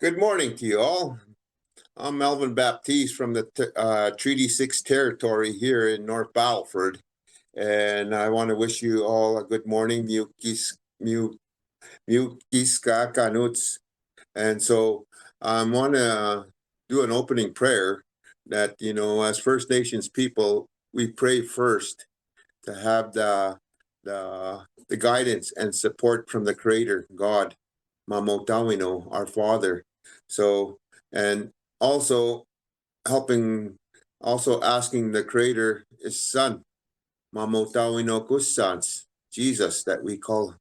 Good morning to you all. I'm Alvin Baptiste from the Treaty 6 territory here in North Battleford. And I want to wish you all a good morning. Mukis kanuts. And so I want to do an opening prayer that, as First Nations people, we pray first to have the guidance and support from the Creator, God, Mamotawino, our Father. So, and also helping, also asking the Creator, His Son, Mamotawino Kusans, Jesus, that we call.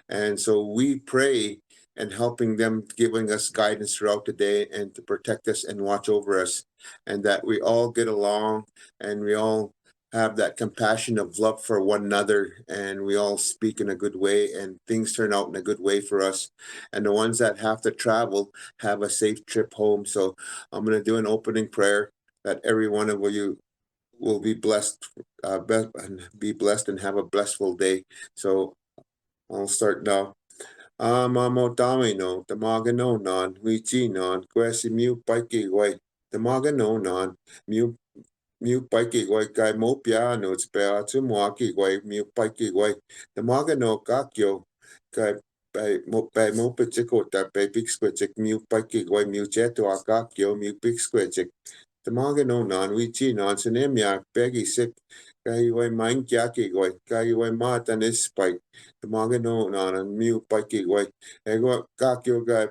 And so we pray and helping them, giving us guidance throughout the day and to protect us and watch over us, and that we all get along and we all have that compassion of love for one another, and we all speak in a good way and things turn out in a good way for us. And the ones that have to travel have a safe trip home. So I'm going to do an opening prayer that every one of you will be blessed, be blessed and have a blissful day. So I'll start now. Mamotawino, Tamagano non, Wichi non, Quasi Mu Paiki Way, Tamagano non, Mu Paiki Way, Kai Mo Piano, Spea to Mwaki Way, Mu Paiki Way, Tamagano Kakyo, Kai by Mo Pichikota, by Big Squitchik, Mu Paiki Way, Mu Jeto Akakyo, Mu Big Squitchik, Tamagano non, Wichi non, Sinemia, Peggy Sick, Kai Way Mine Jackie Way, Kai Way Martin is Spike. Tamagano na miu paiki way ego kakyo ga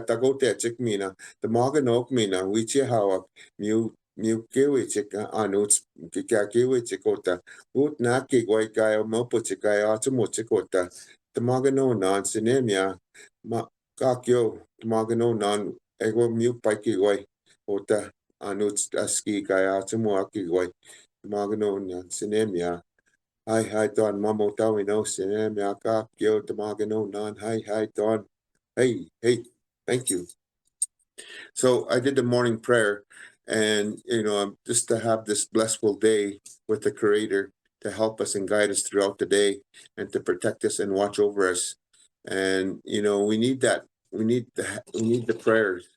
tagote chik mina tamagano mina wichi hawa miu kewi chik anuts kewi chikota ut na ki way kaya mopo chikaya atumo chikota tamagano nan sinemia ma kakyo tamagano nan ego miu paiki way ota anuts aski kaya atumo aki way tamagano nan sinemia. Hi, Don. Mamo Tawino, Sinem, Yaka, Kyo, Tamagano, Non. Hi, Don. Hey, thank you. So I did the morning prayer, and, just to have this blissful day with the Creator to help us and guide us throughout the day and to protect us and watch over us. And, we need that. We need the prayers.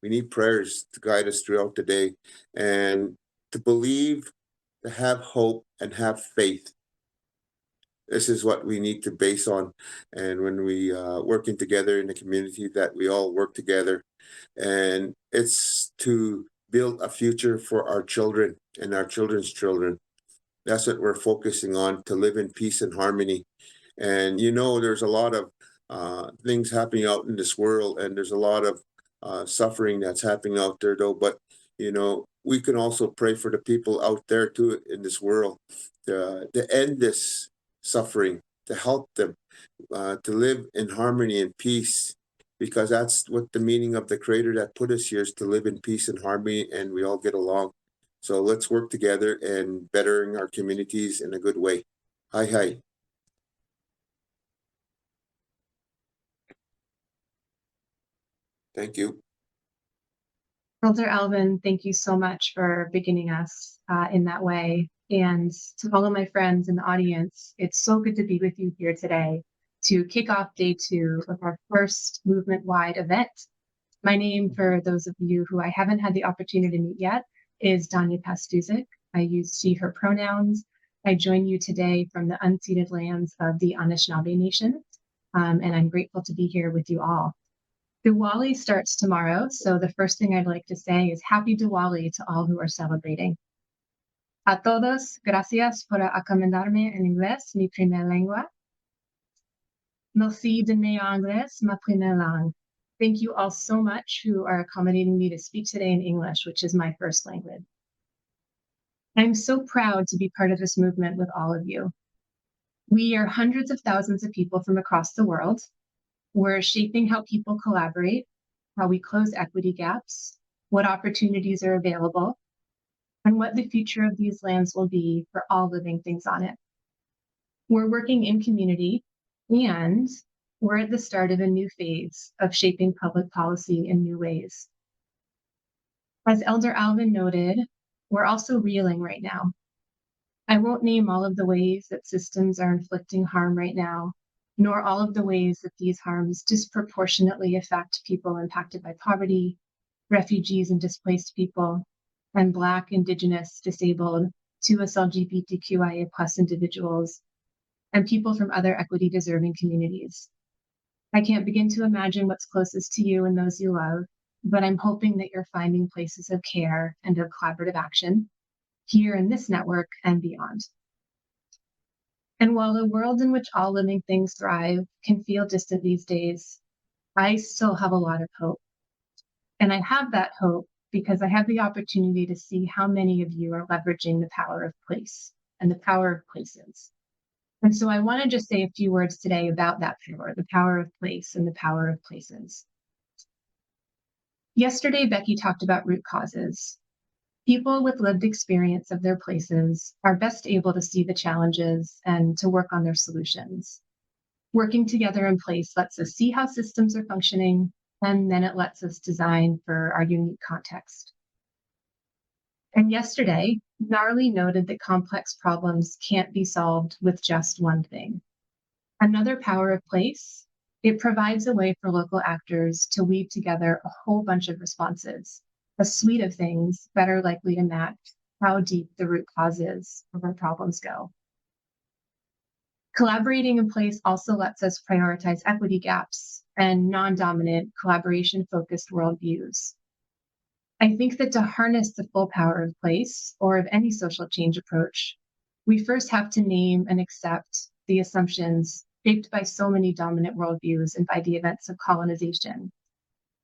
We need prayers to guide us throughout the day and to believe, to have hope, and have faith. This is what we need to base on. And when we working together in the community, that we all work together, and it's to build a future for our children and our children's children. That's what we're focusing on, to live in peace and harmony. And there's a lot of things happening out in this world, and there's a lot of suffering that's happening out there, though. But we can also pray for the people out there too in this world to end this suffering, to help them to live in harmony and peace, because that's what the meaning of the Creator that put us here is, to live in peace and harmony, and we all get along. So let's work together and bettering our communities in a good way. Hi. Thank you. Elder Alvin, thank you so much for beginning us in that way. And to all of my friends in the audience, it's so good to be with you here today to kick off day 2 of our first movement-wide event. My name, for those of you who I haven't had the opportunity to meet yet, is Danya Pastuszek. I use she, her pronouns. I join you today from the unceded lands of the Anishinaabe Nation, and I'm grateful to be here with you all. Diwali starts tomorrow, so the first thing I'd like to say is Happy Diwali to all who are celebrating. A todos, gracias por acomodarme en inglés, mi primera lengua. Merci de mi anglais, ma première langue. Thank you all so much who are accommodating me to speak today in English, which is my first language. I'm so proud to be part of this movement with all of you. We are hundreds of thousands of people from across the world. We're shaping how people collaborate, how we close equity gaps, what opportunities are available, and what the future of these lands will be for all living things on it. We're working in community, and we're at the start of a new phase of shaping public policy in new ways. As Elder Alvin noted, we're also reeling right now. I won't name all of the ways that systems are inflicting harm right now, nor all of the ways that these harms disproportionately affect people impacted by poverty, refugees and displaced people, and Black, Indigenous, disabled, 2S LGBTQIA+ individuals, and people from other equity-deserving communities. I can't begin to imagine what's closest to you and those you love, but I'm hoping that you're finding places of care and of collaborative action here in this network and beyond. And while a world in which all living things thrive can feel distant these days, I still have a lot of hope. And I have that hope because I have the opportunity to see how many of you are leveraging the power of place and the power of places. And so I want to just say a few words today about that power, the power of place and the power of places. Yesterday, Becky talked about root causes. People with lived experience of their places are best able to see the challenges and to work on their solutions. Working together in place lets us see how systems are functioning, and then it lets us design for our unique context. And yesterday, Gnarly noted that complex problems can't be solved with just one thing. Another power of place, it provides a way for local actors to weave together a whole bunch of responses, a suite of things better likely to match how deep the root cause is of where problems go. Collaborating in place also lets us prioritize equity gaps and non-dominant collaboration-focused worldviews. I think that to harness the full power of place or of any social change approach, we first have to name and accept the assumptions shaped by so many dominant worldviews and by the events of colonization.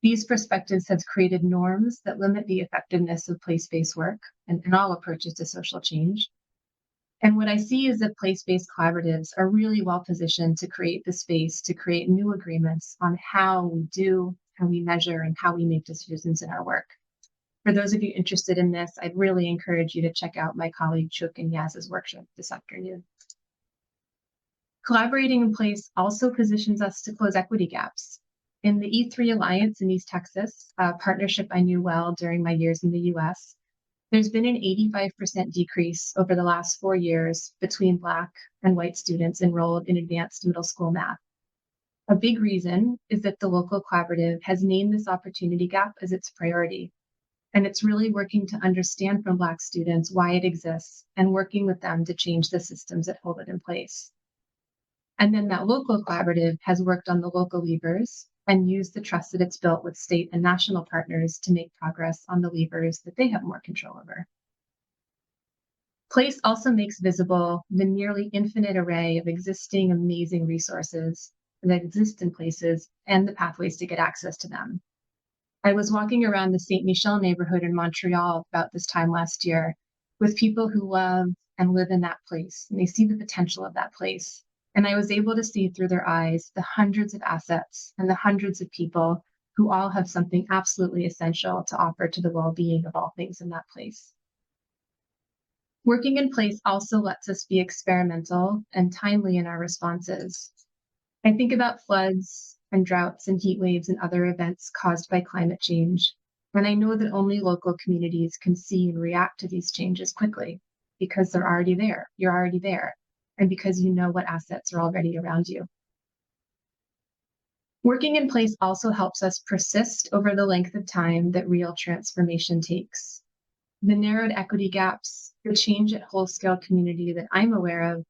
These perspectives have created norms that limit the effectiveness of place-based work and all approaches to social change. And what I see is that place-based collaboratives are really well positioned to create the space to create new agreements on how we do, how we measure, and how we make decisions in our work. For those of you interested in this, I'd really encourage you to check out my colleague Cheong and Yaz's workshop this afternoon. Collaborating in place also positions us to close equity gaps. In the E3 Alliance in East Texas, a partnership I knew well during my years in the US, there's been an 85% decrease over the last 4 years between Black and white students enrolled in advanced middle school math. A big reason is that the local collaborative has named this opportunity gap as its priority. And it's really working to understand from Black students why it exists and working with them to change the systems that hold it in place. And then that local collaborative has worked on the local levers and used the trust that it's built with state and national partners to make progress on the levers that they have more control over. Place also makes visible the nearly infinite array of existing amazing resources that exist in places and the pathways to get access to them. I was walking around the Saint Michel neighborhood in Montreal about this time last year with people who love and live in that place, and they see the potential of that place. And I was able to see through their eyes the hundreds of assets and the hundreds of people who all have something absolutely essential to offer to the well-being of all things in that place. Working in place also lets us be experimental and timely in our responses. I think about floods and droughts and heat waves and other events caused by climate change. And I know that only local communities can see and react to these changes quickly because they're already there. You're already there. And because you know what assets are already around you. Working in place also helps us persist over the length of time that real transformation takes. The narrowed equity gaps, the change at whole scale community that I'm aware of,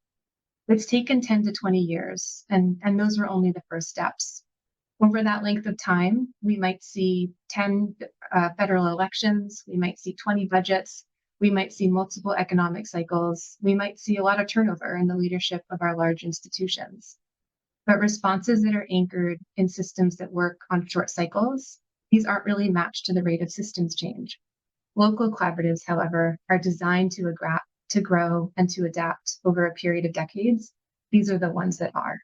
it's taken 10 to 20 years, and those were only the first steps. Over that length of time, we might see 10 federal elections, we might see 20 budgets, we might see multiple economic cycles, we might see a lot of turnover in the leadership of our large institutions. But responses that are anchored in systems that work on short cycles, these aren't really matched to the rate of systems change. Local collaboratives, however, are designed to grow and to adapt over a period of decades. These are the ones that are.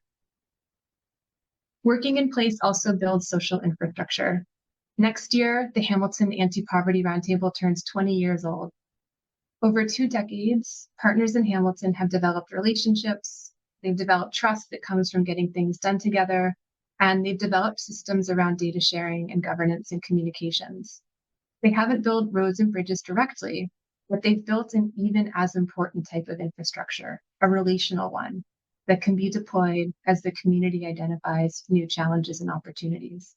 Working in place also builds social infrastructure. Next year, the Hamilton Anti-Poverty Roundtable turns 20 years old. Over 2 decades, partners in Hamilton have developed relationships, they've developed trust that comes from getting things done together, and they've developed systems around data sharing and governance and communications. They haven't built roads and bridges directly, but they've built an even as important type of infrastructure, a relational one. that can be deployed as the community identifies new challenges and opportunities.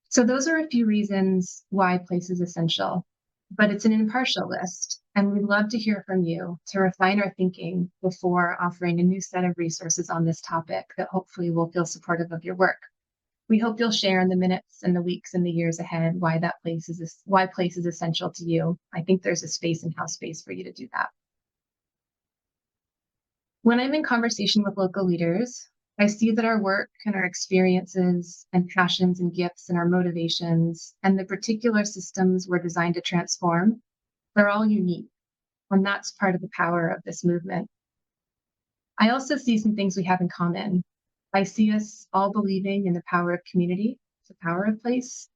So those are a few reasons why place is essential, but it's an impartial list, and we'd love to hear from you to refine our thinking before offering a new set of resources on this topic that hopefully will feel supportive of your work. We hope you'll share in the minutes and the weeks and the years ahead why place is essential to you. I think there's a space in house space for you to do that. When I'm in conversation with local leaders, I see that our work and our experiences and passions and gifts and our motivations and the particular systems we're designed to transform, they're all unique. And that's part of the power of this movement. I also see some things we have in common. I see us all believing in the power of community, the power of place,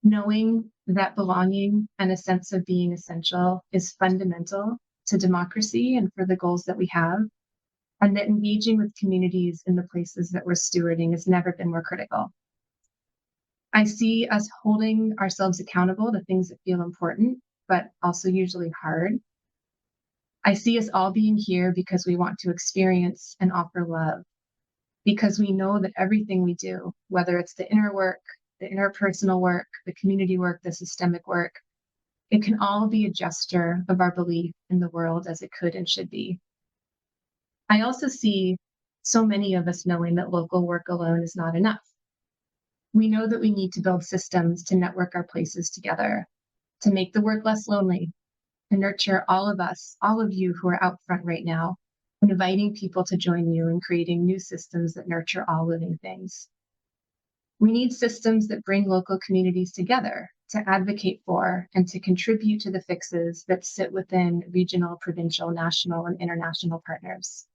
knowing that belonging and a sense of being essential is fundamental to democracy and for the goals that we have, and that engaging with communities in the places that we're stewarding has never been more critical. I see us holding ourselves accountable to things that feel important, but also usually hard. I see us all being here because we want to experience and offer love, because we know that everything we do, whether it's the inner work, the interpersonal work, the community work, the systemic work, it can all be a gesture of our belief in the world as it could and should be. I also see so many of us knowing that local work alone is not enough. We know that we need to build systems to network our places together, to make the work less lonely, to nurture all of us, all of you who are out front right now, inviting people to join you in creating new systems that nurture all living things. We need systems that bring local communities together to advocate for and to contribute to the fixes that sit within regional, provincial, national, and international partners.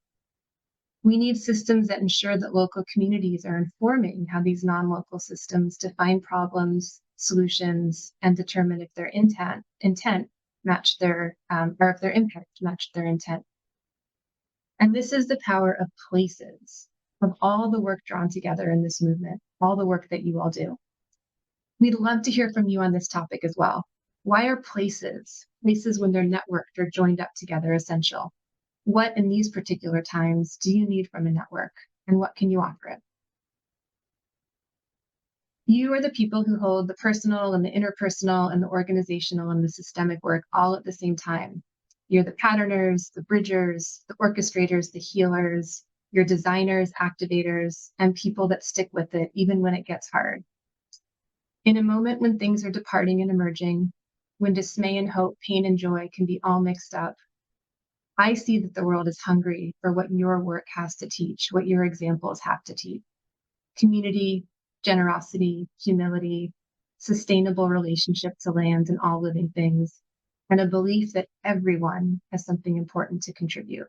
We need systems that ensure that local communities are informing how these non-local systems define problems, solutions, and determine if their intent match their, or if their impact matched their intent. And this is the power of places, of all the work drawn together in this movement, all the work that you all do. We'd love to hear from you on this topic as well. Why are places when they're networked or joined up together, essential? What in these particular times do you need from a network, and what can you offer it? You are the people who hold the personal and the interpersonal and the organizational and the systemic work all at the same time. You're the patterners, the bridgers, the orchestrators, the healers, your designers, activators, and people that stick with it even when it gets hard. In a moment when things are departing and emerging, when dismay and hope, pain and joy can be all mixed up, I see that the world is hungry for what your work has to teach, what your examples have to teach. Community, generosity, humility, sustainable relationship to land and all living things, and a belief that everyone has something important to contribute.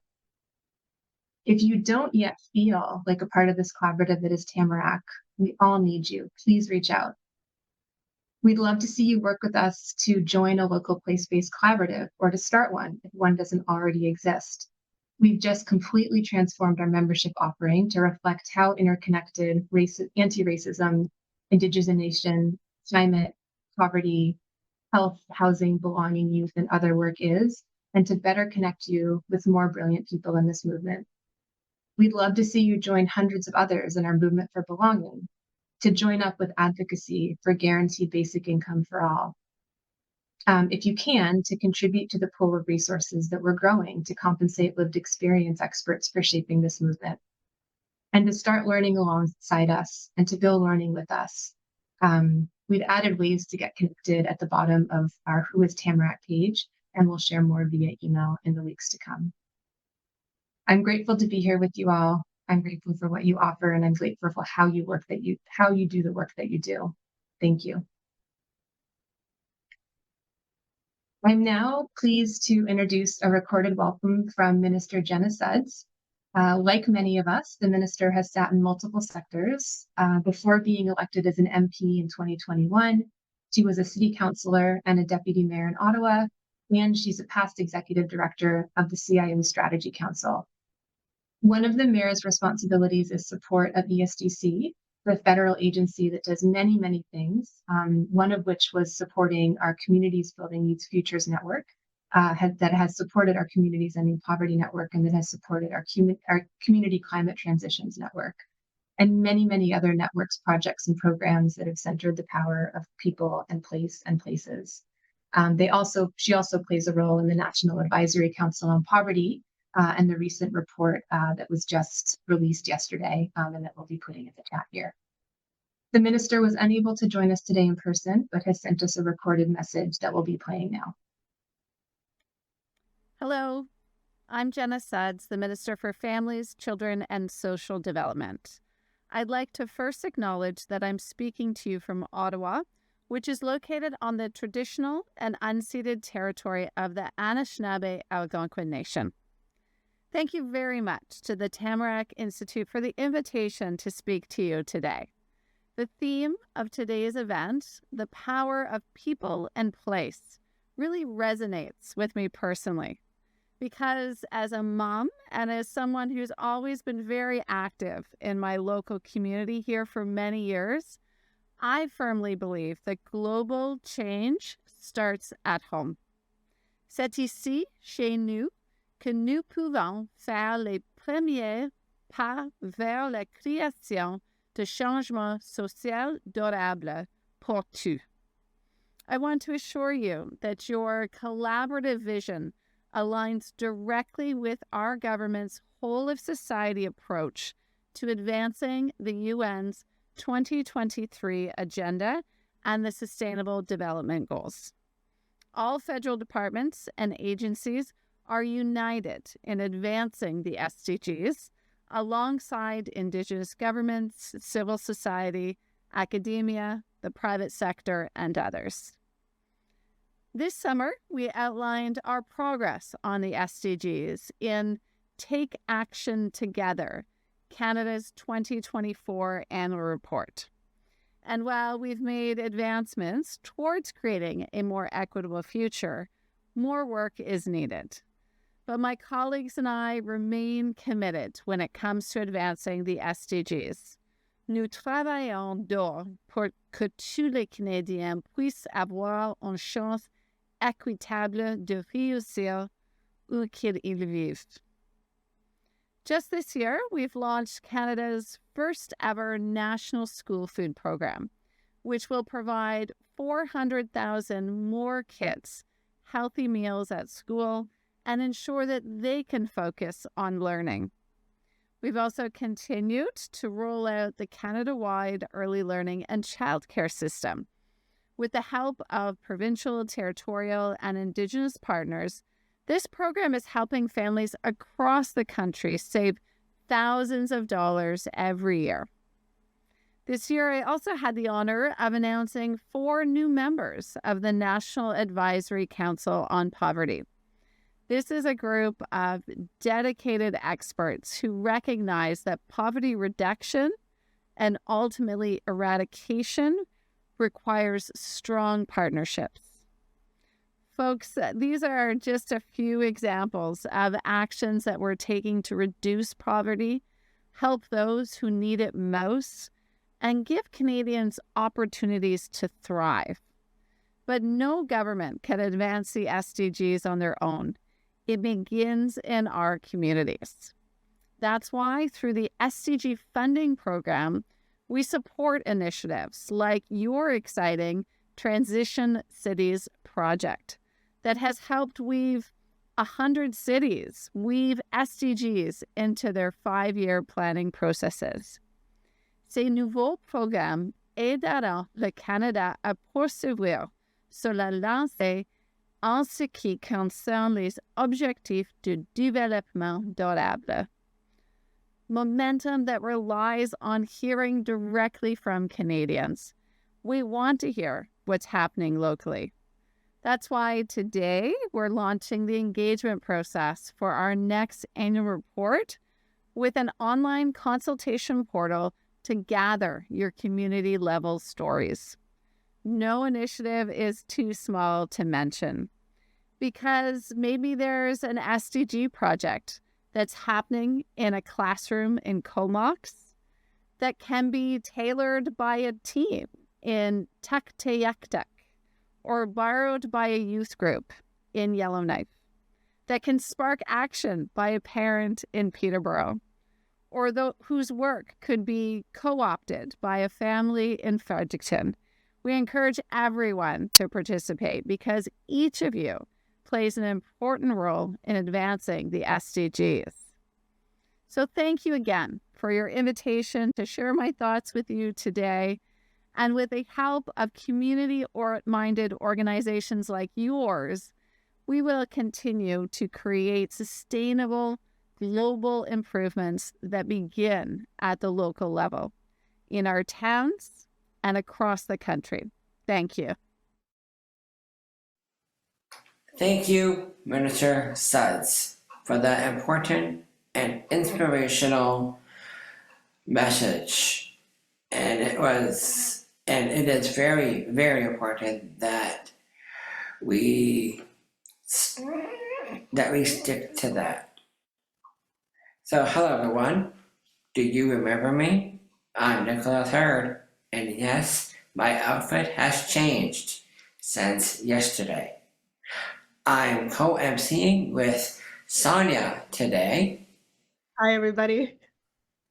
If you don't yet feel like a part of this collaborative that is Tamarack, we all need you. Please reach out. We'd love to see you work with us to join a local place-based collaborative or to start one if one doesn't already exist. We've just completely transformed our membership offering to reflect how interconnected anti-racism, indigenization, climate, poverty, health, housing, belonging, youth, and other work is, and to better connect you with more brilliant people in this movement. We'd love to see you join hundreds of others in our movement for belonging, to join up with advocacy for guaranteed basic income for all. If you can, to contribute to the pool of resources that we're growing to compensate lived experience experts for shaping this movement, and to start learning alongside us and to go learning with us. We've added ways to get connected at the bottom of our Who is Tamarack page, and we'll share more via email in the weeks to come. I'm grateful to be here with you all. I'm grateful for what you offer, and I'm grateful for how you do the work that you do. Thank you. I'm now pleased to introduce a recorded welcome from Minister Jenna Sudds. Like many of us, the minister has sat in multiple sectors. Before being elected as an MP in 2021, she was a city councillor and a deputy mayor in Ottawa, and she's a past executive director of the CIO Strategy Council. One of the mayor's responsibilities is support of ESDC, the federal agency that does many, many things, one of which was supporting our Communities Building Youth Futures Network, that has supported our Communities Ending Poverty Network, and that has supported our Community Climate Transitions Network, and many, many other networks, projects, and programs that have centered the power of people and place and places. She also plays a role in the National Advisory Council on Poverty and the recent report that was just released yesterday and that we'll be putting in the chat here. The minister was unable to join us today in person, but has sent us a recorded message that we'll be playing now. Hello, I'm Jenna Sudds, the Minister for Families, Children, and Social Development. I'd like to first acknowledge that I'm speaking to you from Ottawa, which is located on the traditional and unceded territory of the Anishinaabe Algonquin Nation. Thank you very much to the Tamarack Institute for the invitation to speak to you today. The theme of today's event, the power of people and place, really resonates with me personally. Because as a mom and as someone who's always been very active in my local community here for many years, I firmly believe that global change starts at home. C'est ici, chez nous, que nous pouvons faire les premiers pas vers la création de changement social durable pour tous. I want to assure you that your collaborative vision aligns directly with our government's whole-of-society approach to advancing the UN's 2023 Agenda and the Sustainable Development Goals. All federal departments and agencies are united in advancing the SDGs alongside Indigenous governments, civil society, academia, the private sector, and others. This summer, we outlined our progress on the SDGs in Take Action Together, Canada's 2024 annual report. And while we've made advancements towards creating a more equitable future, more work is needed. But my colleagues and I remain committed when it comes to advancing the SDGs. Nous travaillons dur pour que tous les Canadiens puissent avoir une chance équitable de réussir où qu'ils vivent. Just this year, we've launched Canada's first ever national school food program, which will provide 400,000 more kids healthy meals at school and ensure that they can focus on learning. We've also continued to roll out the Canada-wide early learning and childcare system. With the help of provincial, territorial, and Indigenous partners, this program is helping families across the country save thousands of dollars every year. This year, I also had the honor of announcing 4 new members of the National Advisory Council on Poverty. This is a group of dedicated experts who recognize that poverty reduction and ultimately eradication requires strong partnerships. Folks, these are just a few examples of actions that we're taking to reduce poverty, help those who need it most, and give Canadians opportunities to thrive. But no government can advance the SDGs on their own. It begins in our communities. That's why through the SDG funding program, we support initiatives like your exciting Transition Cities project that has helped weave 100 cities weave SDGs into their 5-year planning processes. Ces nouveaux programmes aideront le Canada à poursuivre sur la lancée en ce qui concerne les objectifs de développement durable. Momentum that relies on hearing directly from Canadians. We want to hear what's happening locally. That's why today we're launching the engagement process for our next annual report with an online consultation portal to gather your community level stories. No initiative is too small to mention because maybe there's an SDG project that's happening in a classroom in Comox that can be tailored by a team in Tuktoyaktuk or borrowed by a youth group in Yellowknife, that can spark action by a parent in Peterborough, or whose work could be co-opted by a family in Fredericton. We encourage everyone to participate because each of you plays an important role in advancing the SDGs. So thank you again for your invitation to share my thoughts with you today. And with the help of community-minded organizations like yours, we will continue to create sustainable global improvements that begin at the local level in our towns and across the country. Thank you. Thank you, Minister Sudds, for that important and inspirational message. And it is very, very important that we stick to that. So hello everyone, do you remember me? I'm Nicholas Herd, and yes, my outfit has changed since yesterday. I'm co-emceeing with Sonja today. Hi everybody.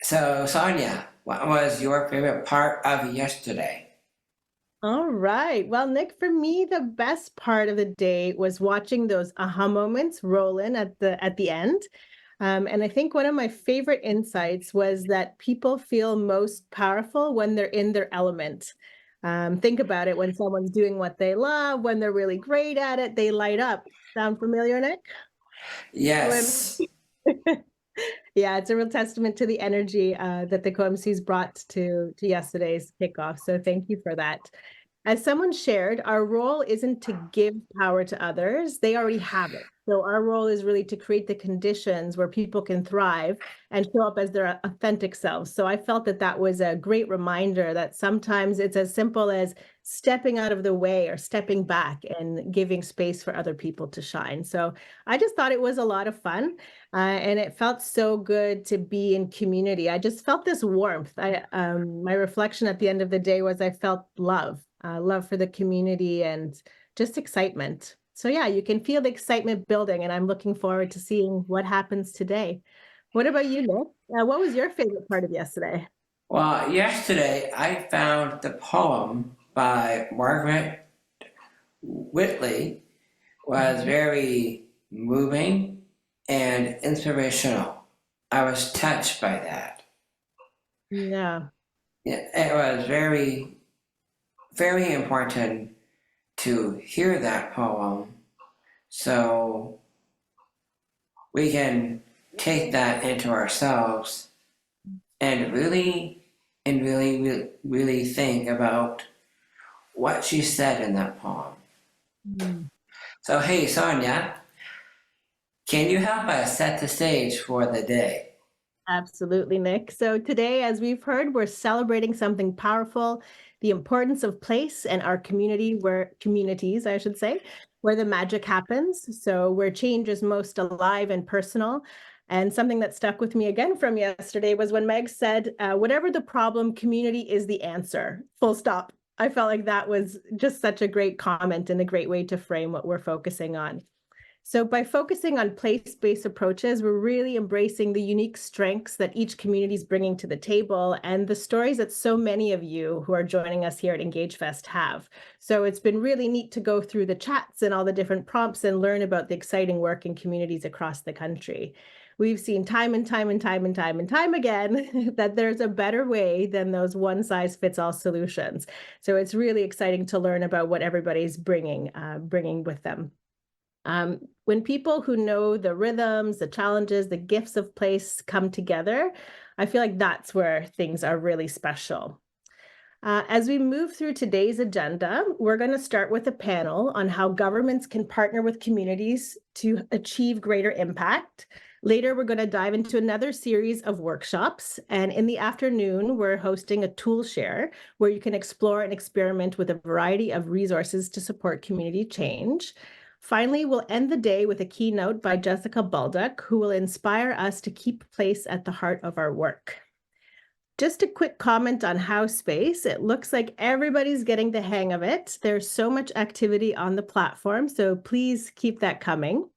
So Sonja, what was your favorite part of yesterday? All right. Well, Nick, for me, the best part of the day was watching those aha moments roll in at the end. And I think one of my favorite insights was that people feel most powerful when they're in their element. Think about it, when someone's doing what they love, when they're really great at it, they light up. Sound familiar, Nick? Yes. Yeah, it's a real testament to the energy that the COMCs brought to yesterday's kickoff. So thank you for that. As someone shared, our role isn't to give power to others. They already have it. So our role is really to create the conditions where people can thrive and show up as their authentic selves. So I felt that that was a great reminder that sometimes it's as simple as stepping out of the way or stepping back and giving space for other people to shine. So I just thought it was a lot of fun. And it felt so good to be in community. I just felt this warmth. My reflection at the end of the day was I felt love for the community and just excitement. So yeah, you can feel the excitement building, and I'm looking forward to seeing what happens today. What about you, Nick? What was your favorite part of yesterday? Well, yesterday I found the poem by Margaret Whitley was very moving and inspirational. I was touched by that. Yeah. It was very, very important to hear that poem so we can take that into ourselves and really think about what she said in that poem. So hey, Sonja, can you help us set the stage for the day? Absolutely, Nick. So today, as we've heard, we're celebrating something powerful, the importance of place and our communities, I should say, where the magic happens. So where change is most alive and personal. And something that stuck with me again from yesterday was when Meg said, whatever the problem, community is the answer, full stop. I felt like that was just such a great comment and a great way to frame what we're focusing on. So by focusing on place-based approaches, we're really embracing the unique strengths that each community is bringing to the table and the stories that so many of you who are joining us here at Engagefest have. So it's been really neat to go through the chats and all the different prompts and learn about the exciting work in communities across the country. We've seen time and time again that there's a better way than those one-size-fits-all solutions. So it's really exciting to learn about what everybody's bringing with them. When people who know the rhythms, the challenges, the gifts of place come together, I feel like that's where things are really special. As we move through today's agenda, we're going to start with a panel on how governments can partner with communities to achieve greater impact. Later, we're going to dive into another series of workshops. And in the afternoon, we're hosting a tool share where you can explore and experiment with a variety of resources to support community change. Finally, we'll end the day with a keynote by Jess Bolduc, who will inspire us to keep place at the heart of our work. Just a quick comment on House Space. It looks like everybody's getting the hang of it. There's so much activity on the platform, so please keep that coming.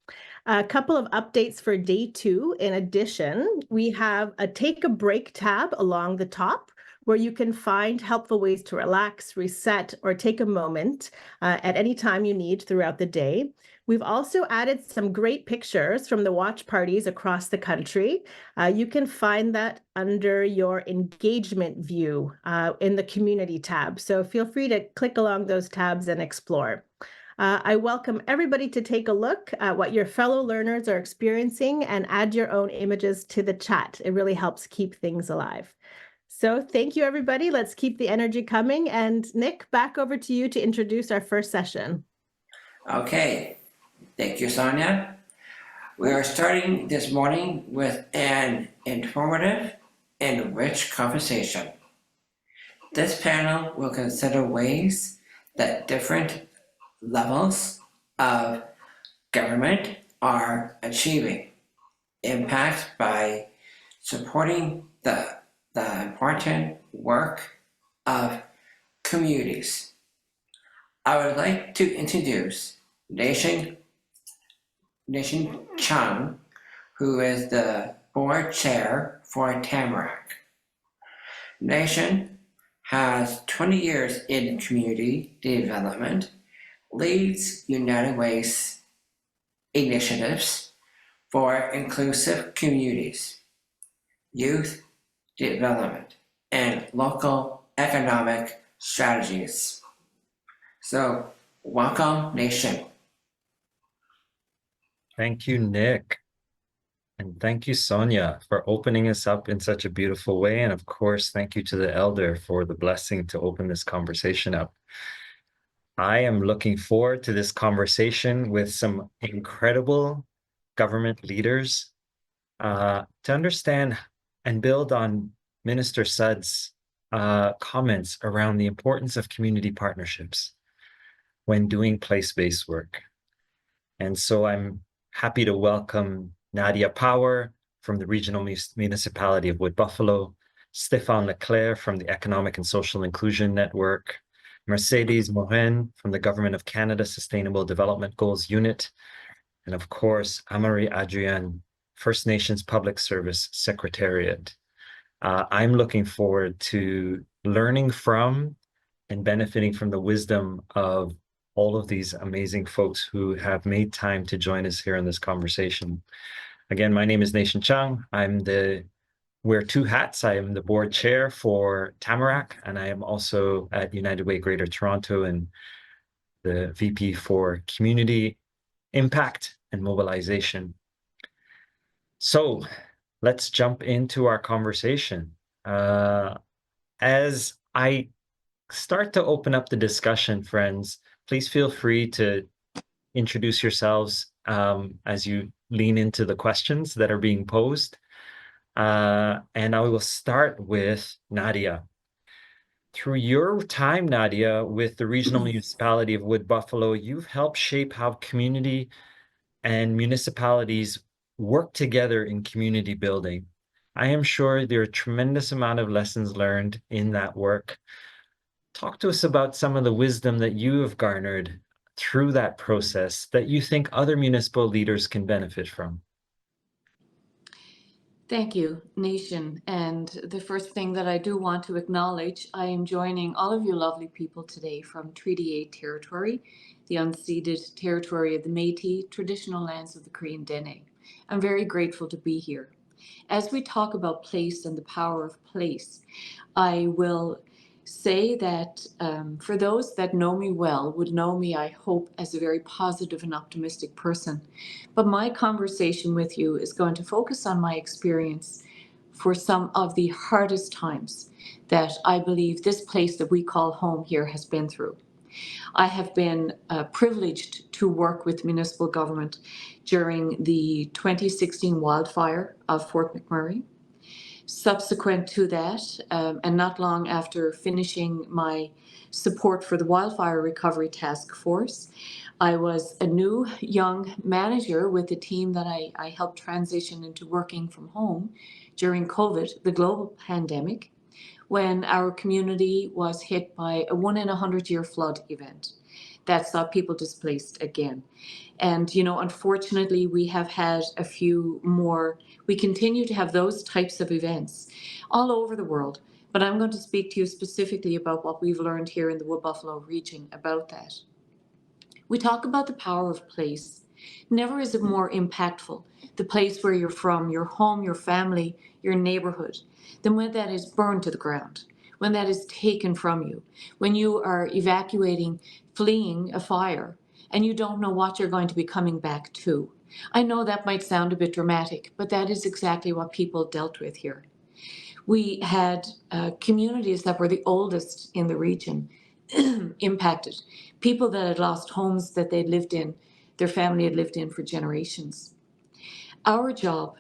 A couple of updates for day 2. In addition, we have a Take a Break tab along the top where you can find helpful ways to relax, reset, or take a moment at any time you need throughout the day. We've also added some great pictures from the watch parties across the country. You can find that under your engagement view in the community tab. So feel free to click along those tabs and explore. I welcome everybody to take a look at what your fellow learners are experiencing and add your own images to the chat. It really helps keep things alive. So thank you, everybody. Let's keep the energy coming. And Nick, back over to you to introduce our first session. Okay, thank you, Sonia. We are starting this morning with an informative and rich conversation. This panel will consider ways that different levels of government are achieving impact by supporting the important work of communities. I would like to introduce Cheong, who is the board chair for Tamarack. Nation has 20 years in community development, leads United Way's initiatives for inclusive communities, youth development, and local economic strategies. So, welcome, Nation. Thank you, Nick. And thank you, Sonia, for opening us up in such a beautiful way. And of course, thank you to the elder for the blessing to open this conversation up. I am looking forward to this conversation with some incredible government leaders to understand and build on Minister Sudds' comments around the importance of community partnerships when doing place-based work. And so I'm happy to welcome Nadia Power from the Regional Municipality of Wood Buffalo, Stéphane Leclerc from the Economic and Social Inclusion Network, Mercedes Morin from the Government of Canada Sustainable Development Goals Unit, and of course, Amaury Adrian, First Nations Public Service Secretariat. I'm looking forward to learning from and benefiting from the wisdom of all of these amazing folks who have made time to join us here in this conversation. Again, my name is Nation Cheong. Wear 2 hats. I am the board chair for Tamarack, and I am also at United Way Greater Toronto and the VP for Community Impact and Mobilization. So let's jump into our conversation. As I start to open up the discussion, friends, please feel free to introduce yourselves as you lean into the questions that are being posed. And I will start with Nadia. Through your time, Nadia, with the Regional Municipality of Wood Buffalo, you've helped shape how community and municipalities work together in community building. I am sure there are a tremendous amount of lessons learned in that work. Talk to us about some of the wisdom that you have garnered through that process that you think other municipal leaders can benefit from. Thank you, Nation. And the first thing that I do want to acknowledge, I am joining all of you lovely people today from Treaty 8 territory, the unceded territory of the Métis, traditional lands of the Cree and Dene. I'm very grateful to be here. As we talk about place and the power of place, I will say that for those that know me well would know me, I hope, as a very positive and optimistic person. But my conversation with you is going to focus on my experience for some of the hardest times that I believe this place that we call home here has been through. I have been privileged to work with municipal government during the 2016 wildfire of Fort McMurray. Subsequent to that, and not long after finishing my support for the Wildfire Recovery Task Force, I was a new young manager with the team that I helped transition into working from home during COVID, the global pandemic. when our community was hit by a 1 in 100 year flood event that saw people displaced again. And, unfortunately, we have had a few more. We continue to have those types of events all over the world. But I'm going to speak to you specifically about what we've learned here in the Wood Buffalo region about that. We talk about the power of place. Never is it more impactful, the place where you're from, your home, your family, your neighborhood, than when that is burned to the ground, when that is taken from you, when you are evacuating, fleeing a fire, and you don't know what you're going to be coming back to. I know that might sound a bit dramatic, but that is exactly what people dealt with here. We had communities that were the oldest in the region impacted, people that had lost homes that they'd lived in, their family had lived in for generations. Our job,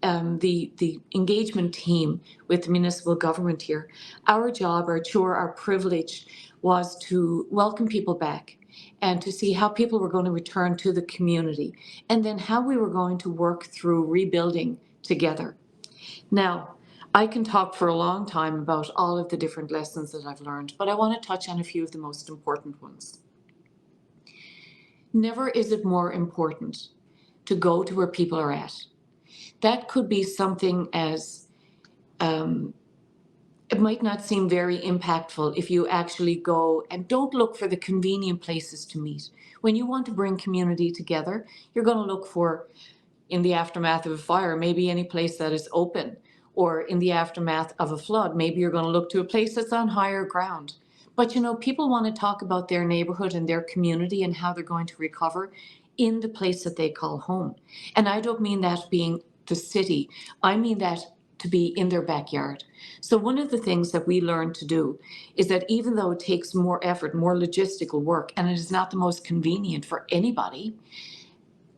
the engagement team with the municipal government here, our job, our chore, our privilege was to welcome people back and to see how people were going to return to the community, and then how we were going to work through rebuilding together. Now, I can talk for a long time about all of the different lessons that I've learned, but I want to touch on a few of the most important ones. Never is it more important to go to where people are at. That could be something as, it might not seem very impactful if you actually go and don't look for the convenient places to meet. When you want to bring community together, you're going to look for, in the aftermath of a fire, maybe any place that is open, or in the aftermath of a flood, maybe you're going to look to a place that's on higher ground. But people want to talk about their neighborhood and their community and how they're going to recover in the place that they call home. And I don't mean that being the city. I mean that to be in their backyard. So one of the things that we learned to do is that even though it takes more effort, more logistical work, and it is not the most convenient for anybody,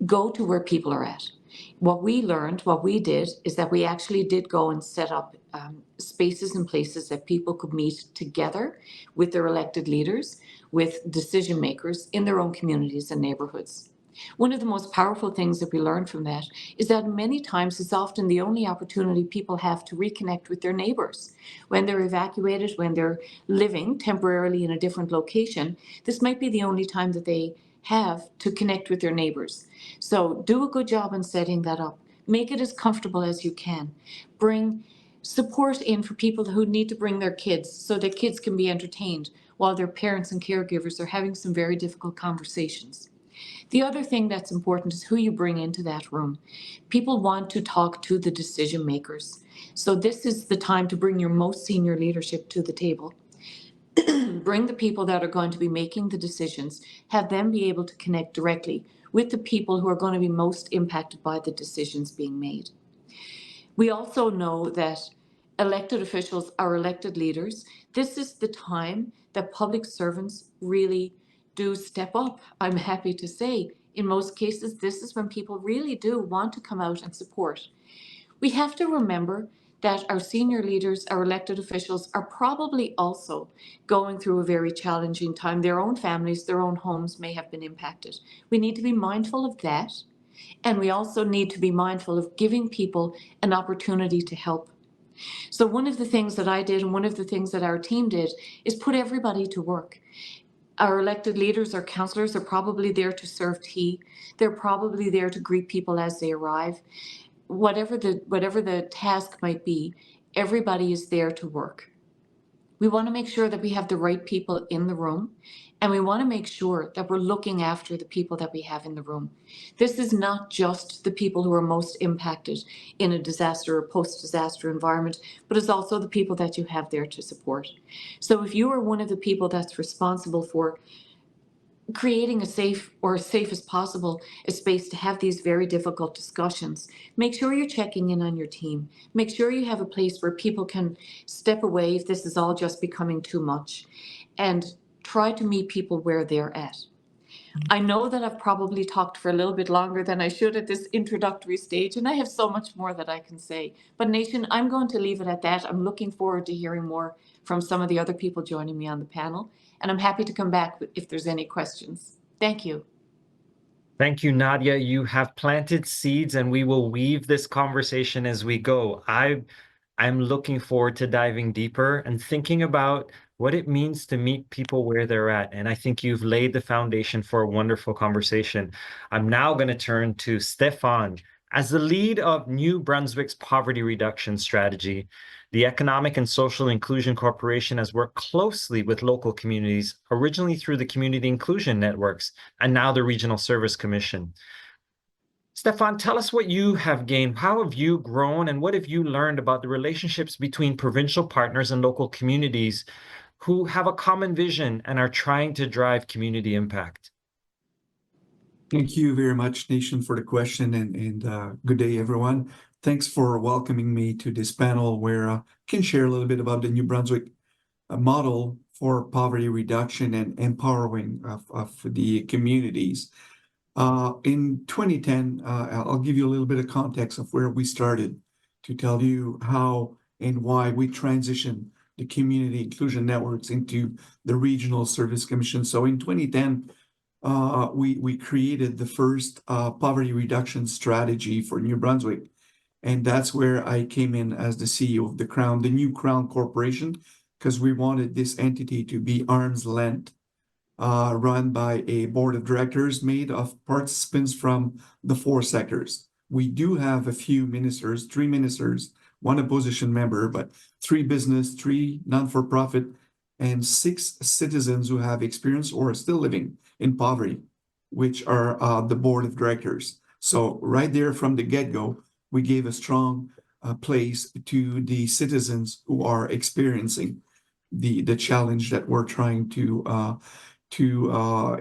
go to where people are at. What we learned, what we did, is that we actually did go and set up spaces and places that people could meet together with their elected leaders, with decision makers in their own communities and neighborhoods. One of the most powerful things that we learned from that is that many times it's often the only opportunity people have to reconnect with their neighbors. When they're evacuated, when they're living temporarily in a different location, this might be the only time that they have to connect with their neighbors. So do a good job in setting that up. Make it as comfortable as you can. Bring support in for people who need to bring their kids so that kids can be entertained while their parents and caregivers are having some very difficult conversations. The other thing that's important is who you bring into that room. People want to talk to the decision makers. So this is the time to bring your most senior leadership to the table. Bring the people that are going to be making the decisions, have them be able to connect directly with the people who are going to be most impacted by the decisions being made. We also know that elected officials are elected leaders. This is the time that public servants really do step up. I'm happy to say, in most cases, this is when people really do want to come out and support. We have to remember that our senior leaders, our elected officials, are probably also going through a very challenging time. Their own families, their own homes may have been impacted. We need to be mindful of that. And we also need to be mindful of giving people an opportunity to help. So one of the things that I did and one of the things that our team did is put everybody to work. Our elected leaders, our councillors are probably there to serve tea. They're probably there to greet people as they arrive. Whatever the task might be, everybody is there to work. We want to make sure that we have the right people in the room, and we want to make sure that we're looking after the people that we have in the room. This is not just the people who are most impacted in a disaster or post-disaster environment, but it's also the people that you have there to support. So if you are one of the people that's responsible for creating a safe, or as safe as possible, a space to have these very difficult discussions, make sure you're checking in on your team. Make sure you have a place where people can step away if this is all just becoming too much, and try to meet people where they're at. I know that I've probably talked for a little bit longer than I should at this introductory stage, and I have so much more that I can say. But Nation, I'm going to leave it at that. I'm looking forward to hearing more from some of the other people joining me on the panel, and I'm happy to come back if there's any questions. Thank you. Thank you, Nadia. You have planted seeds, and we will weave this conversation as we go. I I'm looking forward to diving deeper and thinking about what it means to meet people where they're at. And I think you've laid the foundation for a wonderful conversation. I'm now going to turn to Stefan. As the lead of New Brunswick's poverty reduction strategy, the Economic and Social Inclusion Corporation has worked closely with local communities, originally through the Community Inclusion Networks and now the Regional Service Commission. Stefan, tell us what you have gained. How have you grown, and what have you learned about the relationships between provincial partners and local communities who have a common vision and are trying to drive community impact? Thank you very much, Nation, for the question, and good day, everyone. Thanks for welcoming me to this panel where I can share a little bit about the New Brunswick model for poverty reduction and empowering of the communities. In 2010, I'll give you a little bit of context of where we started to tell you how and why we transitioned the community inclusion networks into the Regional Service Commission. So in 2010, we created the first poverty reduction strategy for New Brunswick. And that's where I came in as the CEO of the Crown, the new Crown Corporation, because we wanted this entity to be arm's length, run by a board of directors made of participants from the 4 sectors. We do have a few ministers, 3 ministers, 1 opposition member, but 3 business, 3 non-for-profit, and 6 citizens who have experience or are still living in poverty, which are the board of directors. So right there from the get-go, we gave a strong place to the citizens who are experiencing the challenge that we're trying to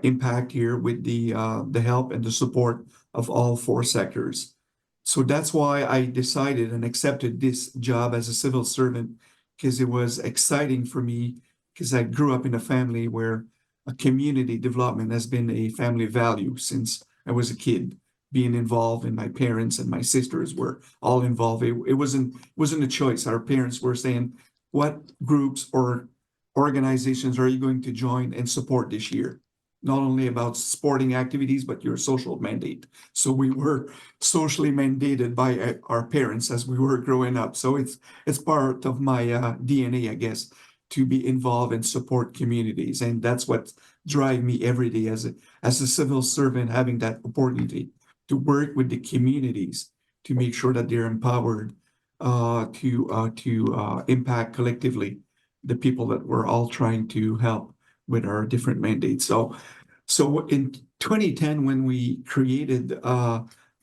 impact here with the help and the support of all 4 sectors. So that's why I decided and accepted this job as a civil servant, because it was exciting for me, because I grew up in a family where a community development has been a family value since I was a kid, being involved, and my parents and my sisters were all involved. It wasn't a choice. Our parents were saying, what groups or organizations are you going to join and support this year? Not only about sporting activities, but your social mandate. So we were socially mandated by our parents as we were growing up. So it's part of my DNA, I guess, to be involved and support communities. And that's what drives me every day as a civil servant, having that opportunity to work with the communities to make sure that they're empowered to impact collectively the people that we're all trying to help with our different mandates. So in 2010, when we created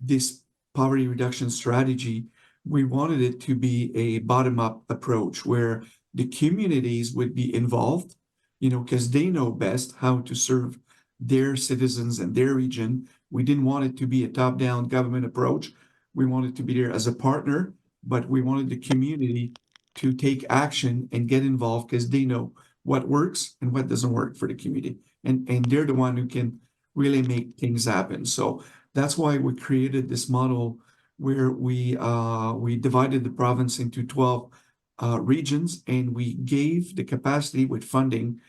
this poverty reduction strategy, we wanted it to be a bottom-up approach where the communities would be involved, because they know best how to serve their citizens and their region. We didn't want it to be a top-down government approach. We wanted to be there as a partner, but we wanted the community to take action and get involved because they know what works and what doesn't work for the community. And they're the one who can really make things happen. So that's why we created this model where we divided the province into 12 regions, and we gave the capacity with funding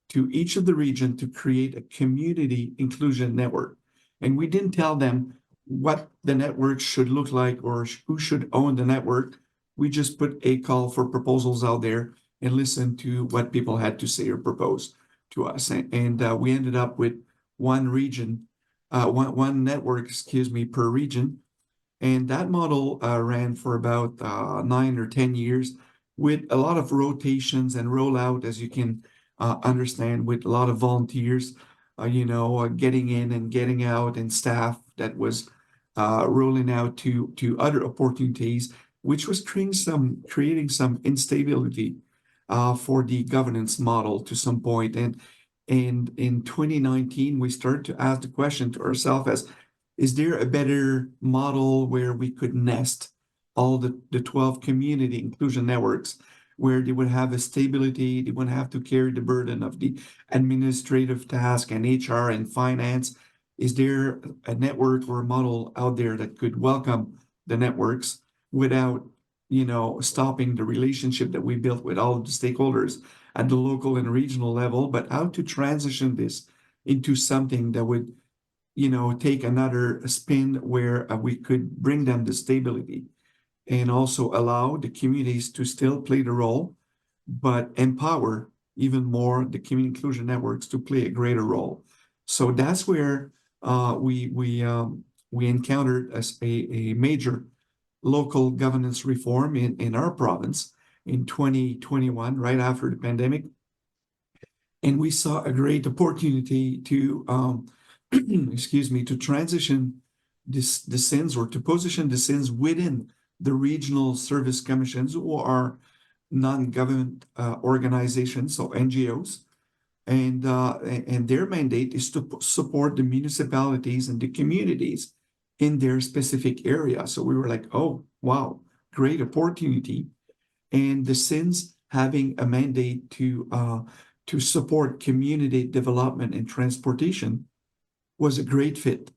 to each of the region to create a community inclusion network. And we didn't tell them what the network should look like or who should own the network. We just put a call for proposals out there and listened to what people had to say or propose to us. And we ended up with one network, per region. And that model ran for about 9 or 10 years with a lot of rotations and rollout, as you can understand, with a lot of volunteers, getting in and getting out, and staff that was rolling out to other opportunities, which was creating some instability for the governance model to some point. And in 2019, we started to ask the question to ourselves is there a better model where we could nest all the 12 community inclusion networks, where they would have a stability, they wouldn't have to carry the burden of the administrative task and HR and finance? Is there a network or a model out there that could welcome the networks without, stopping the relationship that we built with all of the stakeholders at the local and regional level, but how to transition this into something that would, take another spin where we could bring them the stability and also allow the communities to still play the role, but empower even more the community inclusion networks to play a greater role. So that's where we encountered a major local governance reform in our province in 2021, right after the pandemic. And we saw a great opportunity to, excuse me, to transition the SINs, or to position the SINs within the regional service commissions, who are non-government organizations, so NGOs. And their mandate is to support the municipalities and the communities in their specific area. So we were like, oh, wow, great opportunity. And the SINs having a mandate to support community development and transportation was a great fit.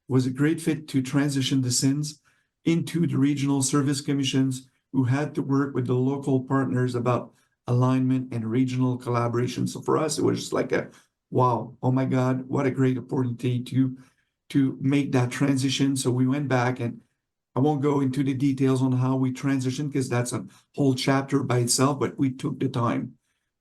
Was a great fit to transition the SINs into the regional service commissions, who had to work with the local partners about alignment and regional collaboration. So for us, it was just like a wow, oh my God, what a great opportunity to make that transition. So we went back, and I won't go into the details on how we transitioned, because that's a whole chapter by itself, but we took the time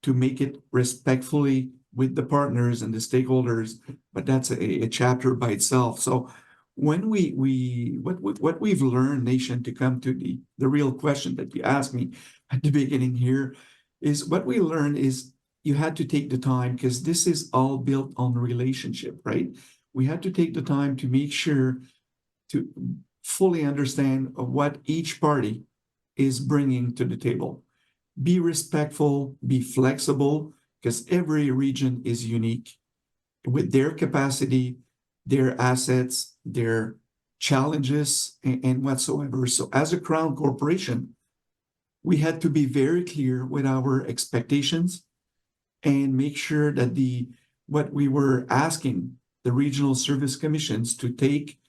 to make it respectfully with the partners and the stakeholders, but that's a chapter by itself. So when what we've learned, Nation, to come to the real question that you asked me at the beginning here, is what we learned is you had to take the time, because this is all built on relationship, right? We had to take the time to make sure to fully understand what each party is bringing to the table. Be respectful, be flexible, because every region is unique with their capacity, their assets, their challenges, and whatsoever. So as a Crown Corporation, we had to be very clear with our expectations and make sure that what we were asking the regional service commissions to take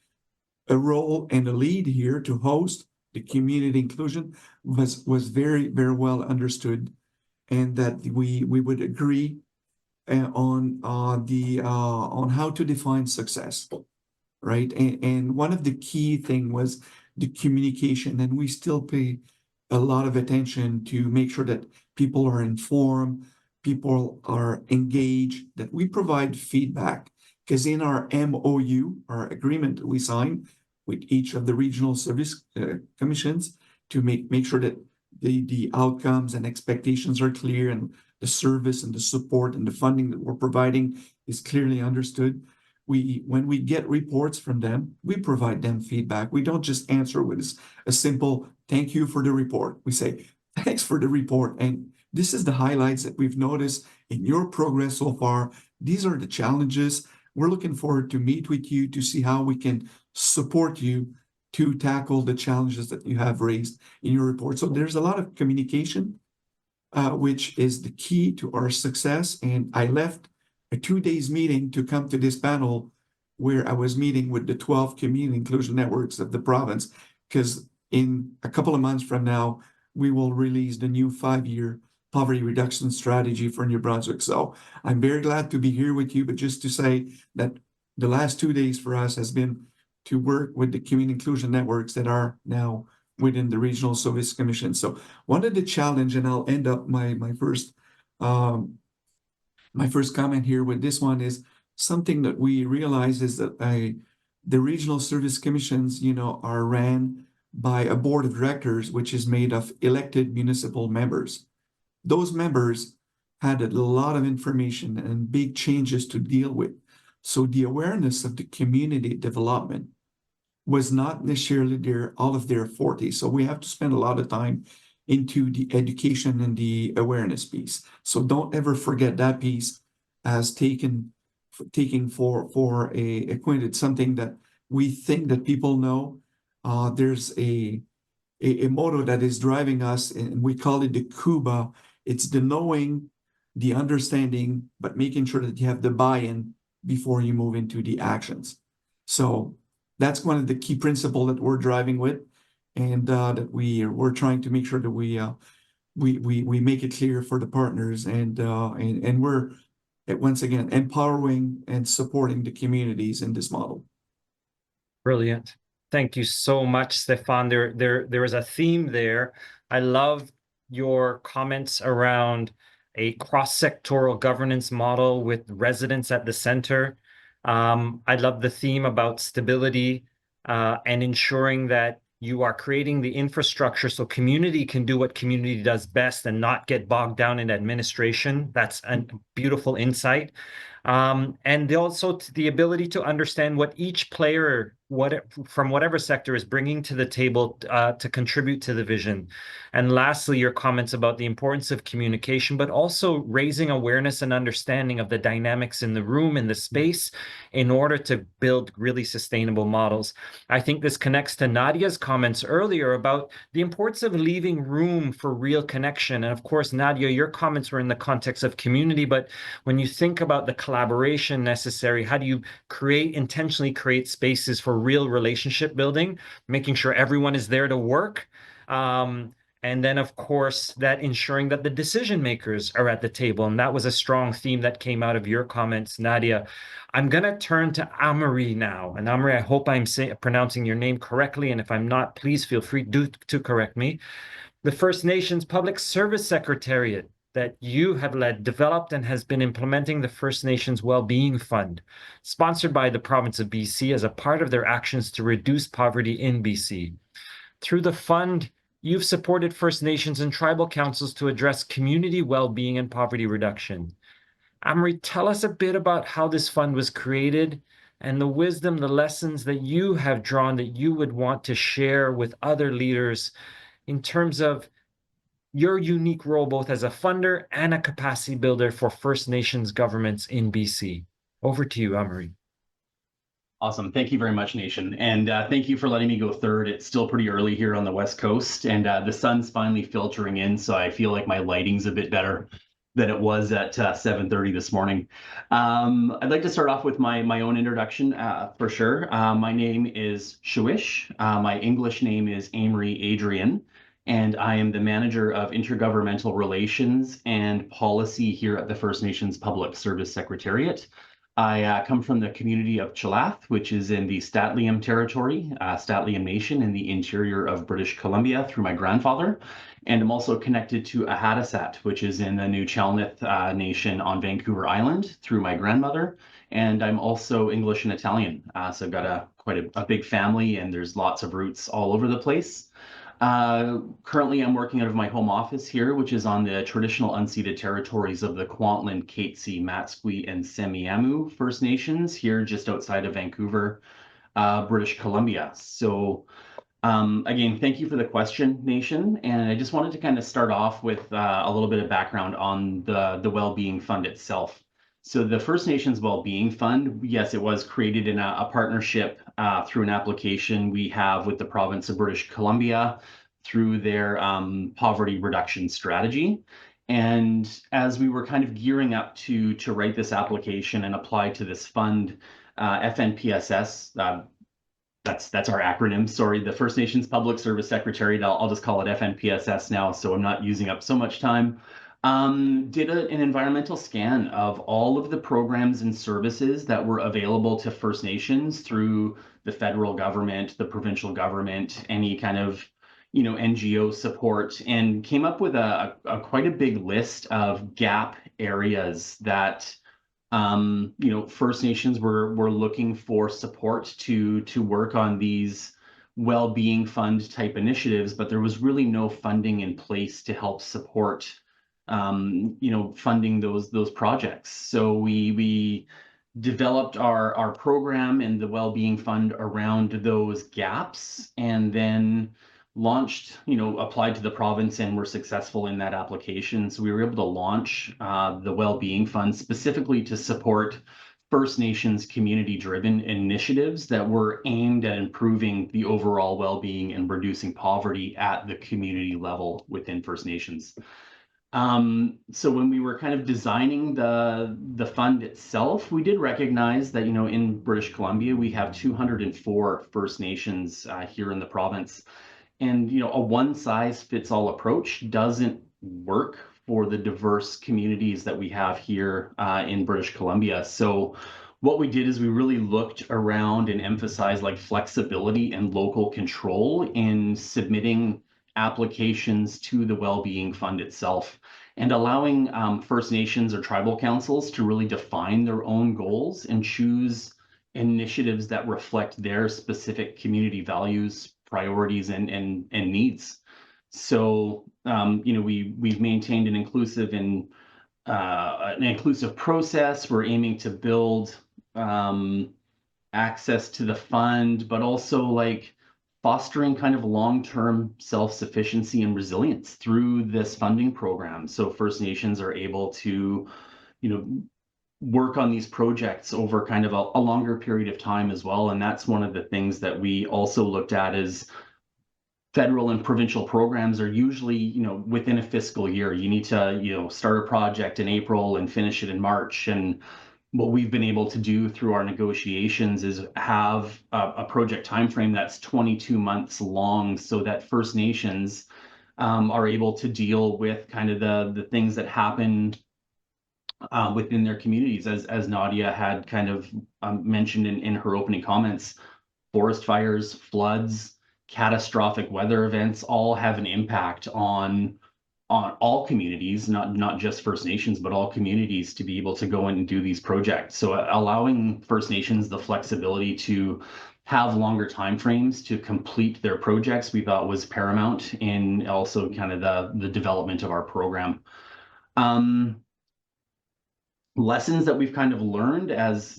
a role and a lead here to host the community inclusion was very, very well understood, and that we would agree on how to define success, right? And one of the key thing was the communication, and we still pay a lot of attention to make sure that people are informed, people are engaged, that we provide feedback. Because in our MOU, our agreement that we signed with each of the regional service commissions, to make sure that the outcomes and expectations are clear, and the service and the support and the funding that we're providing is clearly understood. When we get reports from them, we provide them feedback. We don't just answer with a simple thank you for the report. We say thanks for the report, and this is the highlights that we've noticed in your progress so far. These are the challenges. We're looking forward to meet with you to see how we can support you to tackle the challenges that you have raised in your report. So there's a lot of communication, which is the key to our success. And I left a 2 days meeting to come to this panel, where I was meeting with the 12 community inclusion networks of the province, because in a couple of months from now, we will release the new 5-year poverty reduction strategy for New Brunswick. So I'm very glad to be here with you, but just to say that the last 2 days for us has been to work with the community inclusion networks that are now within the regional service commission. So one of the challenge, and I'll end up my first comment here with this one, is something that we realize is that the regional service commissions, are ran by a board of directors, which is made of elected municipal members. Those members had a lot of information and big changes to deal with. So the awareness of the community development was not necessarily all of their forte. So we have to spend a lot of time into the education and the awareness piece. So don't ever forget that piece as taking for acquainted, something that we think that people know. There's a motto that is driving us, and we call it the KUBA. It's the knowing, the understanding, but making sure that you have the buy-in before you move into the actions. So that's one of the key principles that we're driving with, and that we're trying to make sure that we make it clear for the partners, and we're once again empowering and supporting the communities in this model. Brilliant. Thank you so much, Stefan. There is a theme there. I love your comments around a cross-sectoral governance model with residents at the center. I love the theme about stability and ensuring that you are creating the infrastructure so community can do what community does best and not get bogged down in administration. That's a beautiful insight. And also the ability to understand what each player, from whatever sector, is bringing to the table to contribute to the vision. And lastly, your comments about the importance of communication, but also raising awareness and understanding of the dynamics in the room, in the space, in order to build really sustainable models. I think this connects to Nadia's comments earlier about the importance of leaving room for real connection. And of course, Nadia, your comments were in the context of community, but when you think about the collaboration necessary, how do you intentionally create spaces for real relationship building, making sure everyone is there to work? And then, of course, that ensuring that the decision makers are at the table. And that was a strong theme that came out of your comments, Nadia. I'm going to turn to Amory now. And Amory, I hope I'm pronouncing your name correctly. And if I'm not, please feel free to correct me. The First Nations Public Service Secretariat that you have led, developed, and has been implementing the First Nations Wellbeing Fund, sponsored by the province of BC as a part of their actions to reduce poverty in BC. Through the fund, you've supported First Nations and tribal councils to address community well-being and poverty reduction. Amory, tell us a bit about how this fund was created and the wisdom, the lessons that you have drawn that you would want to share with other leaders in terms of your unique role both as a funder and a capacity builder for First Nations governments in BC. Over to you, Amory. Awesome. Thank you very much, Nation. And thank you for letting me go third. It's still pretty early here on the West Coast, and the sun's finally filtering in, so I feel like my lighting's a bit better than it was at 7:30 this morning. I'd like to start off with my own introduction for sure. My name is Shawish. My English name is Amory Adrian, and I am the Manager of Intergovernmental Relations and Policy here at the First Nations Public Service Secretariat. I come from the community of Chalath, which is in the Statliam territory, Statliam Nation in the interior of British Columbia through my grandfather. And I'm also connected to Ahadasat, which is in the New Chalneth Nation on Vancouver Island through my grandmother. And I'm also English and Italian. So I've got quite a big family, and there's lots of roots all over the place. Currently, I'm working out of my home office here, which is on the traditional unceded territories of the Kwantlen, Katzie, Matsqui, and Semiahmoo First Nations here just outside of Vancouver, British Columbia. So again, thank you for the question, Nation. And I just wanted to kind of start off with a little bit of background on the Wellbeing Fund itself. So the First Nations Wellbeing Fund, yes, it was created in a partnership through an application we have with the province of British Columbia through their poverty reduction strategy. And as we were kind of gearing up to write this application and apply to this fund, FNPSS, that's our acronym, sorry, the First Nations Public Service Secretariat, I'll just call it FNPSS now, so I'm not using up so much time. Did an environmental scan of all of the programs and services that were available to First Nations through the federal government, the provincial government, any kind of NGO support, and came up with a quite a big list of gap areas that First Nations were looking for support to work on these well-being fund type initiatives, but there was really no funding in place to help support funding those projects. So we developed our program and the Wellbeing Fund around those gaps, and then launched, applied to the province and were successful in that application. So we were able to launch the Wellbeing Fund specifically to support First Nations community-driven initiatives that were aimed at improving the overall well-being and reducing poverty at the community level within First Nations. So when we were kind of designing the fund itself, we did recognize that, in British Columbia, we have 204 First Nations here in the province. And, a one-size-fits-all approach doesn't work for the diverse communities that we have here in British Columbia. So what we did is we really looked around and emphasized like flexibility and local control in submitting applications to the Wellbeing Fund itself, and allowing First Nations or tribal councils to really define their own goals and choose initiatives that reflect their specific community values, priorities, and needs. So we've maintained an inclusive process. We're aiming to build access to the fund, but also like fostering kind of long-term self-sufficiency and resilience through this funding program. So First Nations are able to, work on these projects over kind of a longer period of time as well. And that's one of the things that we also looked at is federal and provincial programs are usually, within a fiscal year. You need to, start a project in April and finish it in March. And what we've been able to do through our negotiations is have a project timeframe that's 22 months long, so that First Nations are able to deal with kind of the things that happen within their communities. As Nadia had kind of mentioned in her opening comments, forest fires, floods, catastrophic weather events all have an impact on all communities, not just First Nations, but all communities, to be able to go in and do these projects. So allowing First Nations the flexibility to have longer timeframes to complete their projects, we thought was paramount in also kind of the development of our program. Lessons that we've kind of learned as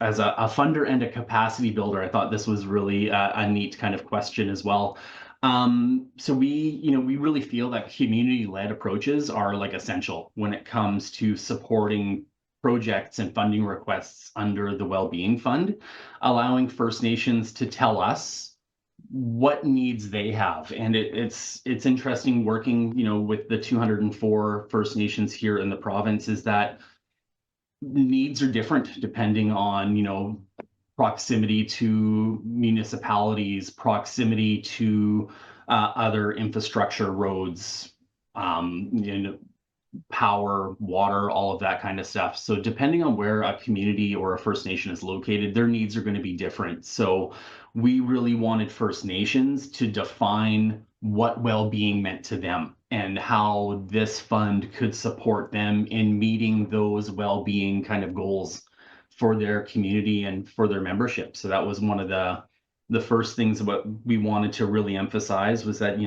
a funder and a capacity builder. I thought this was really a neat kind of question as well. So we really feel that community-led approaches are like essential when it comes to supporting projects and funding requests under the Wellbeing Fund, allowing First Nations to tell us what needs they have. And it's interesting working, with the 204 First Nations here in the province, is that needs are different depending on, proximity to municipalities, proximity to other infrastructure, roads, power, water, all of that kind of stuff. So depending on where a community or a First Nation is located, their needs are going to be different. So we really wanted First Nations to define what well-being meant to them and how this fund could support them in meeting those well-being kind of goals for their community and for their membership. So that was one of the first things what we wanted to really emphasize, was that,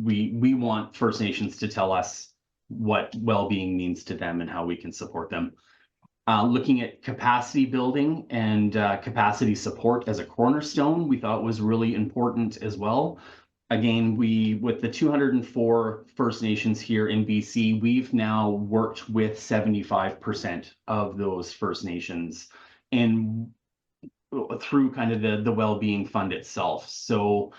we want First Nations to tell us what well-being means to them and how we can support them. Looking at capacity building and capacity support as a cornerstone, we thought was really important as well. Again, with the 204 First Nations here in BC, we've now worked with 75% of those First Nations and through kind of the Wellbeing Fund itself. So,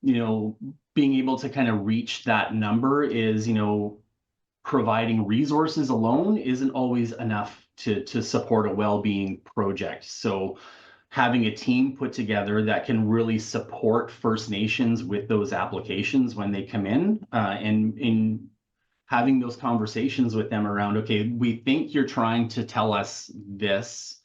being able to kind of reach that number is, providing resources alone isn't always enough to support a well-being project. So having a team put together that can really support First Nations with those applications when they come in, and in having those conversations with them around, okay, we think you're trying to tell us this,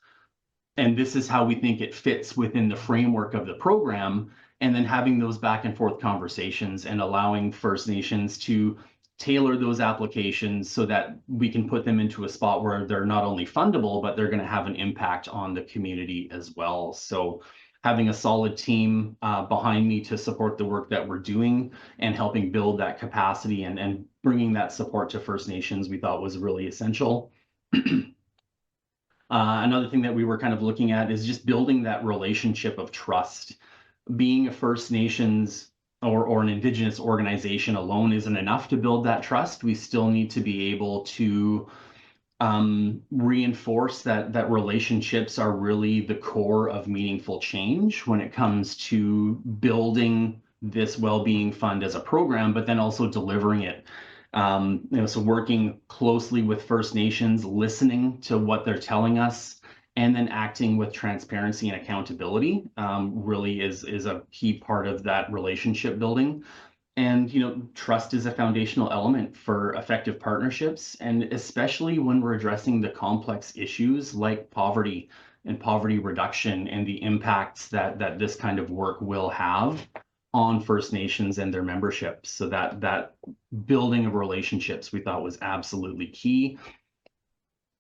and this is how we think it fits within the framework of the program, and then having those back and forth conversations and allowing First Nations to tailor those applications so that we can put them into a spot where they're not only fundable, but they're going to have an impact on the community as well. So having a solid team behind me to support the work that we're doing and helping build that capacity and bringing that support to First Nations, we thought was really essential. Another thing that we were kind of looking at is just building that relationship of trust. Being a First Nations or an Indigenous organization alone isn't enough to build that trust. We still need to be able to reinforce that relationships are really the core of meaningful change when it comes to building this Wellbeing Fund as a program, but then also delivering it. So working closely with First Nations, listening to what they're telling us, and then acting with transparency and accountability really is a key part of that relationship building. And, trust is a foundational element for effective partnerships, and especially when we're addressing the complex issues like poverty and poverty reduction and the impacts that this kind of work will have on First Nations and their membership. So that building of relationships we thought was absolutely key.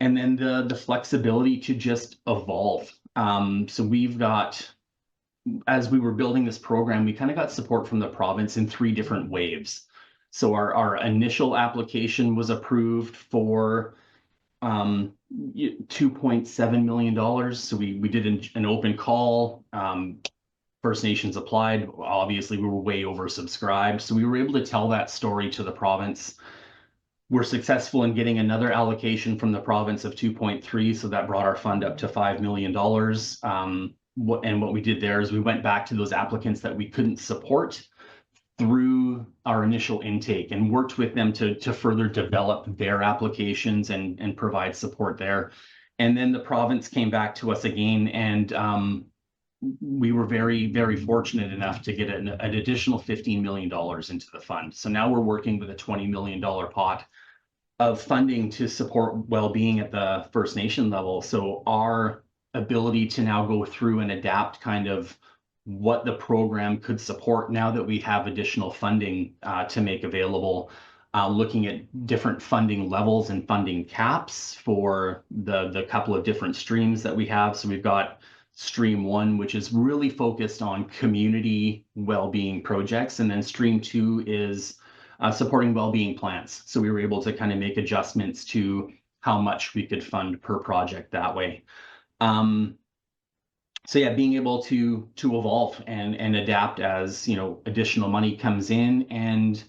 And then the flexibility to just evolve. So we've got, as we were building this program, we kind of got support from the province in 3 different waves. So our initial application was approved for $2.7 million. So we did an open call. First Nations applied. Obviously, we were way oversubscribed. So we were able to tell that story to the province. We're successful in getting another allocation from the province of 2.3. So that brought our fund up to $5 million. What we did there is we went back to those applicants that we couldn't support through our initial intake and worked with them to further develop their applications and provide support there. And then the province came back to us again, and we were very, very fortunate enough to get an additional $15 million into the fund. So now we're working with a $20 million pot of funding to support well-being at the First Nation level. So our ability to now go through and adapt kind of what the program could support now that we have additional funding to make available, looking at different funding levels and funding caps for the couple of different streams that we have. So we've got Stream 1, which is really focused on community well-being projects, and then Stream 2 is supporting well-being plans. So we were able to kind of make adjustments to how much we could fund per project that way. So yeah, being able to evolve and adapt as, you know, additional money comes in, and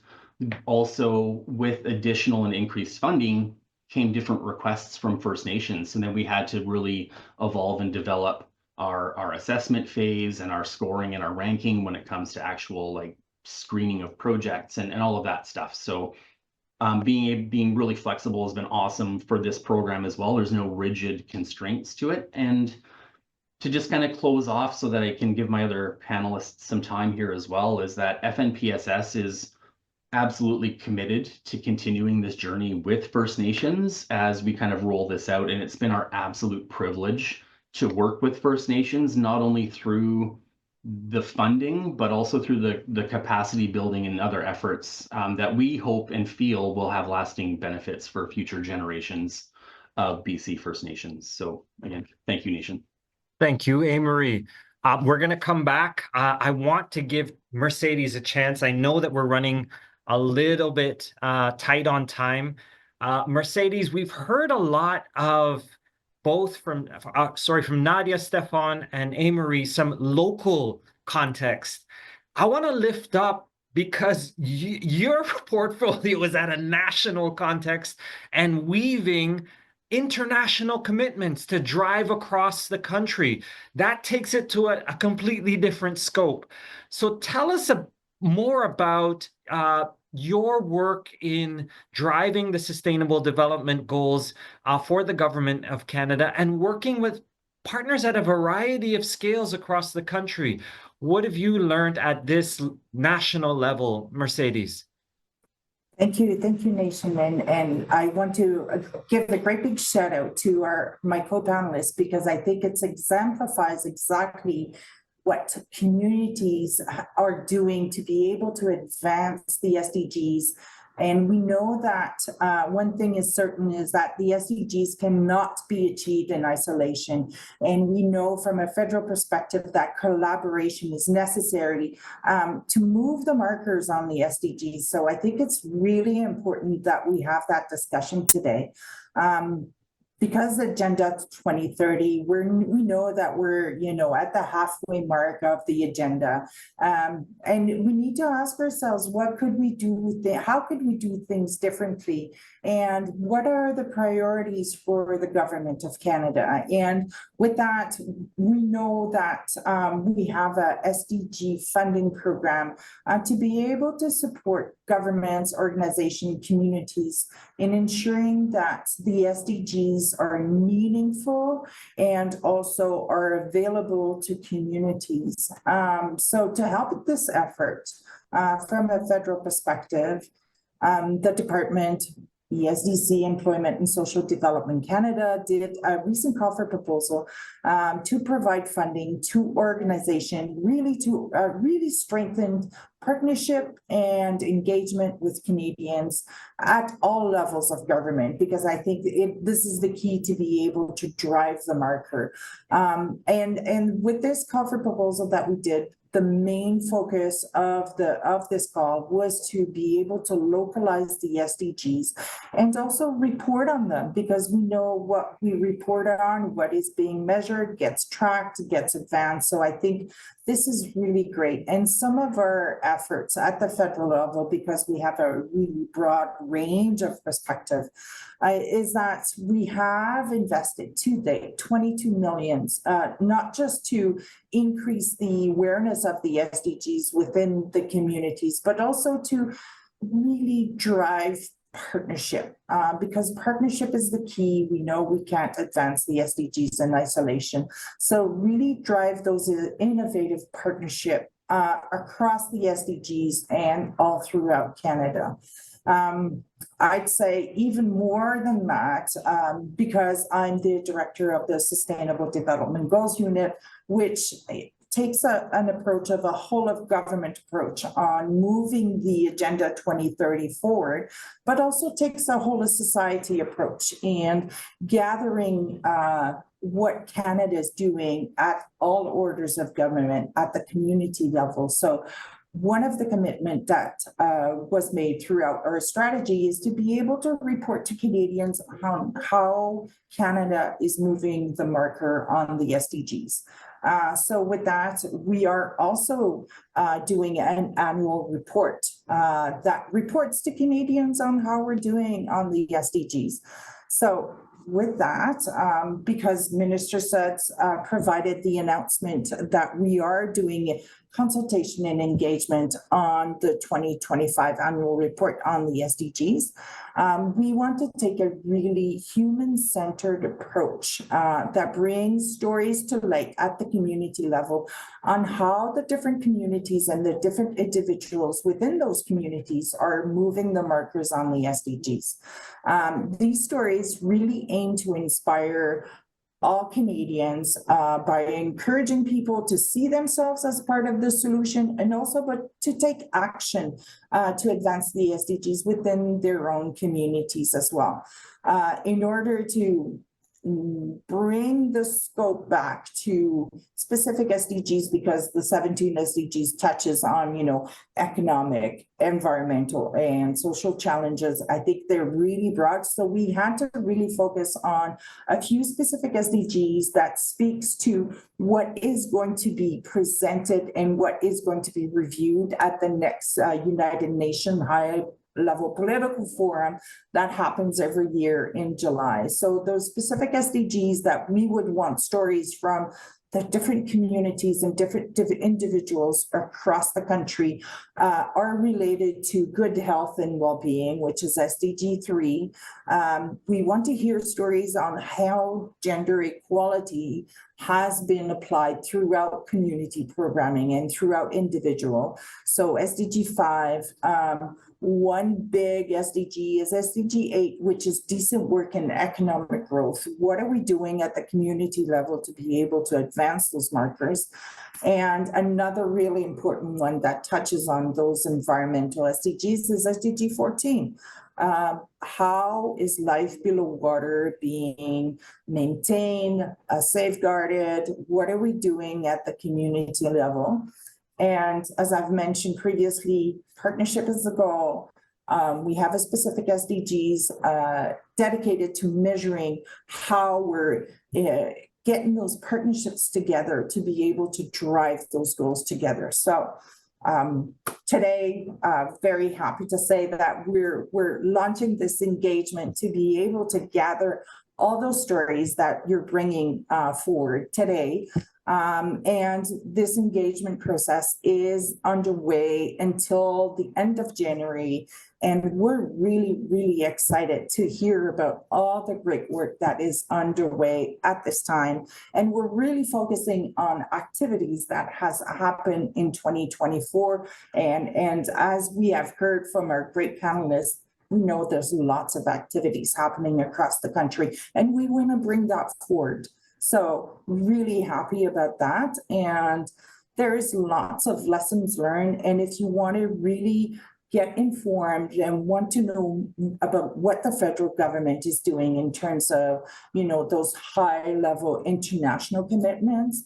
also with additional and increased funding came different requests from First Nations. And then we had to really evolve and develop our assessment phase and our scoring and our ranking when it comes to actual like screening of projects and all of that stuff. So being really flexible has been awesome for this program as well. There's no rigid constraints to it. And to just kind of close off so that I can give my other panelists some time here as well, is that FNPSS is absolutely committed to continuing this journey with First Nations as we kind of roll this out. And it's been our absolute privilege to work with First Nations, not only through the funding, but also through the capacity building and other efforts that we hope and feel will have lasting benefits for future generations of BC First Nations. So again, thank you, Nation. Thank you, Amory. We're going to come back. I want to give Mercedes a chance. I know that we're running a little bit tight on time. Mercedes, we've heard a lot of both from Nadia, Stefan, and Amory, some local context. I want to lift up, because your portfolio is at a national context and weaving international commitments to drive across the country. That takes it to a completely different scope. So tell us more about your work in driving the Sustainable Development Goals for the Government of Canada and working with partners at a variety of scales across the country. What have you learned at this national level, Mercedes? Thank you, Nation, and I want to give a great big shout out to my co-panelists, because I think it exemplifies exactly what communities are doing to be able to advance the SDGs. And we know that one thing is certain is that the SDGs cannot be achieved in isolation. And we know from a federal perspective that collaboration is necessary to move the markers on the SDGs. So I think it's really important that we have that discussion today. Because Agenda 2030, we know that we're, at the halfway mark of the agenda, and we need to ask ourselves, what could we do? How could we do things differently? And what are the priorities for the Government of Canada? And with that, we know that we have a SDG funding program to be able to support governments, organizations, communities in ensuring that the SDGs are meaningful and also are available to communities. So to help with this effort, from a federal perspective, the department, ESDC, Employment and Social Development Canada, did a recent call for proposal to provide funding to organization, really to really strengthen partnership and engagement with Canadians at all levels of government, because I think this is the key to be able to drive the marker. And with this call for proposal that we did, the main focus of this call was to be able to localize the SDGs and also report on them, because we know what we report on, what is being measured, gets tracked, gets advanced. So I think this is really great. And some of our efforts at the federal level, because we have a really broad range of perspective, is that we have invested to date 22 million, not just to increase the awareness of the SDGs within the communities, but also to really drive partnership, because partnership is the key. We know we can't advance the SDGs in isolation. So really drive those innovative partnership across the SDGs and all throughout Canada. I'd say even more than that, because I'm the director of the Sustainable Development Goals Unit, which takes an approach of a whole of government approach on moving the Agenda 2030 forward, but also takes a whole of society approach and gathering what Canada is doing at all orders of government at the community level. So one of the commitment that was made throughout our strategy is to be able to report to Canadians on how Canada is moving the marker on the SDGs. So with that, we are also doing an annual report that reports to Canadians on how we're doing on the SDGs. So with that, because Minister Sudds provided the announcement that we are doing consultation and engagement on the 2025 annual report on the SDGs, we want to take a really human-centered approach that brings stories to light at the community level on how the different communities and the different individuals within those communities are moving the markers on the SDGs. These stories really aim to inspire all Canadians by encouraging people to see themselves as part of the solution, and also but to take action to advance the SDGs within their own communities as well. In order to bring the scope back to specific SDGs, because the 17 SDGs touches on, economic, environmental, and social challenges. I think they're really broad. So we had to really focus on a few specific SDGs that speaks to what is going to be presented and what is going to be reviewed at the next United Nations high-level political forum that happens every year in July. So those specific SDGs that we would want stories from the different communities and different individuals across the country are related to good health and well-being, which is SDG 3. We want to hear stories on how gender equality has been applied throughout community programming and throughout individual. So SDG 5, one big SDG is SDG 8, which is decent work and economic growth. What are we doing at the community level to be able to advance those markers? And another really important one that touches on those environmental SDGs is SDG 14. How is life below water being maintained, safeguarded? What are we doing at the community level? And as I've mentioned previously, partnership is the goal. We have a specific SDGs dedicated to measuring how we're getting those partnerships together to be able to drive those goals together. So today, very happy to say that we're launching this engagement to be able to gather all those stories that you're bringing forward today. And this engagement process is underway until the end of January. And we're really, really excited to hear about all the great work that is underway at this time. And we're really focusing on activities that has happened in 2024. And as we have heard from our great panelists, we know there's lots of activities happening across the country, and we want to bring that forward. So really happy about that. And there's lots of lessons learned. And if you want to really get informed and want to know about what the federal government is doing in terms of, those high-level international commitments,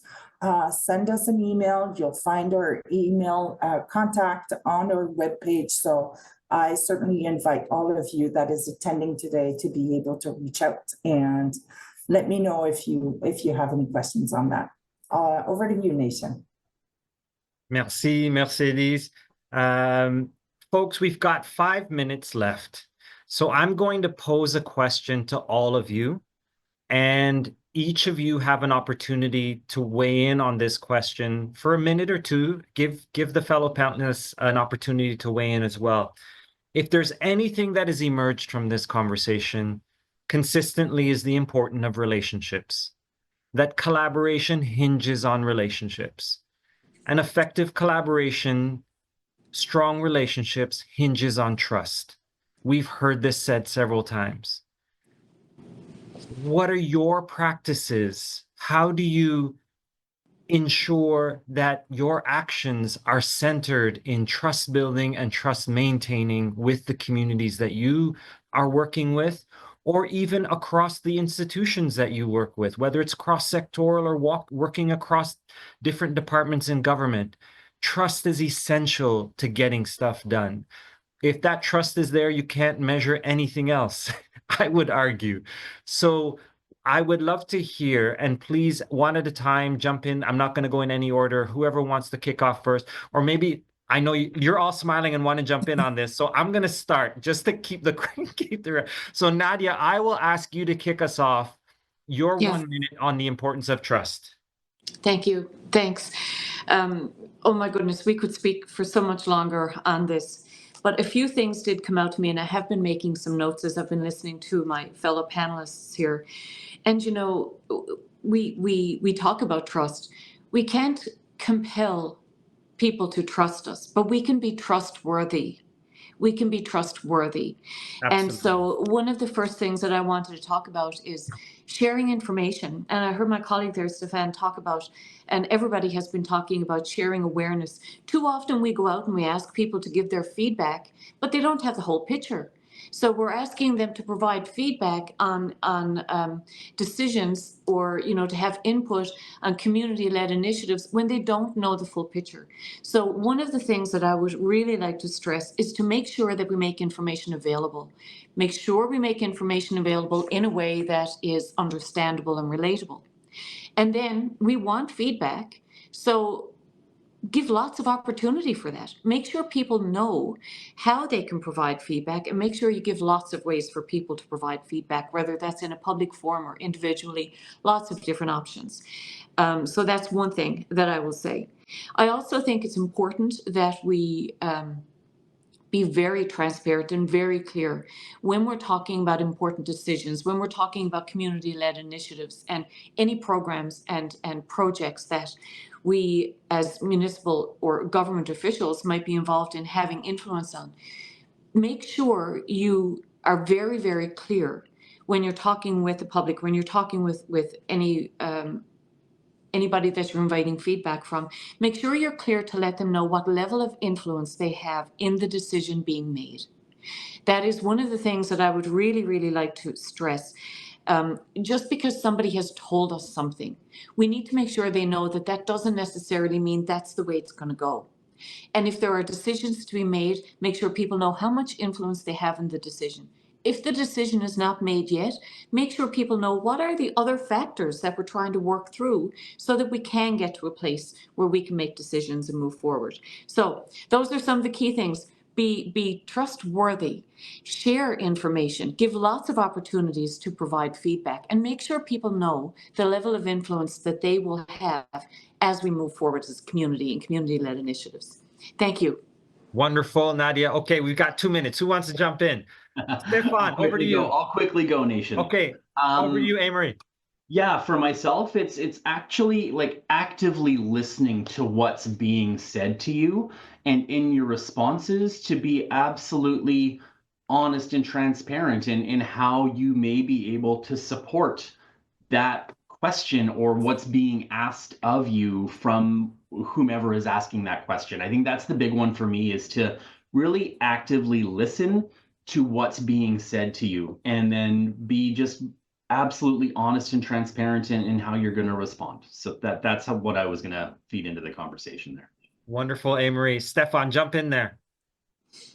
send us an email. You'll find our email contact on our webpage. So I certainly invite all of you that is attending today to be able to reach out and let me know if you have any questions on that. Over to you, Nation. Merci, Mercedes. Folks, we've got 5 minutes left. So I'm going to pose a question to all of you, and each of you have an opportunity to weigh in on this question for a minute or two. Give the fellow panelists an opportunity to weigh in as well. If there's anything that has emerged from this conversation consistently is the importance of relationships, that collaboration hinges on relationships. An effective collaboration, strong relationships hinges on trust. We've heard this said several times. What are your practices? How do you ensure that your actions are centered in trust building and trust maintaining with the communities that you are working with, or even across the institutions that you work with, whether it's cross-sectoral or working across different departments in government? Trust is essential to getting stuff done. If that trust is there, you can't measure anything else, I would argue. So I would love to hear, and please, one at a time, jump in. I'm not going to go in any order. Whoever wants to kick off first, or maybe I know you're all smiling and want to jump in on this. So I'm going to start just to keep the So Nadia, I will ask you to kick us off. Your 1 minute on the importance of trust. Thank you. Thanks. Oh my goodness, we could speak for so much longer on this. But a few things did come out to me, and I have been making some notes as I've been listening to my fellow panelists here. And we talk about trust. We can't compel people to trust us, but we can be trustworthy. We can be trustworthy. Absolutely. And so one of the first things that I wanted to talk about is sharing information. And I heard my colleague there, Stefan, talk about, and everybody has been talking about sharing awareness. Too often we go out and we ask people to give their feedback, but they don't have the whole picture. So we're asking them to provide feedback on decisions, or to have input on community-led initiatives when they don't know the full picture. So one of the things that I would really like to stress is to make sure that we make information available. Make sure we make information available in a way that is understandable and relatable. And then we want feedback. So give lots of opportunity for that. Make sure people know how they can provide feedback, and make sure you give lots of ways for people to provide feedback, whether that's in a public forum or individually, lots of different options. So that's one thing that I will say. I also think it's important that we be very transparent and very clear when we're talking about important decisions, when we're talking about community-led initiatives and any programs and projects that we as municipal or government officials might be involved in having influence on. Make sure you are very, very clear when you're talking with the public, when you're talking with any anybody that you're inviting feedback from. Make sure you're clear to let them know what level of influence they have in the decision being made. That is one of the things that I would really, really like to stress. Just because somebody has told us something, we need to make sure they know that that doesn't necessarily mean that's the way it's going to go. And if there are decisions to be made, make sure people know how much influence they have in the decision. If the decision is not made yet, make sure people know what are the other factors that we're trying to work through so that we can get to a place where we can make decisions and move forward. So those are some of the key things. Be trustworthy, share information, give lots of opportunities to provide feedback, and make sure people know the level of influence that they will have as we move forward as a community and community-led initiatives. Thank you. Wonderful, Nadia. Okay, we've got 2 minutes. Who wants to jump in? Stefan, over to you. I'll quickly go, Nation. Okay, over to you, Amory. Yeah, for myself, it's actually like actively listening to what's being said to you, and in your responses to be absolutely honest and transparent in how you may be able to support that question or what's being asked of you from whomever is asking that question. I think that's the big one for me, is to really actively listen to what's being said to you and then be just absolutely honest and transparent in how you're going to respond. So that's what I was going to feed into the conversation there. Wonderful, Amory. Stefan, jump in there.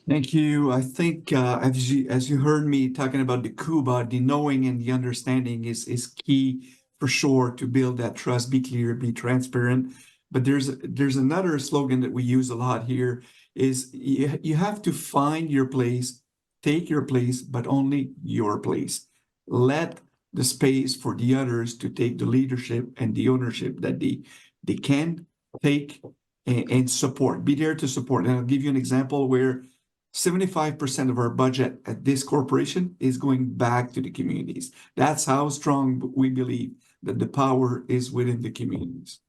Thank you. I think as you heard me talking about the Cuba, the knowing and the understanding is key for sure to build that trust, be clear, be transparent. But there's another slogan that we use a lot here is you have to find your place, take your place, but only your place. Let the space for the others to take the leadership and the ownership that they can take and support. Be there to support. And I'll give you an example where 75% of our budget at this corporation is going back to the communities. That's how strong we believe that the power is within the communities.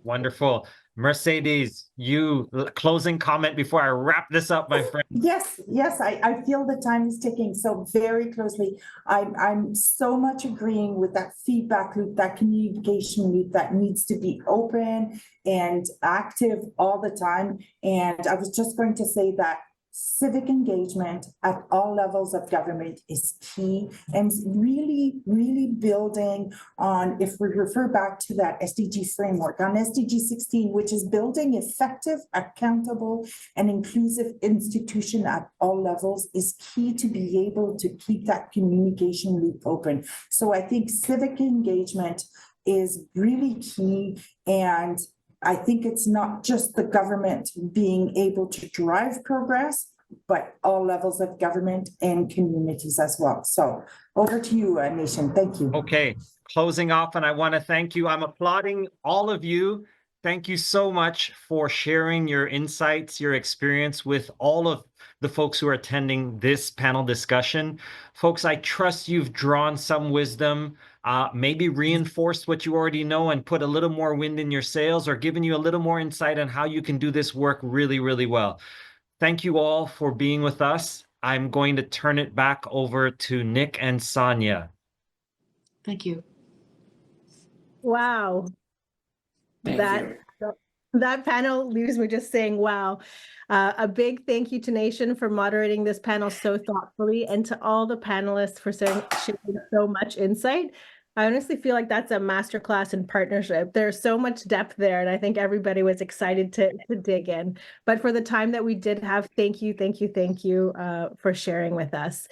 Wonderful. Mercedes, you closing comment before I wrap this up, my friend. Yes, I feel the time is ticking so very closely. I'm so much agreeing with that feedback loop, that communication loop that needs to be open and active all the time. And I was just going to say that civic engagement at all levels of government is key, and really, really building on, if we refer back to that SDG framework on SDG 16, which is building effective, accountable, and inclusive institution at all levels, is key to be able to keep that communication loop open. So I think civic engagement is really key, and I think it's not just the government being able to drive progress, but all levels of government and communities as well. So over to you, Nation. Thank you. Okay, closing off, and I want to thank you. I'm applauding all of you. Thank you so much for sharing your insights, your experience with all of the folks who are attending this panel discussion. Folks, I trust you've drawn some wisdom, maybe reinforced what you already know and put a little more wind in your sails, or given you a little more insight on how you can do this work really, really well. Thank you all for being with us. I'm going to turn it back over to Nick and Sonia. Thank you. Wow. Thank That panel leaves me just saying, wow. A big thank you to Nation for moderating this panel so thoughtfully, and to all the panelists for sharing so much insight. I honestly feel like that's a masterclass in partnership. There's so much depth there, and I think everybody was excited to dig in. But for the time that we did have, thank you for sharing with us.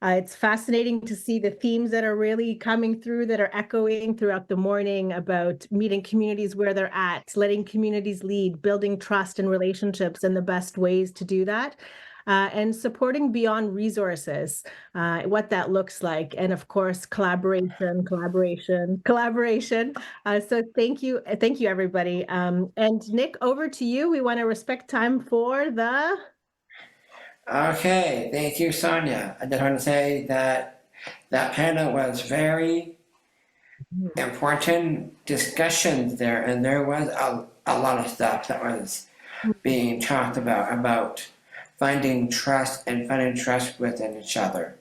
It's fascinating to see the themes that are really coming through, that are echoing throughout the morning, about meeting communities where they're at, letting communities lead, building trust and relationships, and the best ways to do that. And supporting beyond resources, what that looks like. And of course, collaboration. So thank you, everybody. And Nick, over to you. We want to respect time for the... Okay, thank you, Sonia. I just want to say that that panel was very important discussions there, and there was a lot of stuff that was being talked about finding trust and finding trust within each other.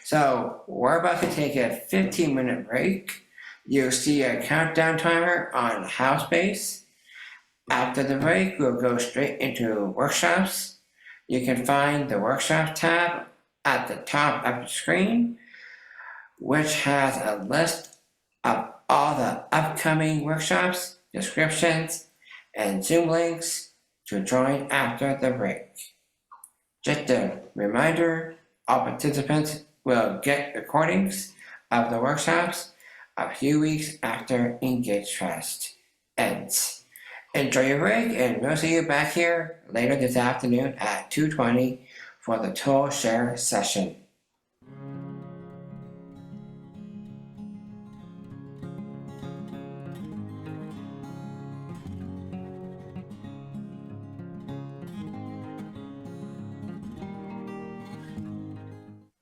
So we're about to take a 15-minute break. You'll see a countdown timer on Housebase. After the break, we'll go straight into workshops. You can find the workshop tab at the top of the screen, which has a list of all the upcoming workshops, descriptions, and Zoom links to join after the break. Just a reminder, all participants will get recordings of the workshops a few weeks after Engagefest ends. Enjoy your break, and we'll see you back here later this afternoon at 2:20 for the tool share session.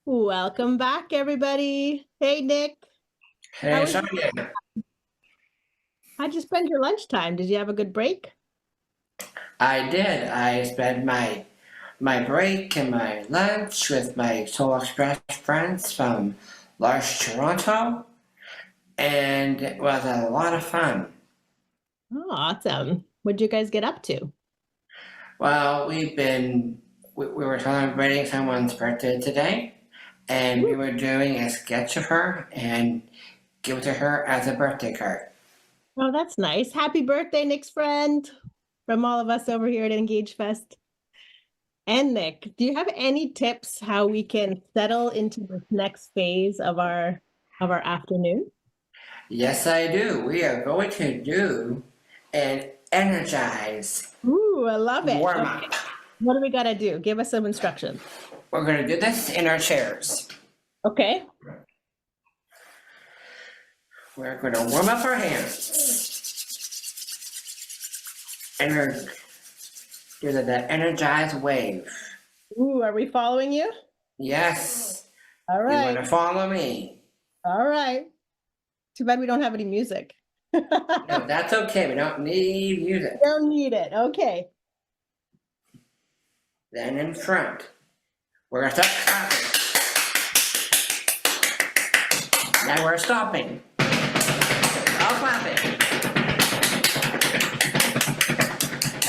Welcome back, everybody. Hey, Nick. Hey, Sonia. How'd you spend your lunchtime? Did you have a good break? I did. I spent my break and my lunch with my Soul Express friends from large Toronto. and it was a lot of fun. Oh, awesome. What'd you guys get up to? Well, we were celebrating someone's birthday today, and we were doing a sketch of her and give it to her as a birthday card. Oh, that's nice. Happy birthday, Nick's friend, from all of us over here at Engagefest. And Nick, do you have any tips how we can settle into this next phase of our afternoon? Yes, I do. We are going to do an energize Ooh, I love it. warm Okay. up. What do we got to do? Give us some instructions. We're going to do this in our chairs. Okay. We're going to warm up our hands. And we're do the energize wave. Ooh, are we following you? Yes. All You right. want to follow me. All right. Too bad we don't have any music. No, that's okay. We don't need music. Don't need it. Okay. Then in front, we're going to start clapping. Now we're stopping. All clapping.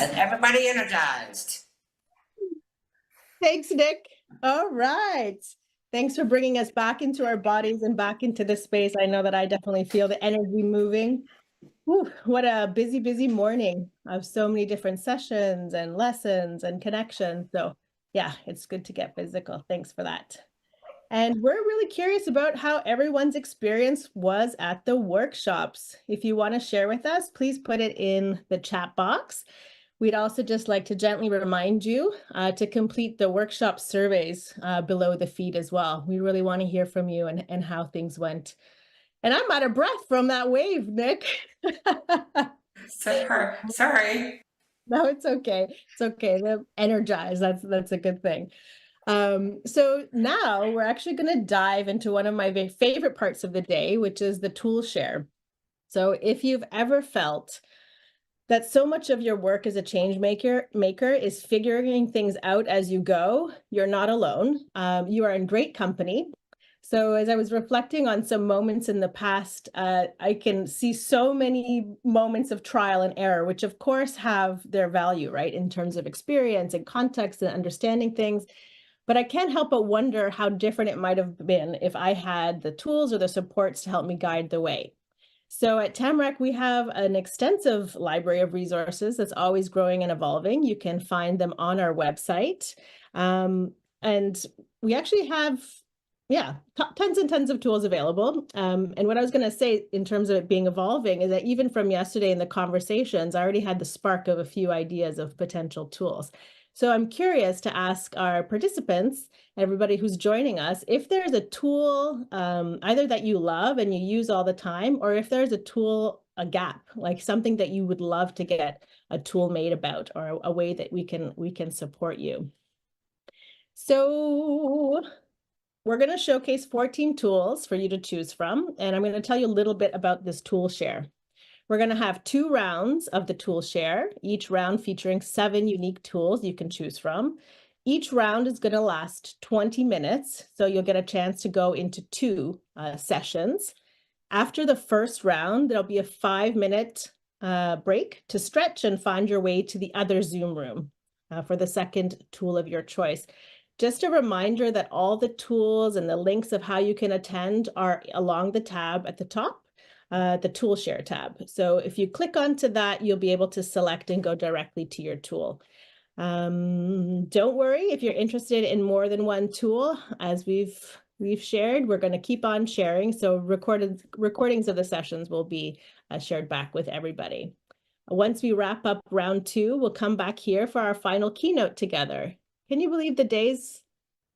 And everybody energized. Thanks, Nick. All right. Thanks for bringing us back into our bodies and back into the space. I know that I definitely feel the energy moving. Whew, what a busy, busy morning of so many different sessions and lessons and connections. So yeah, it's good to get physical. Thanks for that. And we're really curious about how everyone's experience was at the workshops. If you want to share with us, please put it in the chat box. We'd also just like to gently remind you to complete the workshop surveys below the feed as well. We really want to hear from you and how things went. And I'm out of breath from that wave, Nick. Sorry. No, it's okay. It's okay. They're energized. That's a good thing. So now we're actually going to dive into one of my favorite parts of the day, which is the tool share. So if you've ever felt that so much of your work as a change maker is figuring things out as you go, you're not alone. You are in great company. So as I was reflecting on some moments in the past, I can see so many moments of trial and error, which of course have their value, right? In terms of experience and context and understanding things. But I can't help but wonder how different it might have been if I had the tools or the supports to help me guide the way. So at Tamarack, we have an extensive library of resources that's always growing and evolving. You can find them on our website. And we actually have, tons and tons of tools available. And what I was going to say in terms of it being evolving is that even from yesterday in the conversations, I already had the spark of a few ideas of potential tools. So I'm curious to ask our participants, everybody who's joining us, if there's a tool either that you love and you use all the time, or if there's a tool, a gap, like something that you would love to get a tool made about, or a way that we can support you. So we're going to showcase 14 tools for you to choose from, and I'm going to tell you a little bit about this tool share. We're going to have 2 rounds of the tool share, each round featuring 7 unique tools you can choose from. Each round is going to last 20 minutes, so you'll get a chance to go into 2 sessions. After the first round, there'll be a 5-minute break to stretch and find your way to the other Zoom room for the second tool of your choice. Just a reminder that all the tools and the links of how you can attend are along the tab at the top. The tool share tab. So if you click onto that, you'll be able to select and go directly to your tool. Don't worry if you're interested in more than one tool. As we've shared, we're going to keep on sharing. So recordings of the sessions will be shared back with everybody. Once we wrap up round 2, we'll come back here for our final keynote together. Can you believe the days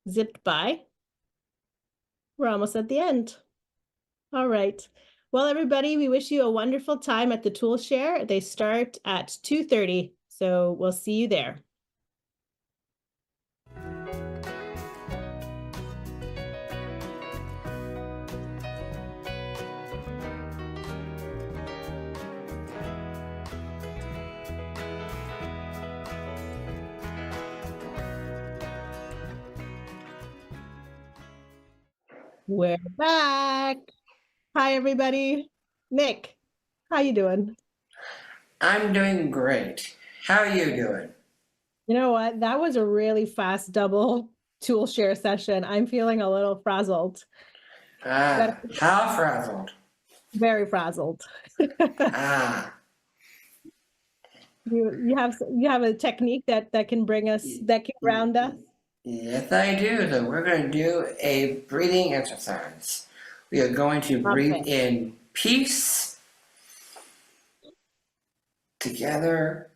zipped by? We're almost at the end. All right. Well, everybody, we wish you a wonderful time at the tool share. They start at 2:30, so we'll see you there. We're back. Hi, everybody. Nick, how you doing? I'm doing great. How are you doing? You know what? That was a really fast double tool share session. I'm feeling a little frazzled. How frazzled? Very frazzled. Ah, You have a technique that can bring us, that can ground us. yes, I do. So we're going to do a breathing exercise. We are going to breathe Okay. in peace together.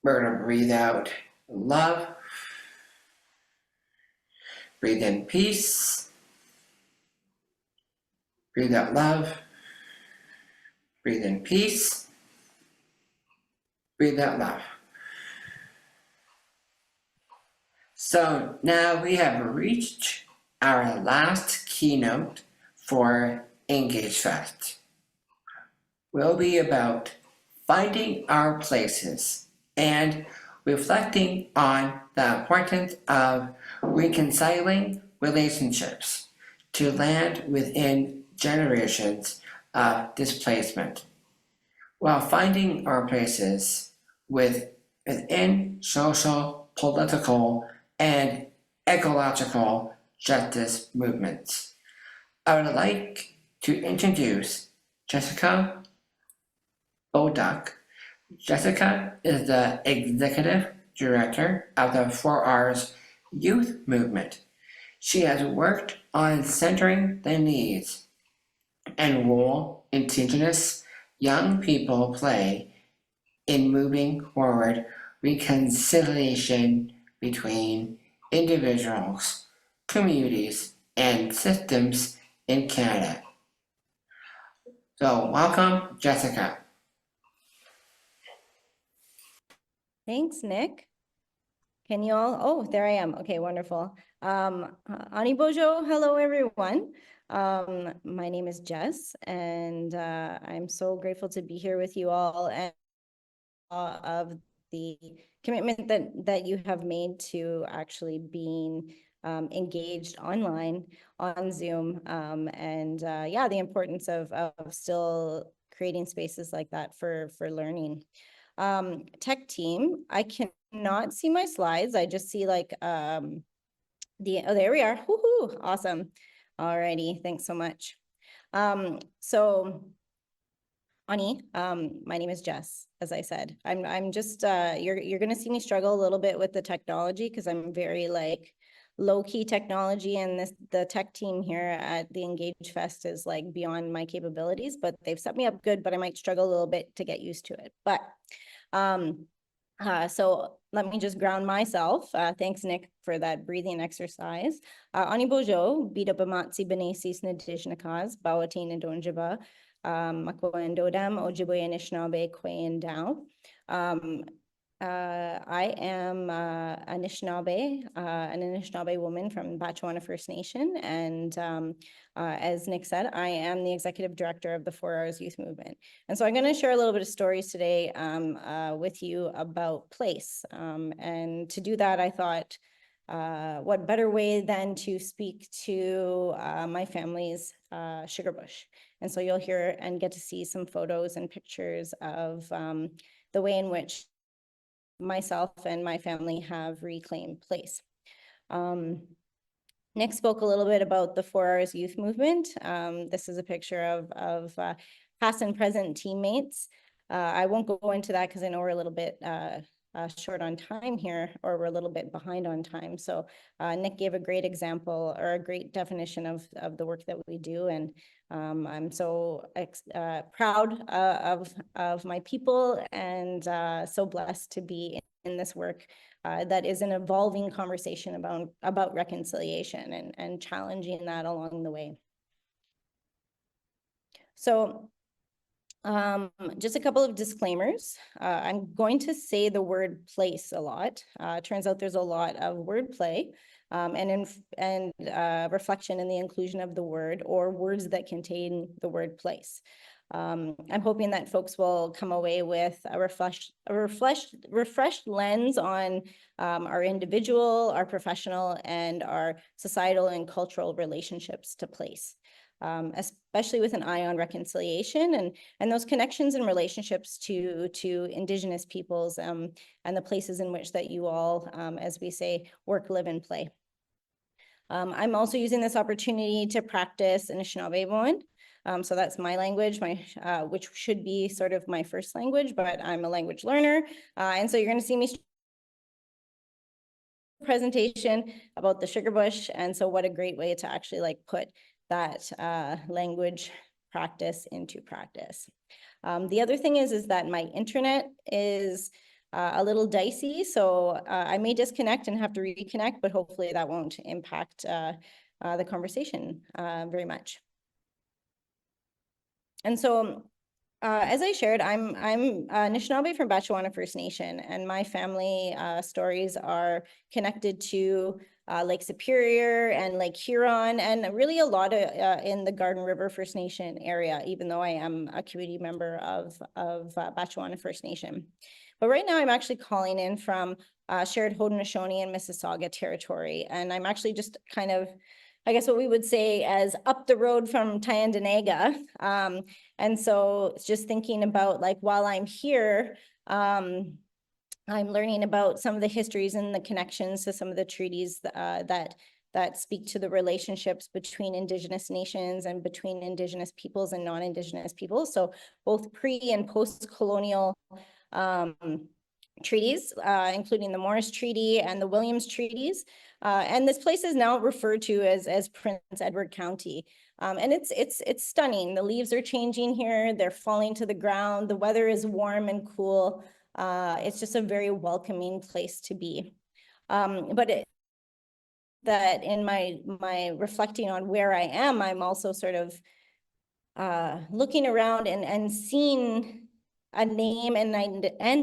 We're going to breathe out love. Breathe in peace. Breathe out love. Breathe in peace. Breathe out love. So now we have reached our last keynote for Engagefest. Will be about finding our places and reflecting on the importance of reconciling relationships to land within generations of displacement, while finding our places within social, political, and ecological justice movements. I would like to introduce Jessica Bolduc. Jessica is the executive director of the 4Rs Youth Movement. She has worked on centering the needs and role Indigenous young people play in moving forward reconciliation between individuals, communities, and systems in Canada. So welcome, Jessica. Thanks, Nick. Can you all, oh, there I am. Okay, wonderful. Ani Bojo, hello, everyone. My name is Jess, and I'm so grateful to be here with you all and of the commitment that you have made to actually being engaged online on Zoom, and yeah, the importance of still creating spaces like that for learning. Tech team, I cannot see my slides. I just see like oh, there we are. Woohoo, awesome. Alrighty, thanks so much. So Ani, my name is Jess, as I said. I'm just you're gonna see me struggle a little bit with the technology because I'm very like low-key technology, and the tech team here at the Engagefest is like beyond my capabilities, but they've set me up good, but I might struggle a little bit to get used to it. But so let me just ground myself. Thanks, Nick, for that breathing exercise. Ani Bojo, bida bamatsi benesis nadijnakas, bawatin adonjaba, makoendodam, ojibwe Anishinaabe kwen down. I am an Anishinaabe woman from Batchewana First Nation, and as Nick said, I am the executive director of the 4Rs Youth Movement. And so I'm going to share a little bit of stories today with you about place. And to do that, I thought, what better way than to speak to my family's sugar bush. And so you'll hear and get to see some photos and pictures of the way in which myself and my family have reclaimed place. Nick spoke a little bit about the 4Rs Youth Movement. This is a picture of past and present teammates. I won't go into that because I know we're a little bit short on time here, or we're a little bit behind on time. So Nick gave a great example or a great definition of the work that we do. And I'm so proud of my people, and so blessed to be in this work that is an evolving conversation about reconciliation and challenging that along the way. So just a couple of disclaimers. I'm going to say the word place a lot. Turns out there's a lot of wordplay and reflection in the inclusion of the word or words that contain the word place. I'm hoping that folks will come away with a refreshed lens on our individual, our professional, and our societal and cultural relationships to place. especially with an eye on reconciliation and those connections and relationships to Indigenous peoples and the places in which that you all, as we say, work, live, and play. I'm also using this opportunity to practice Anishinaabe. So that's my language, which should be sort of my first language, but I'm a language learner. And so you're going to see me presentation about the sugar bush. And so what a great way to actually like put that language practice into practice. The other thing is that my internet is a little dicey, so I may disconnect and have to reconnect, but hopefully that won't impact the conversation very much. And so, as I shared, I'm Anishinaabe from Batchewana First Nation, and my family stories are connected to Lake Superior and Lake Huron, and really a lot in the Garden River First Nation area, even though I am a community member of Batchewana First Nation. But right now I'm actually calling in from shared Haudenosaunee and Mississauga territory, and I'm actually just kind of, I guess what we would say as up the road from Tyendinaga. And so it's just thinking about like, while I'm here, I'm learning about some of the histories and the connections to some of the treaties that speak to the relationships between Indigenous nations and between Indigenous peoples and non-Indigenous peoples. So both pre and post-colonial treaties, including the Morris Treaty and the Williams Treaties. And this place is now referred to as Prince Edward County. And it's stunning. The leaves are changing here. They're falling to the ground. The weather is warm and cool. It's just a very welcoming place to be. That in my reflecting on where I am, I'm also sort of looking around and seeing a name and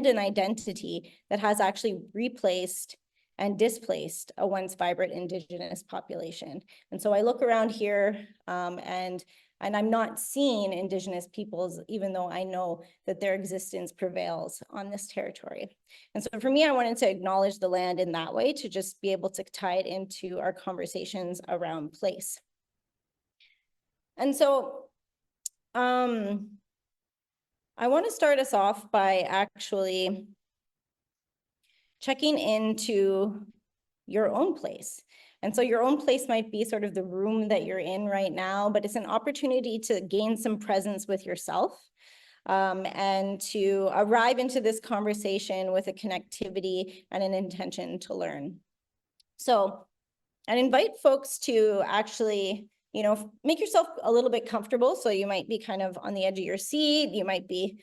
an identity that has actually replaced and displaced a once vibrant Indigenous population. And so I look around here and I'm not seeing Indigenous peoples, even though I know that their existence prevails on this territory. And so for me, I wanted to acknowledge the land in that way, to just be able to tie it into our conversations around place. And so I want to start us off by actually checking into your own place. And so your own place might be sort of the room that you're in right now, but it's an opportunity to gain some presence with yourself and to arrive into this conversation with a connectivity and an intention to learn. So I'd invite folks to actually, make yourself a little bit comfortable. So you might be kind of on the edge of your seat. You might be,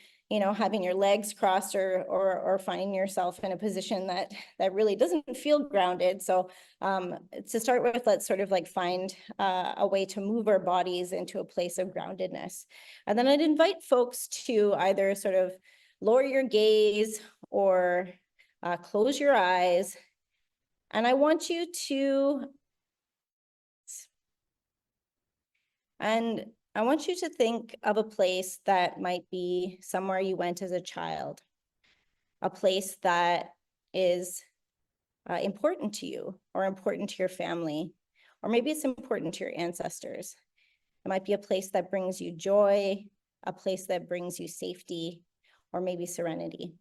having your legs crossed or finding yourself in a position that really doesn't feel grounded. So to start with, let's sort of like find a way to move our bodies into a place of groundedness. And then I'd invite folks to either sort of lower your gaze or close your eyes. And I want you to think of a place that might be somewhere you went as a child, a place that is important to you or important to your family, or maybe it's important to your ancestors. It might be a place that brings you joy, a place that brings you safety, or maybe serenity.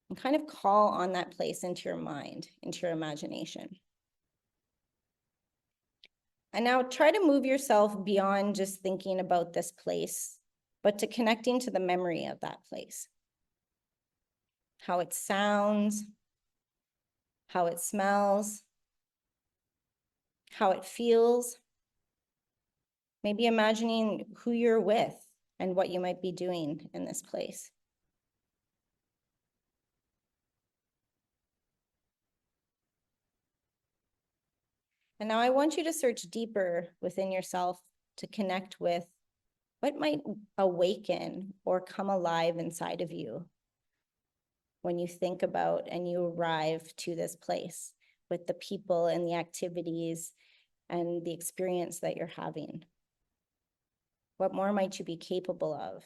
And kind of call on that place into your mind, into your imagination. And now try to move yourself beyond just thinking about this place, but to connecting to the memory of that place. How it sounds, how it smells, how it feels. Maybe imagining who you're with and what you might be doing in this place. And now I want you to search deeper within yourself to connect with what might awaken or come alive inside of you when you think about and you arrive to this place with the people and the activities and the experience that you're having. What more might you be capable of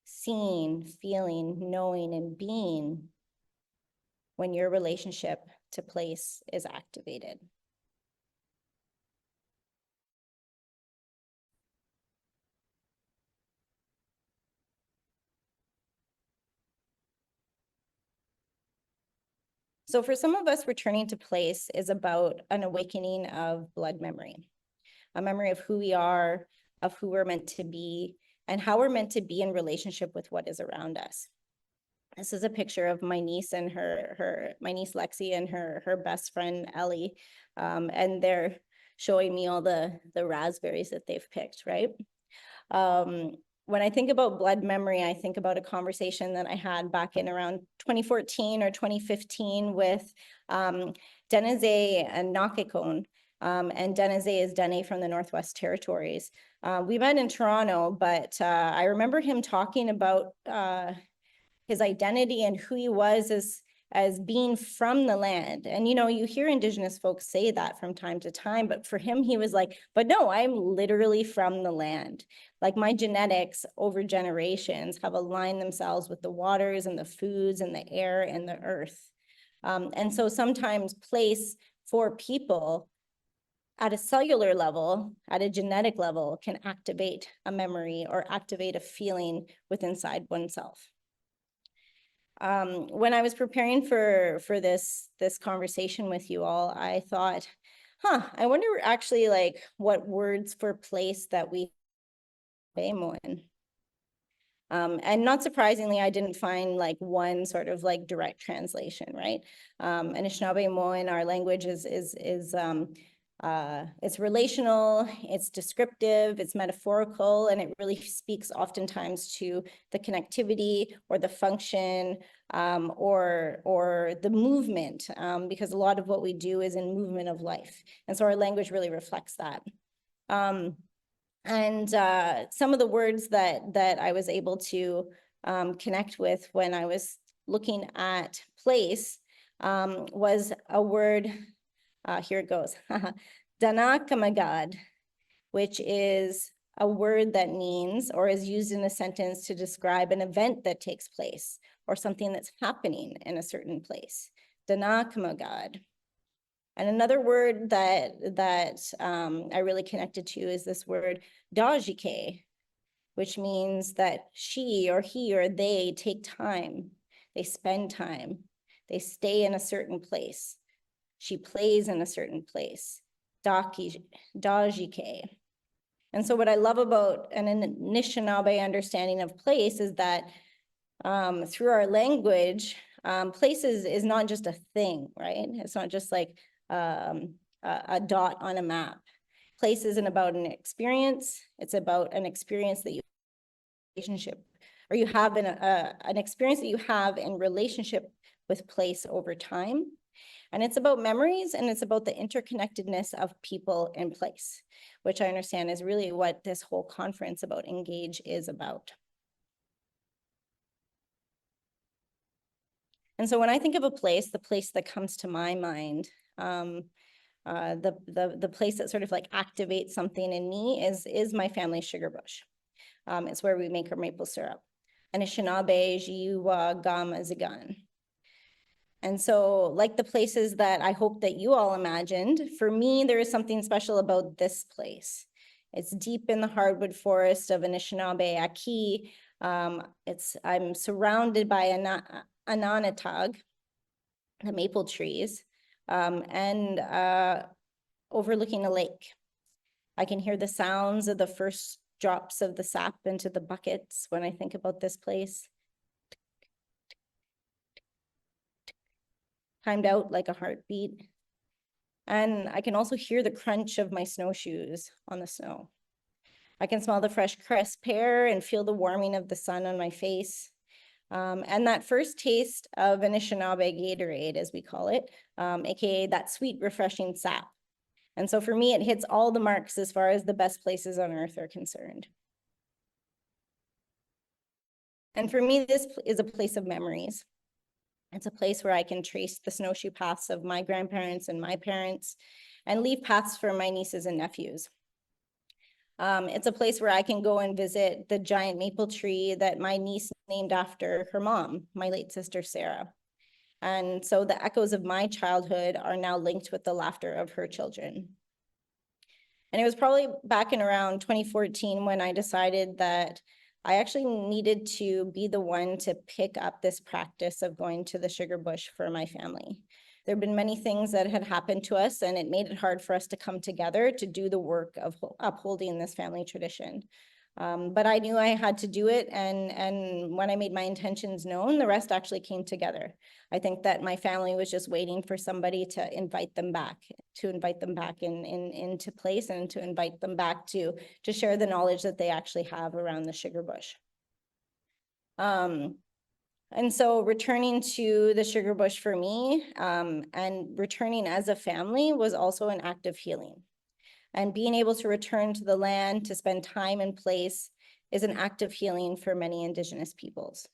seeing, feeling, knowing, and being when your relationship to place is activated? So for some of us, returning to place is about an awakening of blood memory, a memory of who we are, of who we're meant to be, and how we're meant to be in relationship with what is around us. This is a picture of my niece and my niece Lexi and her best friend Ellie, and they're showing me all the raspberries that they've picked, right? When I think about blood memory, I think about a conversation that I had back in around 2014 or 2015 with Denise and Nakekon. And Denise is Dene from the Northwest Territories. We met in Toronto, but I remember him talking about his identity and who he was as being from the land. And, you know, you hear Indigenous folks say that from time to time, but for him, he was like, but no, I'm literally from the land. Like my genetics over generations have aligned themselves with the waters and the foods and the air and the earth. And so sometimes place for people at a cellular level, at a genetic level, can activate a memory or activate a feeling within inside oneself. When I was preparing for this conversation with you all, I thought, I wonder actually like what words for place that we in. And not surprisingly, I didn't find like one sort of like direct translation, right? Anishinaabe Moan, our language it's relational, it's descriptive, it's metaphorical, and it really speaks oftentimes to the connectivity or the function or the movement, because a lot of what we do is in movement of life. And so our language really reflects that. And some of the words that I was able to connect with when I was looking at place was a word, here it goes, Danakamagad, which is a word that means or is used in a sentence to describe an event that takes place or something that's happening in a certain place. Danakamagad. And another word that I really connected to is this word dajike, which means that she or he or they take time, they spend time, they stay in a certain place. She plays in a certain place, dajike. And so what I love about an Anishinaabe understanding of place is that through our language, place is not just a thing, right? It's not just like a dot on a map. Place isn't about an experience. It's about an experience that you have an experience that you have in relationship with place over time. And it's about memories, and it's about the interconnectedness of people and place, which I understand is really what this whole conference about Engage is about. And so when I think of a place, the place that comes to my mind, the place that sort of like activates something in me is my family's sugar bush. It's where we make our maple syrup. Anishinaabe, Jiwa, Gama, Zigan. And so like the places that I hope that you all imagined, for me, there is something special about this place. It's deep in the hardwood forest of Anishinaabe, Aki. I'm surrounded by Ananatag, the maple trees, and overlooking a lake. I can hear the sounds of the first drops of the sap into the buckets when I think about this place. Timed out like a heartbeat. And I can also hear the crunch of my snowshoes on the snow. I can smell the fresh crisp air and feel the warming of the sun on my face. And that first taste of Anishinaabe Gatorade, as we call it, AKA that sweet, refreshing sap. And so for me, it hits all the marks as far as the best places on earth are concerned. And for me, this is a place of memories. It's a place where I can trace the snowshoe paths of my grandparents and my parents and leave paths for my nieces and nephews. It's a place where I can go and visit the giant maple tree that my niece named after her mom, my late sister, Sarah. And so the echoes of my childhood are now linked with the laughter of her children. And it was probably back in around 2014 when I decided that I actually needed to be the one to pick up this practice of going to the sugar bush for my family. There have been many things that had happened to us, and it made it hard for us to come together to do the work of upholding this family tradition. But I knew I had to do it, and when I made my intentions known, the rest actually came together. I think that my family was just waiting for somebody to invite them back into place, and to invite them back to share the knowledge that they actually have around the sugar bush. And so returning to the sugar bush for me, and returning as a family, was also an act of healing. And being able to return to the land, to spend time in place, is an act of healing for many Indigenous peoples.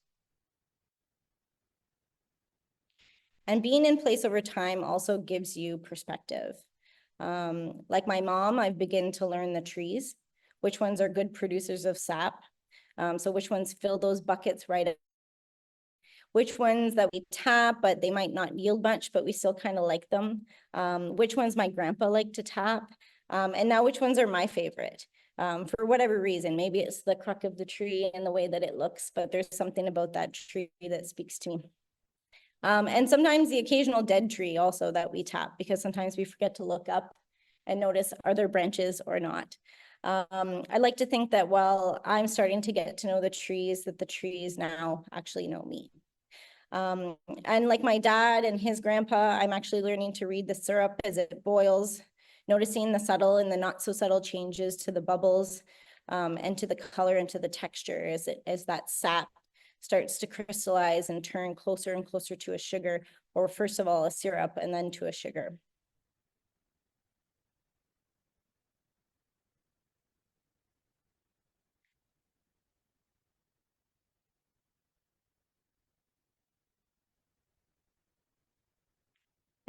And being in place over time also gives you perspective. Like my mom, I've begun to learn the trees, which ones are good producers of sap. So which ones fill those buckets right up, which ones that we tap, but they might not yield much, but we still kind of like them. Which ones my grandpa liked to tap. And now which ones are my favorite. For whatever reason, maybe it's the crux of the tree and the way that it looks, but there's something about that tree that speaks to me. And sometimes the occasional dead tree also that we tap, because sometimes we forget to look up and notice, are there branches or not? I like to think that while I'm starting to get to know the trees, that the trees now actually know me. And like my dad and his grandpa, I'm actually learning to read the syrup as it boils, noticing the subtle and the not so subtle changes to the bubbles, and to the color and to the texture as that sap starts to crystallize and turn closer and closer to a sugar, or first of all, a syrup, and then to a sugar.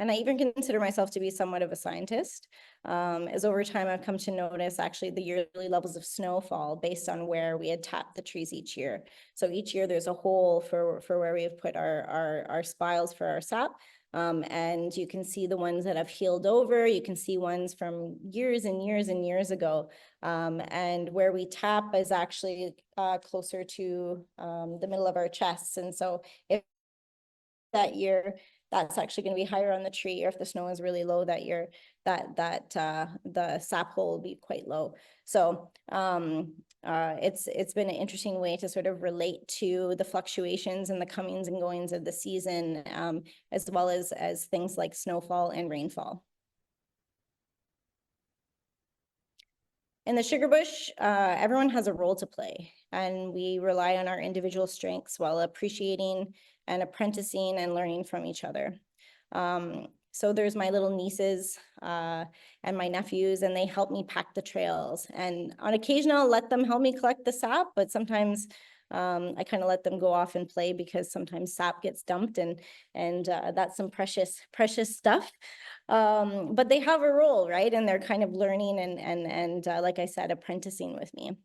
And I even consider myself to be somewhat of a scientist, as over time I've come to notice actually the yearly levels of snowfall based on where we had tapped the trees each year. So each year there's a hole for where we have put our spiles for our sap. And you can see the ones that have healed over. You can see ones from years and years and years ago. And where we tap is actually closer to the middle of our chests. And so if that year, that's actually going to be higher on the tree, or if the snow is really low that year, the sap hole will be quite low. So it's been an interesting way to sort of relate to the fluctuations and the comings and goings of the season, as well as things like snowfall and rainfall. In the sugar bush, everyone has a role to play, and we rely on our individual strengths while appreciating and apprenticing and learning from each other. So there's my little nieces and my nephews, and they help me pack the trails. And on occasion, I'll let them help me collect the sap, but sometimes I kind of let them go off and play, because sometimes sap gets dumped, and that's some precious stuff. But they have a role, right? And they're kind of learning and like I said, apprenticing with me.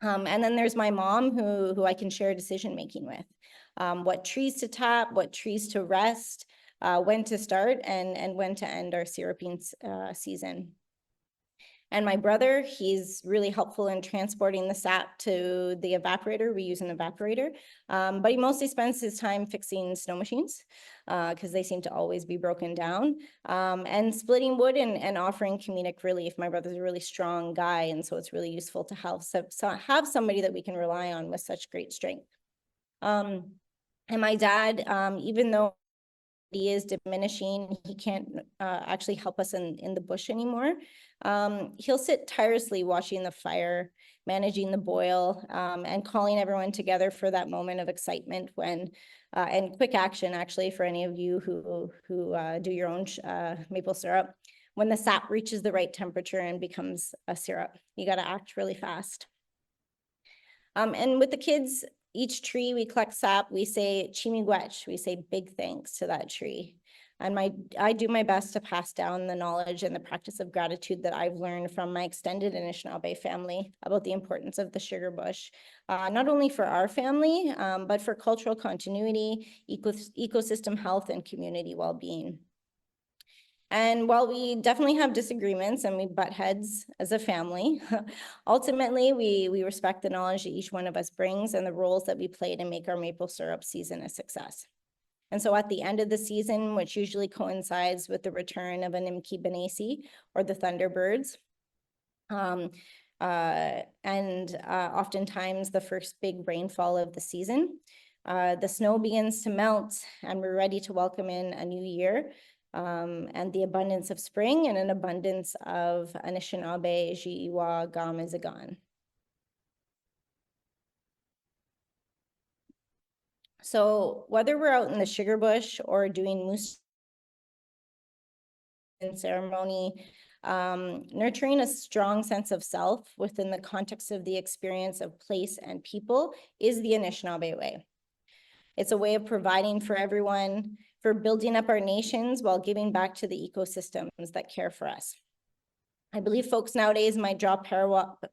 And then there's my mom who I can share decision making with. What trees to tap, what trees to rest, when to start and when to end our syruping season. And my brother, he's really helpful in transporting the sap to the evaporator. We use an evaporator, but he mostly spends his time fixing snow machines because they seem to always be broken down, and splitting wood and offering comedic relief. My brother's a really strong guy, and so it's really useful to have somebody that we can rely on with such great strength. And my dad, even though he is diminishing, he can't actually help us in the bush anymore. He'll sit tirelessly watching the fire, managing the boil, and calling everyone together for that moment of excitement when, and quick action actually for any of you who do your own maple syrup. When the sap reaches the right temperature and becomes a syrup, you got to act really fast. And with the kids, each tree we collect sap, we say chimigwech, we say big thanks to that tree. And I do my best to pass down the knowledge and the practice of gratitude that I've learned from my extended Anishinaabe family about the importance of the sugar bush, not only for our family, but for cultural continuity, ecosystem health, and community well-being. And while we definitely have disagreements and we butt heads as a family, ultimately we respect the knowledge that each one of us brings and the roles that we play to make our maple syrup season a success. And so at the end of the season, which usually coincides with the return of an Imki Benesi or the Thunderbirds, oftentimes the first big rainfall of the season, the snow begins to melt and we're ready to welcome in a new year, and the abundance of spring and an abundance of Anishinaabe, Jiiwa, Gamizagan. So whether we're out in the sugar bush or doing moose ceremony, nurturing a strong sense of self within the context of the experience of place and people is the Anishinaabe way. It's a way of providing for everyone, for building up our nations while giving back to the ecosystems that care for us. I believe folks nowadays might draw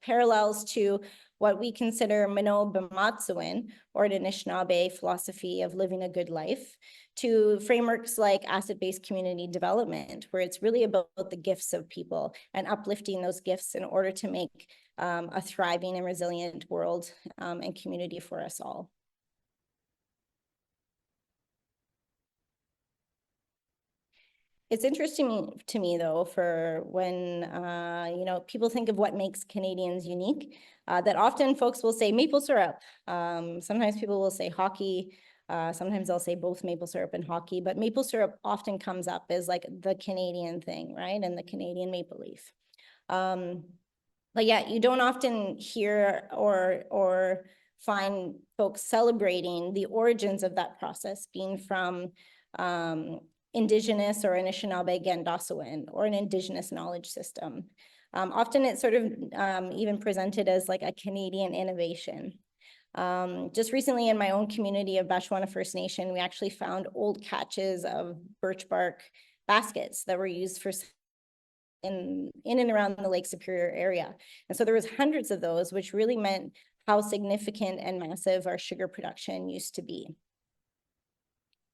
parallels to what we consider Mino Bimatsuin, or an Anishinaabe philosophy of living a good life, to frameworks like asset-based community development, where it's really about the gifts of people and uplifting those gifts in order to make a thriving and resilient world and community for us all. It's interesting to me, though, for when, people think of what makes Canadians unique, that often folks will say maple syrup. Sometimes people will say hockey. Sometimes they'll say both maple syrup and hockey, but maple syrup often comes up as like the Canadian thing, right? And the Canadian maple leaf. But yeah, you don't often hear or find folks celebrating the origins of that process being from Indigenous or Anishinaabe Gandasawin, or an Indigenous knowledge system. Often it's sort of even presented as like a Canadian innovation. Just recently in my own community of Bechuana First Nation, we actually found old catches of birch bark baskets that were used for in and around the Lake Superior area. And so there was hundreds of those, which really meant how significant and massive our sugar production used to be.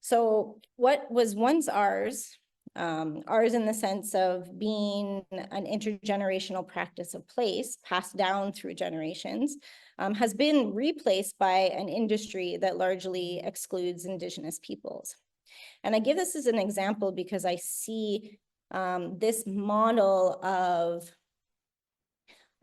So what was once ours in the sense of being an intergenerational practice of place passed down through generations, has been replaced by an industry that largely excludes Indigenous peoples. And I give this as an example because I see this model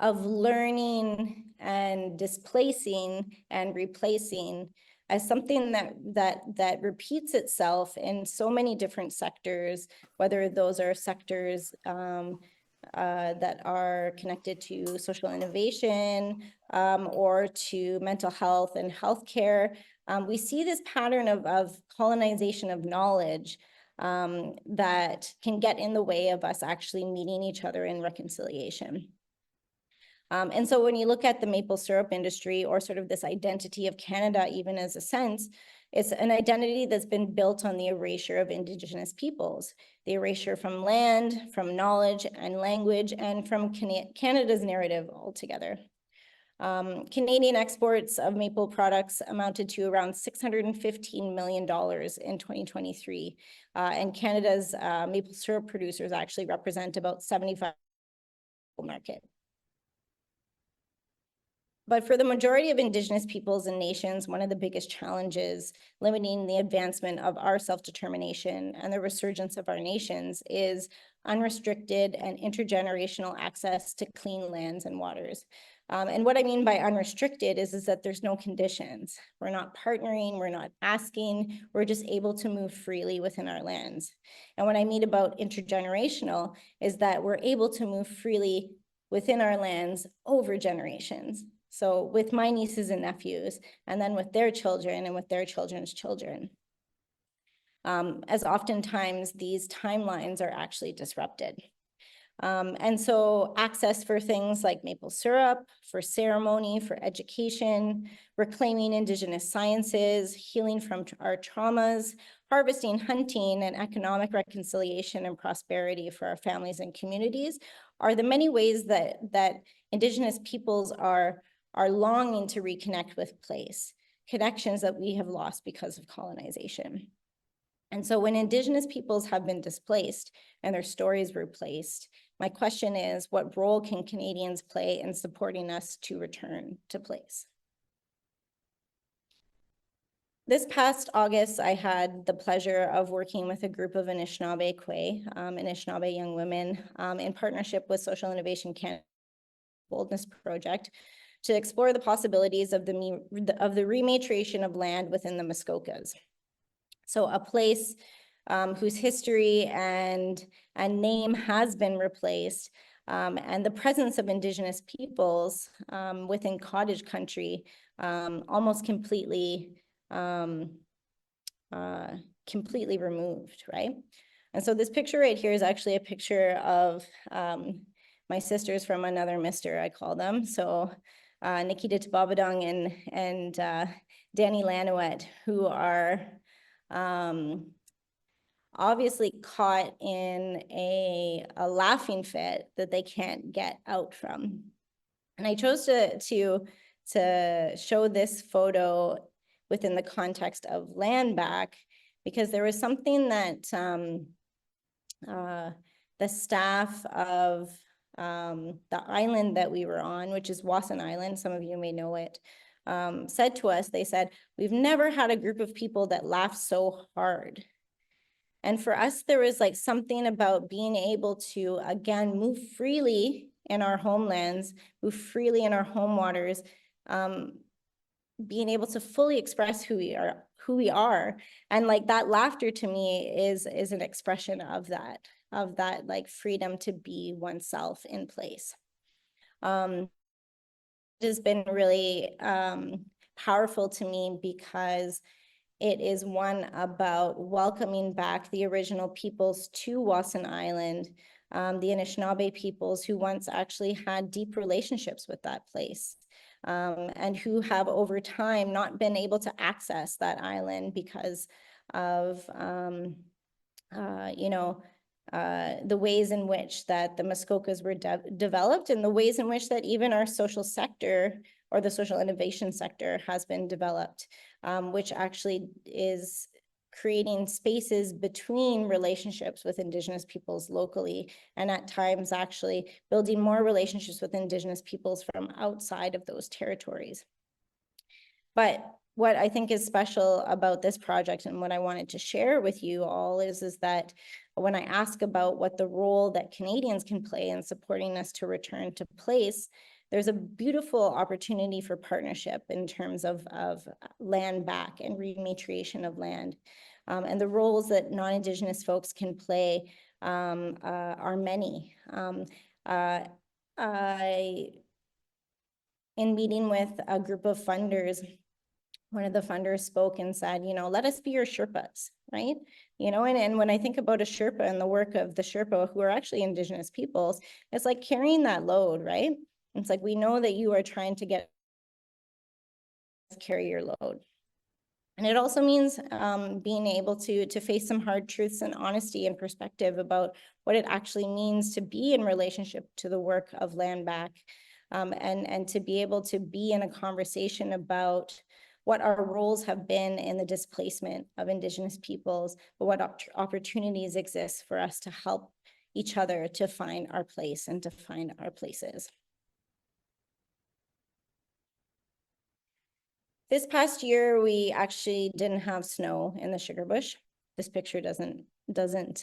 of learning and displacing and replacing as something that repeats itself in so many different sectors, whether those are sectors that are connected to social innovation or to mental health and healthcare. We see this pattern of colonization of knowledge that can get in the way of us actually meeting each other in reconciliation. And so when you look at the maple syrup industry, or sort of this identity of Canada, even as a sense, it's an identity that's been built on the erasure of Indigenous peoples, the erasure from land, from knowledge and language, and from Canada's narrative altogether. Canadian exports of maple products amounted to around $615 million in 2023. And Canada's maple syrup producers actually represent about 75% market. But for the majority of Indigenous peoples and nations, one of the biggest challenges limiting the advancement of our self-determination and the resurgence of our nations is unrestricted and intergenerational access to clean lands and waters. And what I mean by unrestricted is that there's no conditions. We're not partnering, we're not asking, we're just able to move freely within our lands. And what I mean about intergenerational is that we're able to move freely within our lands over generations. So with my nieces and nephews, and then with their children and with their children's children. As oftentimes these timelines are actually disrupted. And so access for things like maple syrup, for ceremony, for education, reclaiming Indigenous sciences, healing from our traumas, harvesting, hunting, and economic reconciliation and prosperity for our families and communities are the many ways that Indigenous peoples are longing to reconnect with place, connections that we have lost because of colonization. And so when Indigenous peoples have been displaced and their stories replaced, my question is, what role can Canadians play in supporting us to return to place? This past August, I had the pleasure of working with a group of Anishinaabe Kwe, Anishinaabe young women, in partnership with Social Innovation Canada Boldness Project, to explore the possibilities of the rematriation of land within the Muskokas. So a place whose history and name has been replaced, and the presence of Indigenous peoples within cottage country almost completely removed, right? And so this picture right here is actually a picture of my sisters from another mister, I call them. So Nikita Tababadong and Danny Lanouette, who are obviously caught in a laughing fit that they can't get out from. And I chose to show this photo within the context of land back, because there was something that the staff of the island that we were on, which is Wasson Island, some of you may know it, said to us. They said, "We've never had a group of people that laughed so hard." And for us, there was like something about being able to, again, move freely in our homelands, move freely in our home waters, being able to fully express who we are. And like that laughter to me is an expression of that like freedom to be oneself in place. It has been really powerful to me, because it is one about welcoming back the original peoples to Wasson Island, the Anishinaabe peoples who once actually had deep relationships with that place, and who have over time not been able to access that island because of, the ways in which that the Muskokas were developed, and the ways in which that even our social sector or the social innovation sector has been developed, which actually is creating spaces between relationships with Indigenous peoples locally, and at times actually building more relationships with Indigenous peoples from outside of those territories. But what I think is special about this project, and what I wanted to share with you all, is that when I ask about what the role that Canadians can play in supporting us to return to place, there's a beautiful opportunity for partnership in terms of land back and rematriation of land. And the roles that non-Indigenous folks can play are many. In meeting with a group of funders, one of the funders spoke and said, let us be your Sherpas, right? And when I think about a Sherpa and the work of the Sherpa, who are actually Indigenous peoples, it's like carrying that load, right? It's like, we know that you are trying to carry your load. And it also means being able to face some hard truths and honesty and perspective about what it actually means to be in relationship to the work of land back, and to be able to be in a conversation about what our roles have been in the displacement of Indigenous peoples, but what opportunities exist for us to help each other to find our place and to find our places. This past year, we actually didn't have snow in the sugar bush. This picture doesn't represent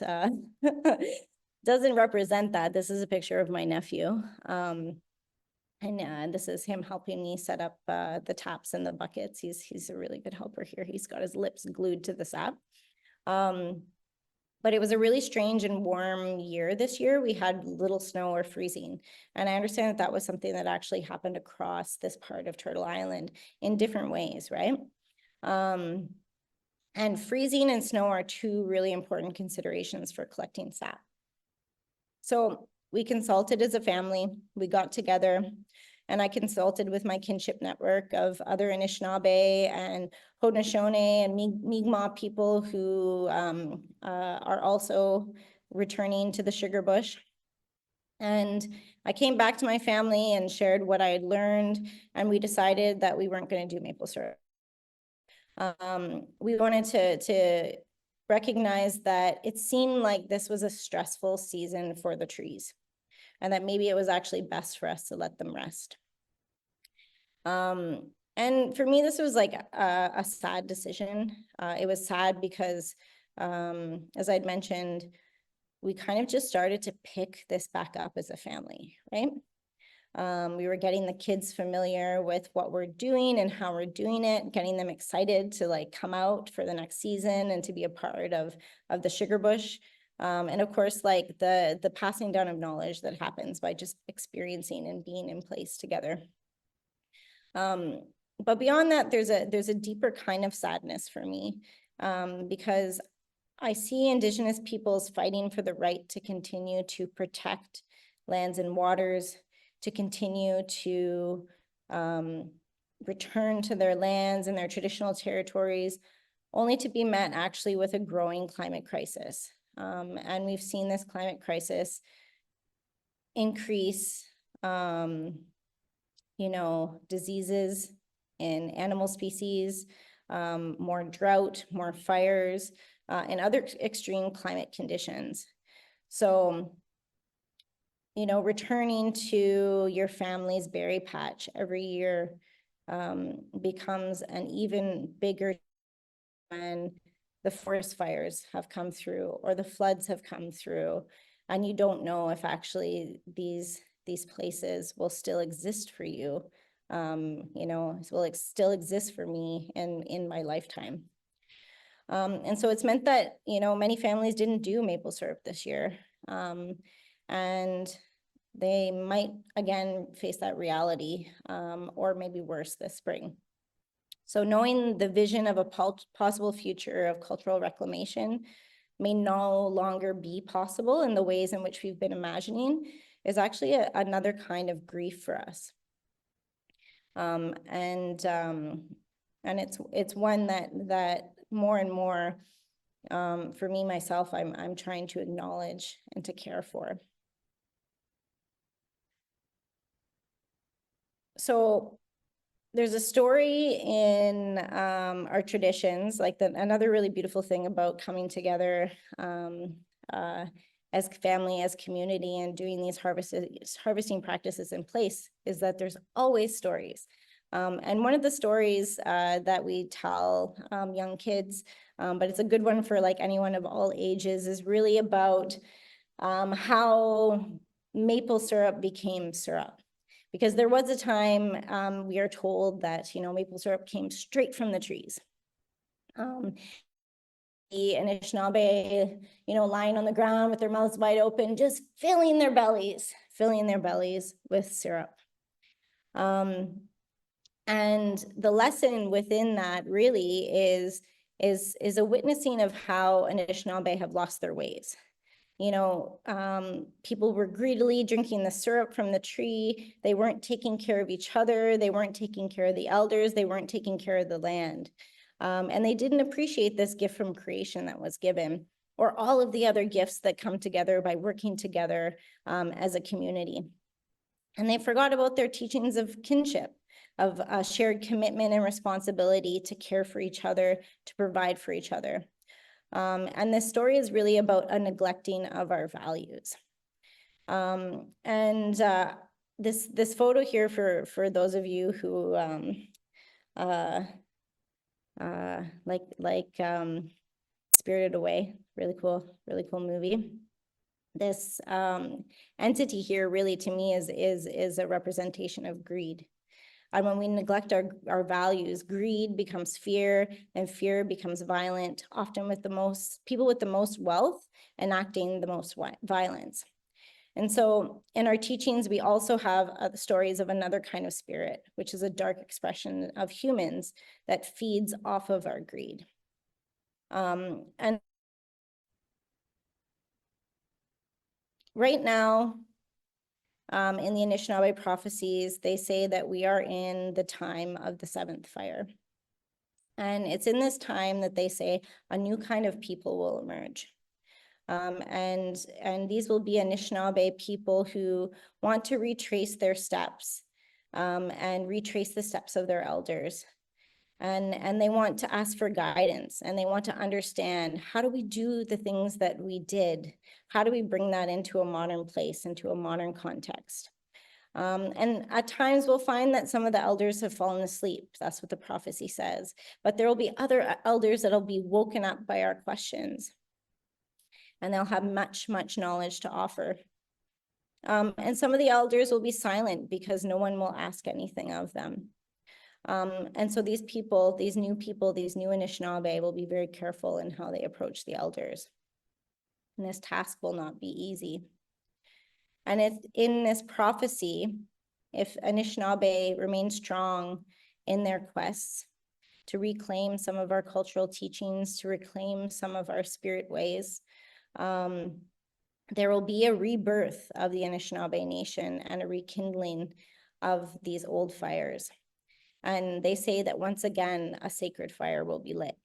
that. This is a picture of my nephew. And this is him helping me set up the taps and the buckets. He's a really good helper here. He's got his lips glued to the sap. But it was a really strange and warm year this year. We had little snow or freezing. And I understand that that was something that actually happened across this part of Turtle Island in different ways, right? And freezing and snow are two really important considerations for collecting sap. So we consulted as a family, we got together, and I consulted with my kinship network of other Anishinaabe and Haudenosaunee and Mi'kmaq people who are also returning to the sugar bush. And I came back to my family and shared what I had learned, and we decided that we weren't going to do maple syrup. We wanted to recognize that it seemed like this was a stressful season for the trees, and that maybe it was actually best for us to let them rest. And for me, this was like a sad decision. It was sad because, as I'd mentioned, we kind of just started to pick this back up as a family, right? We were getting the kids familiar with what we're doing and how we're doing it, getting them excited to like come out for the next season and to be a part of the Sugar Bush. And of course, like the passing down of knowledge that happens by just experiencing and being in place together. But beyond that, there's a deeper kind of sadness for me, because I see Indigenous peoples fighting for the right to continue to protect lands and waters, to continue to return to their lands and their traditional territories, only to be met actually with a growing climate crisis. And we've seen this climate crisis increase, diseases in animal species, more drought, more fires, and other extreme climate conditions. So, returning to your family's berry patch every year becomes an even bigger when the forest fires have come through or the floods have come through, and you don't know if actually these places will still exist for you, will still exist for me in my lifetime. And so it's meant that, many families didn't do maple syrup this year. And they might again face that reality, or maybe worse this spring. So knowing the vision of a possible future of cultural reclamation may no longer be possible in the ways in which we've been imagining is actually another kind of grief for us. And it's one that more and more, for me, myself, I'm trying to acknowledge and to care for. So there's a story in our traditions, like another really beautiful thing about coming together as family, as community, and doing these harvesting practices in place is that there's always stories. And one of the stories that we tell young kids, but it's a good one for like anyone of all ages, is really about how maple syrup became syrup. Because there was a time we are told that, maple syrup came straight from the trees. The Anishinaabe, lying on the ground with their mouths wide open, just filling their bellies with syrup. And the lesson within that really is a witnessing of how Anishinaabe have lost their ways. People were greedily drinking the syrup from the tree. They weren't taking care of each other. They weren't taking care of the elders. They weren't taking care of the land. And they didn't appreciate this gift from creation that was given, or all of the other gifts that come together by working together as a community. And they forgot about their teachings of kinship, of shared commitment and responsibility to care for each other, to provide for each other. And this story is really about a neglecting of our values. This photo here, for those of you who Spirited Away, really cool movie. This entity here really, to me, is a representation of greed. And when we neglect our values, greed becomes fear, and fear becomes violent, often with people with the most wealth enacting the most violence. And so in our teachings, we also have the stories of another kind of spirit, which is a dark expression of humans that feeds off of our greed. And right now, in the Anishinaabe prophecies, they say that we are in the time of the seventh fire. And it's in this time that they say a new kind of people will emerge. And these will be Anishinaabe people who want to retrace their steps and retrace the steps of their elders. And they want to ask for guidance, and they want to understand, how do we do the things that we did? How do we bring that into a modern place, into a modern context? And at times we'll find that some of the elders have fallen asleep. That's what the prophecy says. But there will be other elders that'll be woken up by our questions. And they'll have much, much knowledge to offer. And some of the elders will be silent because no one will ask anything of them. And so these people, these new Anishinaabe will be very careful in how they approach the elders. And this task will not be easy. And if in this prophecy, if Anishinaabe remain strong in their quests to reclaim some of our cultural teachings, to reclaim some of our spirit ways, there will be a rebirth of the Anishinaabe nation and a rekindling of these old fires. And they say that once again, a sacred fire will be lit.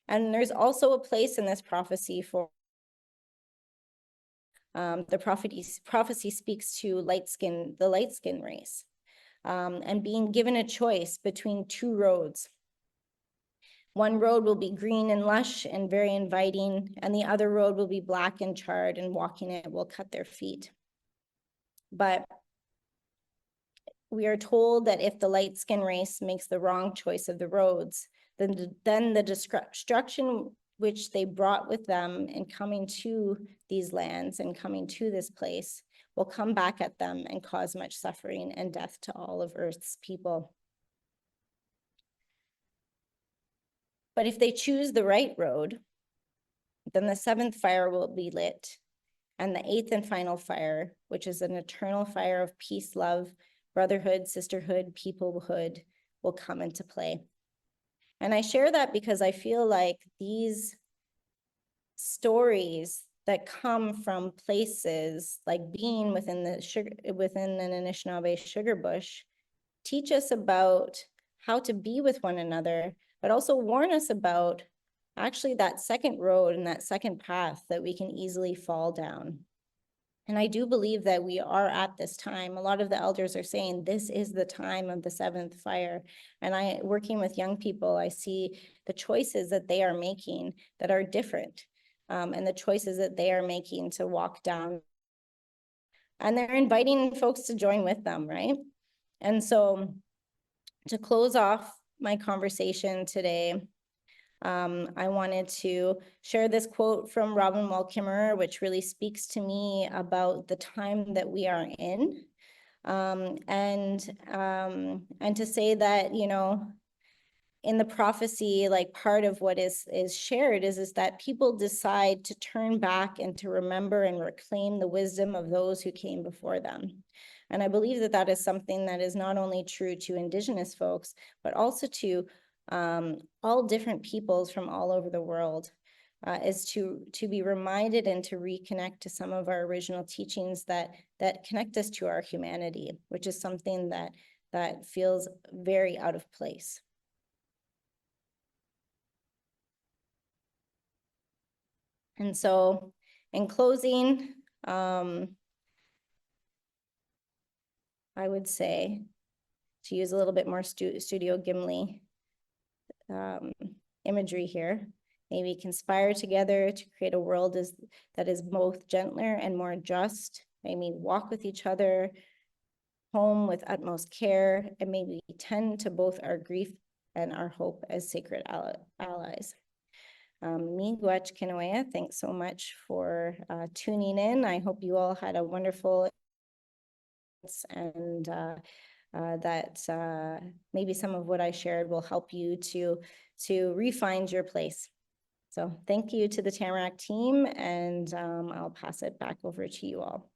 And there's also a place in this prophecy for the prophecy speaks to the light skin race, and being given a choice between two roads. One road will be green and lush and very inviting, and the other road will be black and charred, and walking it will cut their feet. But we are told that if the light skin race makes the wrong choice of the roads, then the destruction which they brought with them in coming to these lands and coming to this place will come back at them and cause much suffering and death to all of Earth's people. But if they choose the right road, then the seventh fire will be lit, and the eighth and final fire, which is an eternal fire of peace, love, brotherhood, sisterhood, peoplehood, will come into play. And I share that because I feel like these stories that come from places like being within an Anishinaabe sugar bush teach us about how to be with one another, but also warn us about actually that second road and that second path that we can easily fall down. And I do believe that we are at this time. A lot of the elders are saying this is the time of the seventh fire. And working with young people, I see the choices that they are making that are different, and the choices that they are making to walk down. And they're inviting folks to join with them, right? And so to close off my conversation today, I wanted to share this quote from Robin Wall Kimmerer, which really speaks to me about the time that we are in. And to say that, you know, in the prophecy, like part of what is shared is that people decide to turn back and to remember and reclaim the wisdom of those who came before them. And I believe that that is something that is not only true to Indigenous folks, but also to all different peoples from all over the world, is to be reminded and to reconnect to some of our original teachings that connect us to our humanity, which is something that feels very out of place. And so in closing, I would say, to use a little bit more Studio Gimli imagery here, may we conspire together to create a world that is both gentler and more just. May we walk with each other home with utmost care, and may we tend to both our grief and our hope as sacred allies. Miigwech Kinoea, thanks so much for tuning in. I hope you all had a wonderful and that maybe some of what I shared will help you to refine your place. So thank you to the Tamarack team, and I'll pass it back over to you all.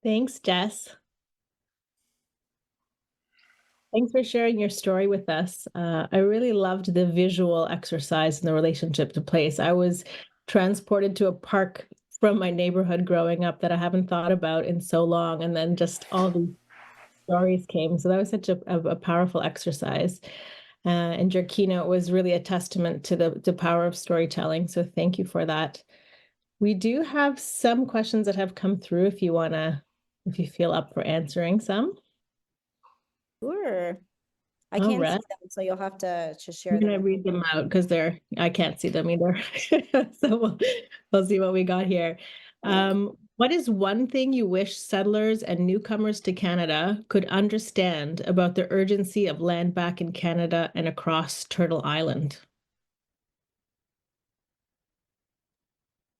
Thanks, Jess. Thanks for sharing your story with us. I really loved the visual exercise and the relationship to place. I was transported to a park from my neighborhood growing up that I haven't thought about in so long, and then just all these stories came. So that was such a powerful exercise. And your keynote was really a testament to the power of storytelling. So thank you for that. We do have some questions that have come through if you feel up for answering some. Sure. I can't can't see see them, so you'll have to share I'm them. gonna read them out because I can't see them either. So we'll see what we got here. What is one thing you wish settlers and newcomers to Canada could understand about the urgency of land back in Canada and across Turtle Island?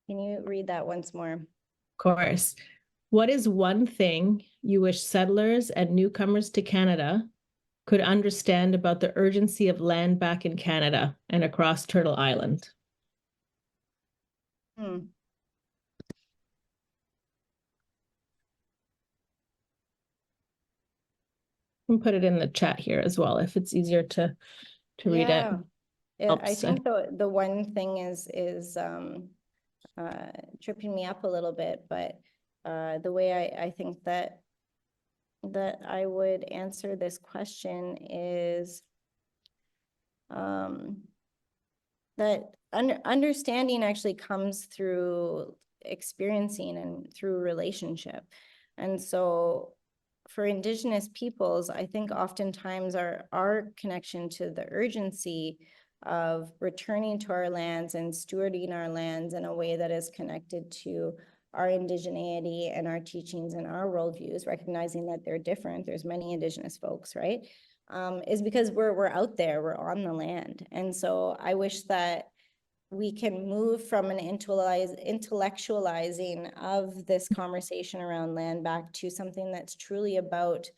Can you read that once more? Of course. What is one thing you wish settlers and newcomers to Canada could understand about the urgency of land back in Canada and across Turtle Island? And put it in the chat here as well if it's easier to read it. Yeah, I think the one thing is tripping me up a little bit, but the way I think that I would answer this question is that understanding actually comes through experiencing and through relationship. And so for Indigenous peoples, I think oftentimes our connection to the urgency of returning to our lands and stewarding our lands in a way that is connected to our indigeneity and our teachings and our worldviews, recognizing that they're different. There's many Indigenous folks, right? Is because we're out there, we're on the land. And so I wish that we can move from an intellectualizing of this conversation around land back to something that's truly about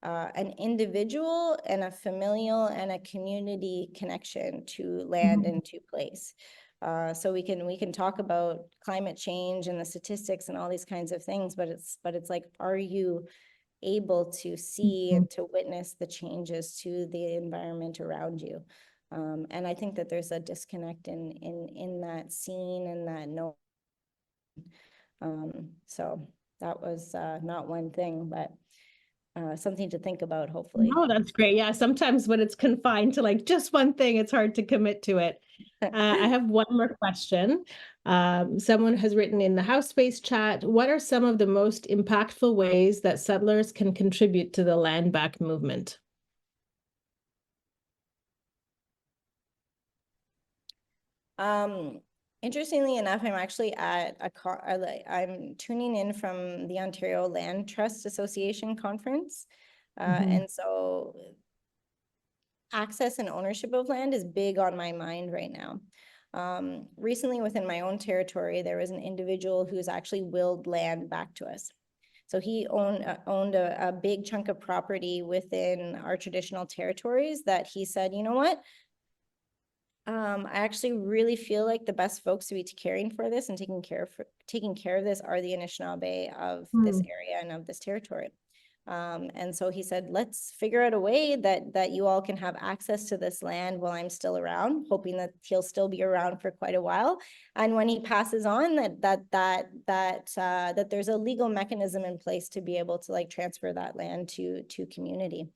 an individual and a familial and a community connection to land and to place. So we can talk about climate change and the statistics and all these kinds of things, but it's like, are you able to see and to witness the changes to the environment around you? And I think that there's a disconnect in that scene and that note. So that was not one thing, but something to think about, hopefully. Oh, that's great. Yeah, sometimes when it's confined to like just one thing, it's hard to commit to it. I have one more question. Someone has written in the House Space chat, what are some of the most impactful ways that settlers can contribute to the land back movement? Interestingly enough, I'm actually at I'm tuning in from the Ontario Land Trust Association conference. And so access and ownership of land is big on my mind right now. Recently within my own territory, there was an individual who's actually willed land back to us. So he owned a big chunk of property within our traditional territories that he said, you know what? I actually really feel like the best folks to be caring for this and taking care of this are the Anishinaabe of this area and of this territory. And so he said, let's figure out a way that you all can have access to this land while I'm still around, hoping that he'll still be around for quite a while. And when he passes on, that there's a legal mechanism in place to be able to like transfer that land to community.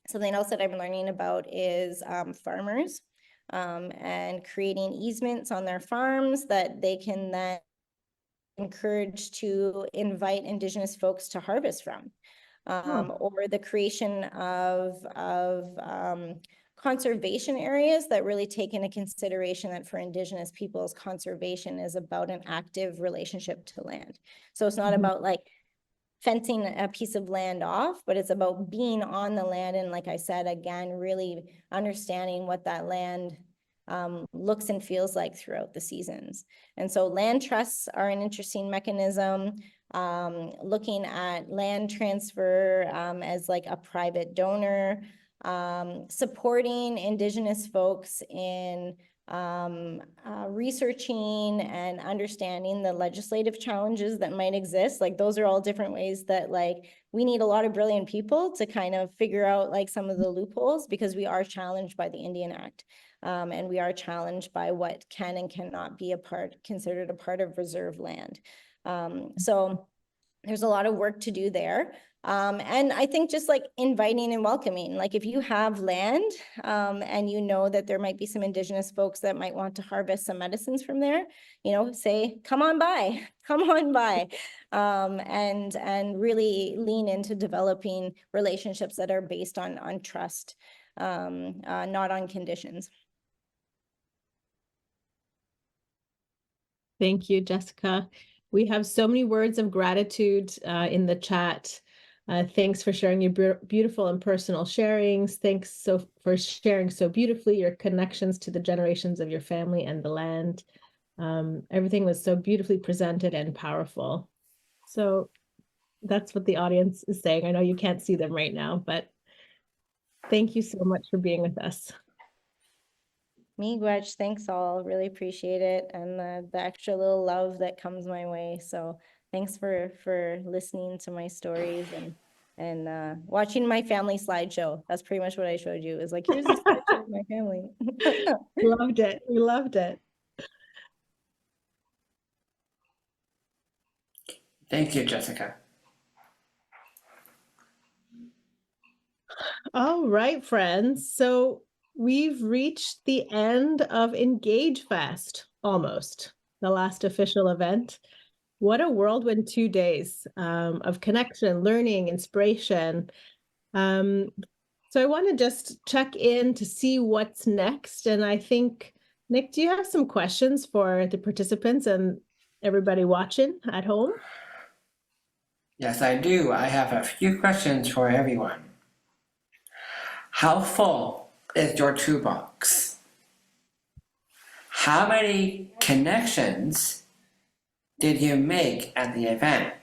Something else that I'm learning about is farmers and creating easements on their farms that they can then encourage to invite Indigenous folks to harvest from, or the creation of conservation areas that really take into consideration that for Indigenous peoples, conservation is about an active relationship to land. So it's not about like fencing a piece of land off, but it's about being on the land. And like I said, again, really understanding what that land looks and feels like throughout the seasons. And so land trusts are an interesting mechanism, looking at land transfer as like a private donor, supporting Indigenous folks in researching and understanding the legislative challenges that might exist. Like those are all different ways that like we need a lot of brilliant people to kind of figure out like some of the loopholes, because we are challenged by the Indian Act. And we are challenged by what can and cannot be considered a part of reserve land. So there's a lot of work to do there. And I think just like inviting and welcoming, like if you have land and you know that there might be some Indigenous folks that might want to harvest some medicines from there, you know, say, come on by, come on by, and really lean into developing relationships that are based on trust, not on conditions. Thank you, Jessica. We have so many words of gratitude in the chat. Thanks for sharing your beautiful and personal sharings. Thanks for sharing so beautifully your connections to the generations of your family and the land. Everything was so beautifully presented and powerful. So that's what the audience is saying. I know you can't see them right now, but thank you so much for being with us. Miigwech, thanks all, really appreciate it, and the extra little love that comes my way. So thanks for listening to my stories and watching my family slideshow. That's pretty much what I showed you. Is like, here's a slideshow of my family. Loved it. We loved it. Thank you, Jessica. All right, friends. So we've reached the end of Engagefest, almost, the last official event. What a whirlwind 2 days of connection, learning, inspiration. So I want to just check in to see what's next. And I think, Nick, do you have some questions for the participants and everybody watching at home? Yes, I do. I have a few questions for everyone. How full is your toolbox? How many connections did you make at the event?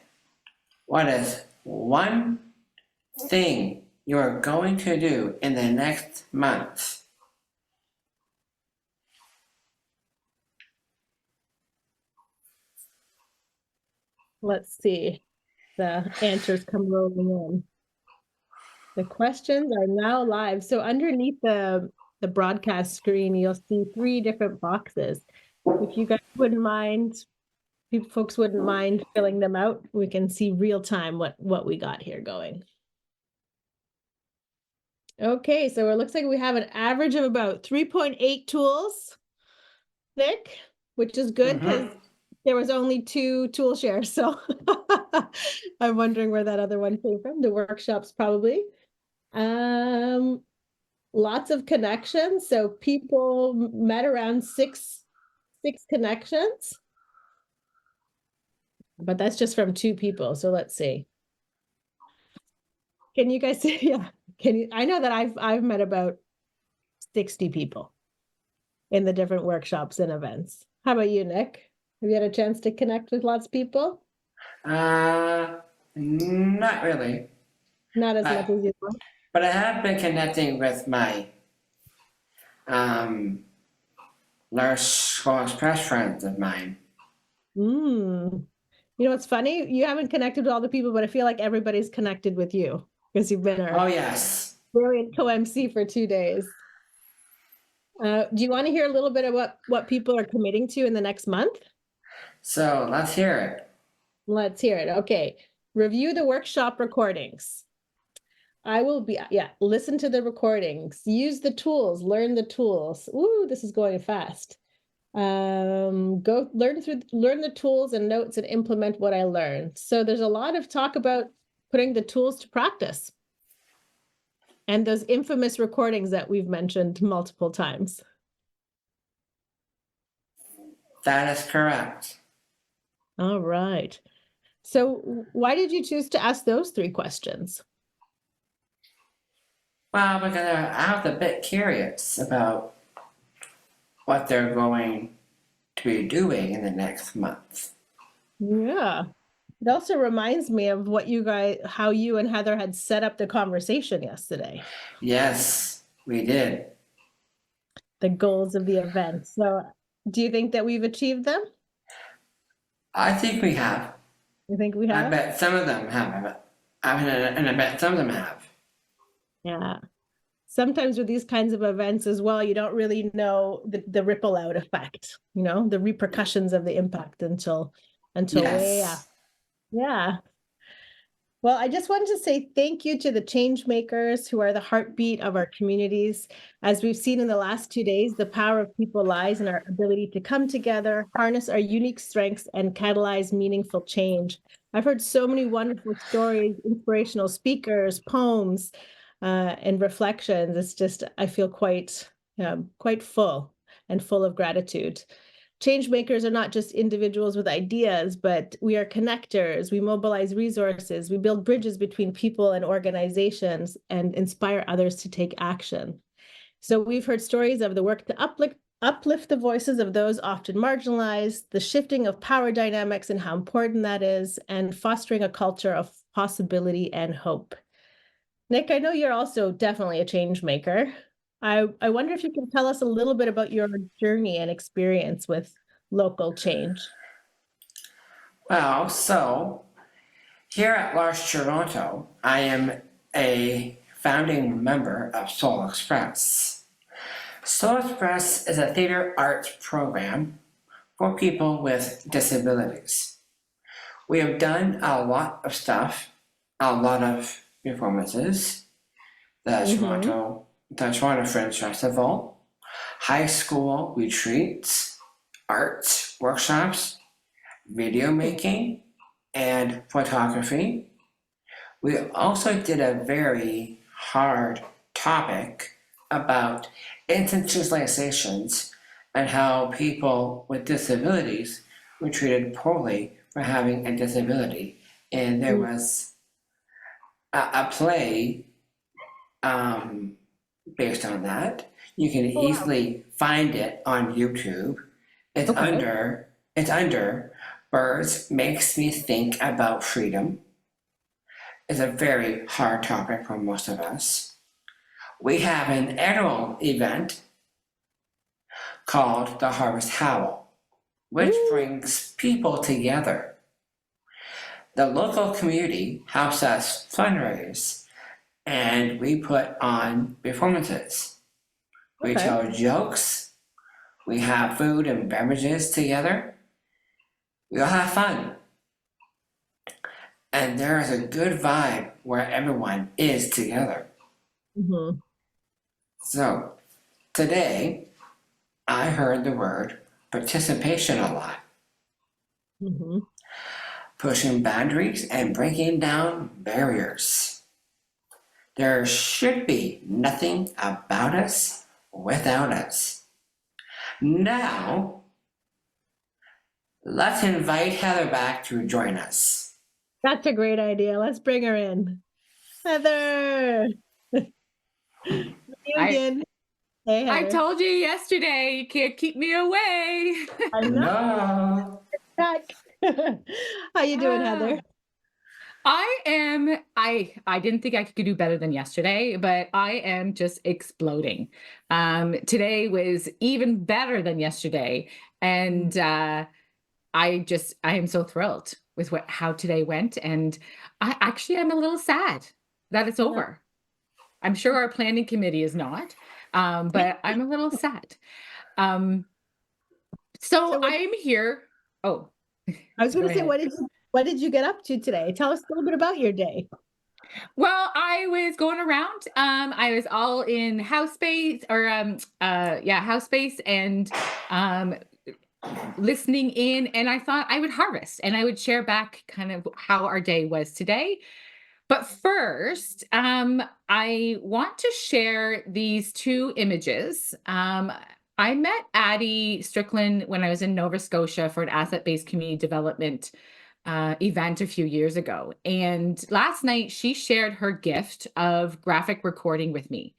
What is one thing you are going to do in the next month? Let's see. The answers come rolling in. The questions are now live. So underneath the broadcast screen, you'll see 3 different boxes. If you guys wouldn't mind, folks wouldn't mind filling them out, we can see real time what we got here going. Okay, so it looks like we have an average of about 3.8 tools, Nick, which is good because there was only 2 tool shares. So I'm wondering where that other one came from. The workshops probably. Lots of connections. So people met around six connections. But that's just from 2 people. So let's see. Can you guys see? Yeah. I know that I've met about 60 people in the different workshops and events. How about you, Nick? Have you had a chance to connect with lots of people? Not really. Not as much as you want. But I have been connecting with my large close friends of mine. You know what's funny? You haven't connected with all the people, but I feel like everybody's connected with you because you've been our brilliant co-MC for 2 days. Do you want to hear a little bit of what people are committing to in the next month? So let's hear it. Let's hear it. Okay. Review the workshop recordings. Listen to the recordings, use the tools, learn the tools. Ooh, this is going fast. Go learn the tools and notes and implement what I learned. So there's a lot of talk about putting the tools to practice. And those infamous recordings that we've mentioned multiple times. That is correct. All right. So why did you choose to ask those 3 questions? Well, because I was a bit curious about what they're going to be doing in the next month. Yeah. It also reminds me of how you and Heather had set up the conversation yesterday. Yes, we did. The goals of the event. So do you think that we've achieved them? I think we have. You think we have? I bet some of them have. And I bet some of them have. Yeah. Sometimes with these kinds of events as well, you don't really know the ripple out effect, the repercussions of the impact until way after. Yeah. Well, I just wanted to say thank you to the change makers who are the heartbeat of our communities. As we've seen in the last 2 days, the power of people lies in our ability to come together, harness our unique strengths, and catalyze meaningful change. I've heard so many wonderful stories, inspirational speakers, poems, and reflections. It's just, I feel quite full and full of gratitude. Change makers are not just individuals with ideas, but we are connectors. We mobilize resources. We build bridges between people and organizations and inspire others to take action. So we've heard stories of the work to uplift the voices of those often marginalized, the shifting of power dynamics and how important that is, and fostering a culture of possibility and hope. Nick, I know you're also definitely a change maker. I wonder if you can tell us a little bit about your journey and experience with local change. Well, so here at Large Toronto, I am a founding member of Soul Express. Soul Express is a theater arts program for people with disabilities. We have done a lot of stuff, a lot of performances, the Toronto Fringe Festival, high school retreats, arts workshops, video making, and photography. We also did a very hard topic about institutionalizations and how people with disabilities were treated poorly for having a disability. And there was a play based on that. You can easily find it on YouTube. It's under Birds Makes Me Think About Freedom. It's a very hard topic for most of us. We have an annual event called the Harvest Howl, which brings people together. The local community helps us fundraise, and we put on performances. We tell jokes, we have food and beverages together, we all have fun. And there is a good vibe where everyone is together. So today, I heard the word participation a lot. Pushing boundaries and breaking down barriers. There should be nothing about us without us. Now, let's invite Heather back to join us. That's a great idea. Let's bring her in. Heather. You again. Hey, Heather. I told you yesterday, you can't keep me away. I know. Back. How you doing, Heather? I didn't think I could do better than yesterday, but I am just exploding. Today was even better than yesterday. And I am so thrilled with how today went. And I'm a little sad that it's over. I'm sure our planning committee is not, but I'm a little sad. So I'm here. Oh, I was going to say, what did you get up to today? Tell us a little bit about your day. Well, I was going around. I was all in house space house space and listening in, and I thought I would harvest and I would share back kind of how our day was today. But first, I want to share these two images. I met Addie Strickland when I was in Nova Scotia for an asset-based community development event a few years ago. And last night, she shared her gift of graphic recording with me.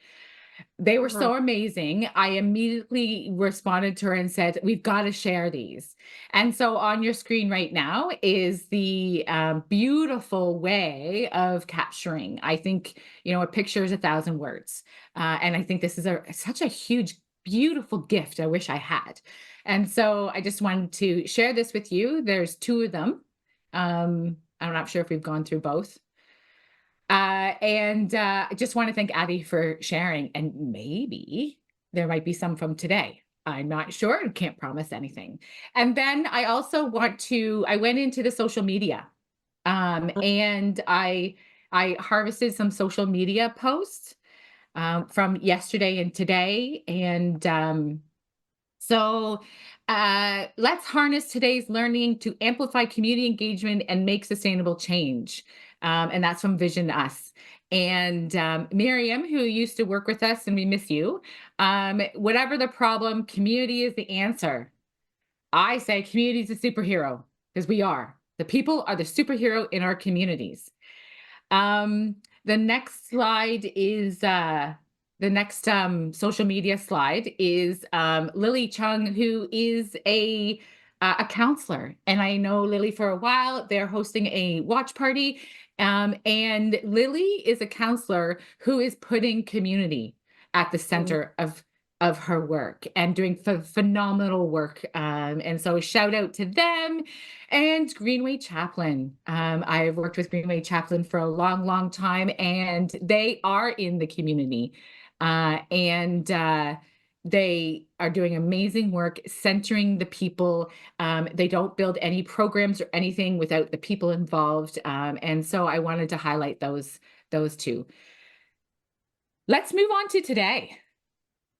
They were so amazing. I immediately responded to her and said, we've got to share these. And so on your screen right now is the beautiful way of capturing. I think, a picture is 1,000 words. And I think this is such a huge, beautiful gift I wish I had. And so I just wanted to share this with you. There's two of them. I'm not sure if we've gone through both. I just want to thank Addie for sharing, and maybe there might be some from today. I'm not sure, can't promise anything. And then I also I went into the social media And I harvested some social media posts from yesterday and today. And so let's harness today's learning to amplify community engagement and make sustainable change. And that's from Vision Us. And Miriam, who used to work with us, and we miss you, whatever the problem, community is the answer. I say community is a superhero, because we are. The people are the superhero in our communities. The next slide is the next social media slide is Lily Chung, who is a counselor. And I know Lily for a while. They're hosting a watch party. And Lily is a counselor who is putting community at the center of her work and doing phenomenal work. And so shout out to them. And Greenway Chaplain. I've worked with Greenway Chaplain for a long, long time, and they are in the community. And they are doing amazing work centering the people. They don't build any programs or anything without the people involved. And so I wanted to highlight those two. Let's move on to today.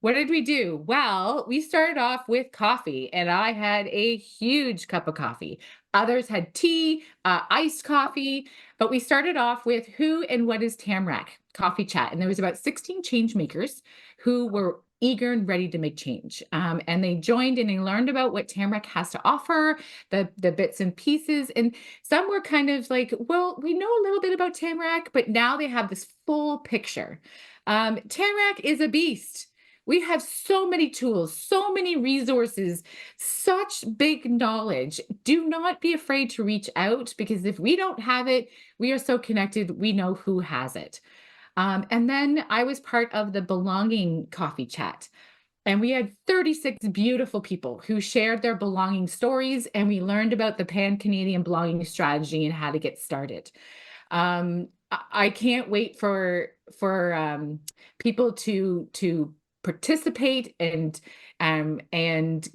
What did we do? Well, we started off with coffee, and I had a huge cup of coffee. Others had tea, iced coffee, but we started off with who and what is Tamarack coffee chat. And there was about 16 change makers who were eager and ready to make change. And they joined and they learned about what Tamarack has to offer, the bits and pieces. And some were kind of like, well, we know a little bit about Tamarack, but now they have this full picture. Tamarack is a beast. We have so many tools, so many resources, such big knowledge. Do not be afraid to reach out, because if we don't have it, we are so connected, we know who has it. And then I was part of the Belonging Coffee Chat. And we had 36 beautiful people who shared their belonging stories, and we learned about the Pan-Canadian Belonging Strategy and how to get started. I can't wait for people to participate and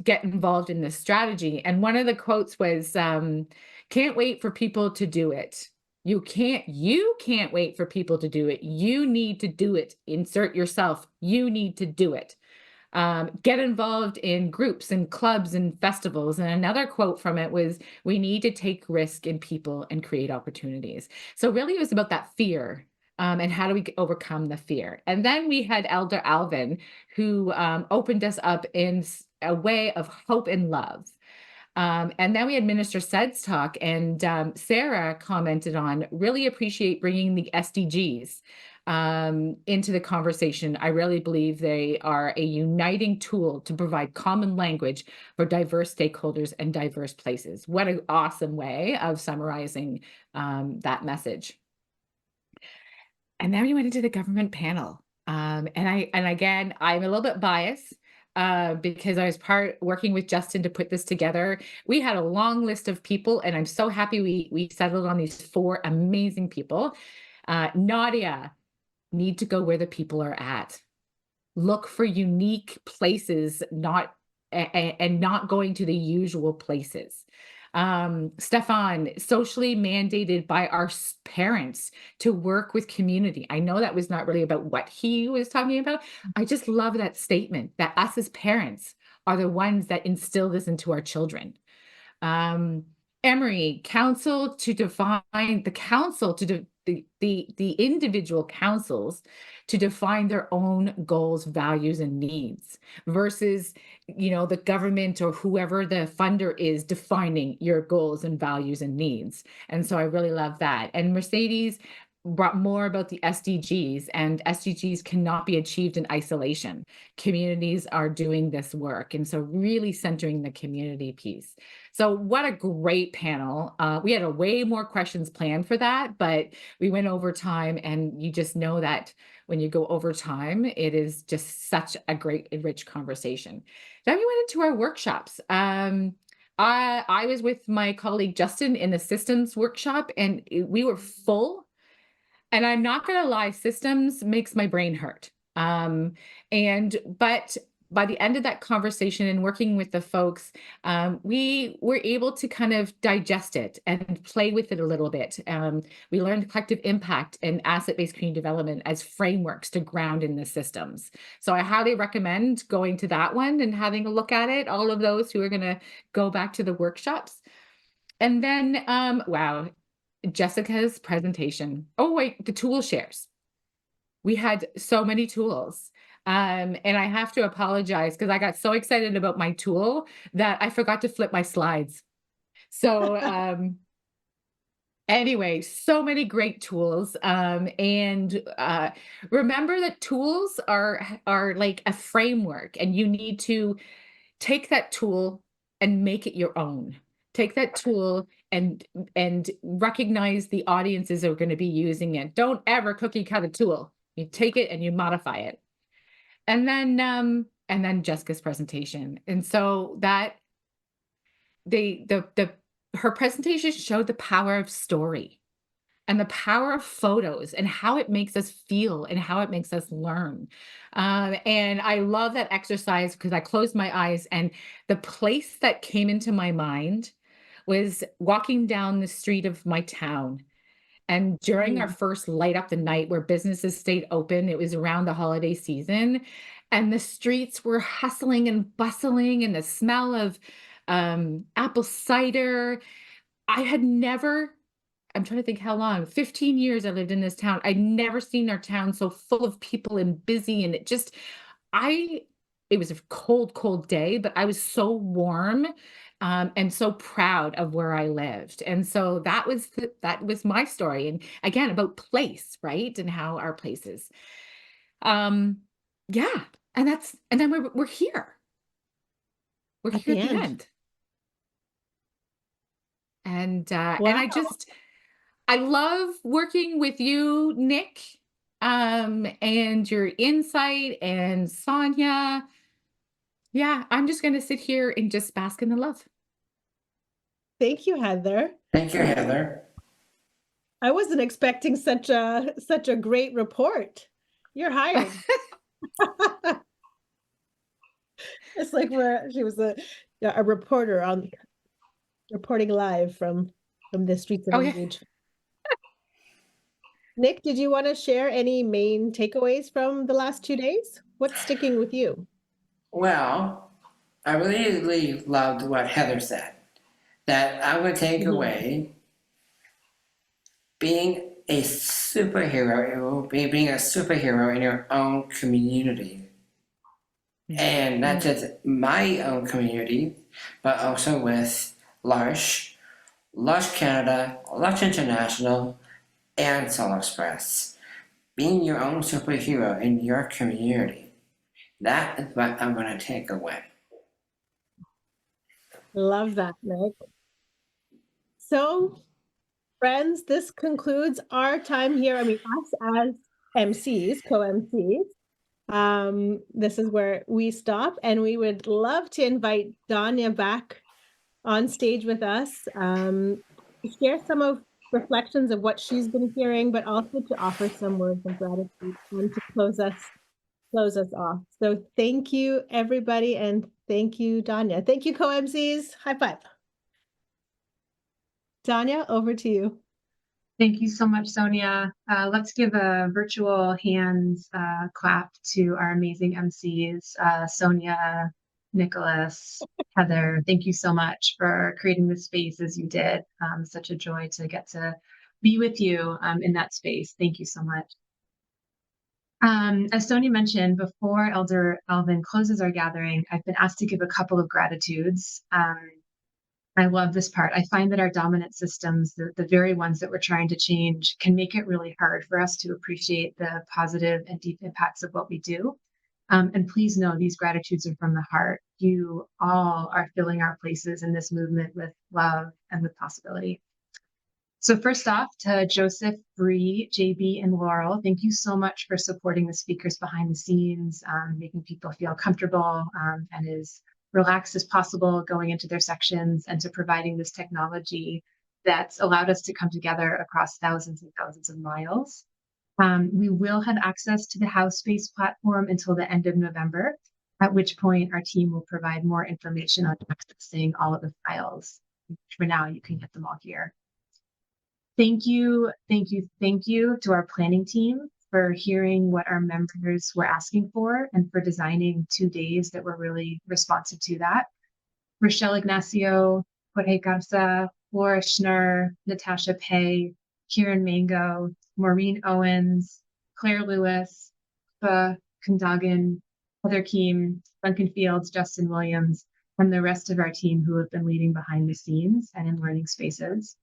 get involved in this strategy. And one of the quotes was, can't wait for people to do it. You can't wait for people to do it. You need to do it. Insert yourself. You need to do it. Get involved in groups and clubs and festivals. And another quote from it was, we need to take risk in people and create opportunities. So really it was about that fear. And how do we overcome the fear? And then we had Elder Alvin, who opened us up in a way of hope and love. And then we had Minister Sudds talk, and Sarah commented on, really appreciate bringing the SDGs into the conversation. I really believe they are a uniting tool to provide common language for diverse stakeholders and diverse places. What an awesome way of summarizing that message. And then we went into the government panel. And again, I'm a little bit biased because I was working with Justin to put this together. We had a long list of people, and I'm so happy we settled on these 4 amazing people. Nadia, need to go where the people are at. Look for unique places, not going to the usual places. Stefan, socially mandated by our parents to work with community. I know that was not really about what he was talking about. I just love that statement that us as parents are the ones that instill this into our children. Emery, council to define the council to the individual councils to define their own goals, values, and needs versus, the government or whoever the funder is defining your goals and values and needs. And so I really love that. And Mercedes brought more about the SDGs, and SDGs cannot be achieved in isolation. Communities are doing this work. And so really centering the community piece. So what a great panel. We had way more questions planned for that, but we went over time, and you just know that when you go over time, it is just such a great, rich conversation. Then we went into our workshops. I was with my colleague Justin in the systems workshop, and we were full. And I'm not going to lie, systems makes my brain hurt. But by the end of that conversation and working with the folks, we were able to kind of digest it and play with it a little bit. We learned collective impact and asset-based community development as frameworks to ground in the systems. So I highly recommend going to that one and having a look at it, all of those who are going to go back to the workshops. And then, wow, Jessica's presentation. Oh, wait, the tool shares. We had so many tools. And I have to apologize because I got so excited about my tool that I forgot to flip my slides. So anyway, so many great tools. And remember that tools are like a framework, and you need to take that tool and make it your own. Take that tool and recognize the audiences are going to be using it. Don't ever cookie cut a tool. You take it and you modify it. And then Jessica's presentation. And so that her presentation showed the power of story and the power of photos and how it makes us feel and how it makes us learn. And I love that exercise because I closed my eyes, and the place that came into my mind was walking down the street of my town. And during our first light up the night where businesses stayed open, it was around the holiday season, and the streets were hustling and bustling, and the smell of apple cider. I had never, I'm trying to think how long, 15 years I lived in this town. I'd never seen our town so full of people and busy. And it was a cold, cold day, but I was so warm and so proud of where I lived. And so that was my story. And again, about place, right? And how our places. Yeah. And then we're here. We're here at the end. And I love working with you, Nick, and your insight, and Sonja. Yeah, I'm just going to sit here and just bask in the love. Thank you, Heather. Thank you, Heather. I wasn't expecting such a great report. You're hired. It's like she was a reporter reporting live from the streets of Engagefest. Nick, did you want to share any main takeaways from the last 2 days? What's sticking with you? Well, I really loved what Heather said, that I would take away being a superhero, being a superhero in your own community. And not just my own community, but also with Lush Canada, Lush International, and Soul Express. Being your own superhero in your community. That is what I'm going to take away. Love that, Nick. So, friends, this concludes our time here. I mean, us as MCs, co-MCs. This is where we stop, and we would love to invite Danya back on stage with us, share some of reflections of what she's been hearing, but also to offer some words of gratitude and to close us off. So thank you, everybody, and thank you, Danya. Thank you, co-MCs. High five. Danya, over to you. Thank you so much, Sonia. Let's give a virtual hands clap to our amazing MCs, Sonia, Nicholas, Heather. Thank you so much for creating this space as you did. Such a joy to get to be with you in that space. Thank you so much. As Sonia mentioned, before Elder Alvin closes our gathering, I've been asked to give a couple of gratitudes. I love this part. I find that our dominant systems, the very ones that we're trying to change, can make it really hard for us to appreciate the positive and deep impacts of what we do. And please know these gratitudes are from the heart. You all are filling our places in this movement with love and with possibility. So first off, to Joseph, Bree, JB, and Laurel, thank you so much for supporting the speakers behind the scenes, making people feel comfortable and as relaxed as possible going into their sections, and to providing this technology that's allowed us to come together across thousands and thousands of miles. We will have access to the House Space platform until the end of November. at which point our team will provide more information on accessing all of the files. For now, you can get them all here. Thank you to our planning team for hearing what our members were asking for and for designing 2 days that were really responsive to that. Rochelle Ignacio, Jorge Garza, Laura Schnur, Natasha Pei, Kieran Mango, Maureen Owens, Claire Lewis, Kundagan, Heather Keam, Duncan Fields, Justin Williams, and the rest of our team who have been leading behind the scenes and in learning spaces.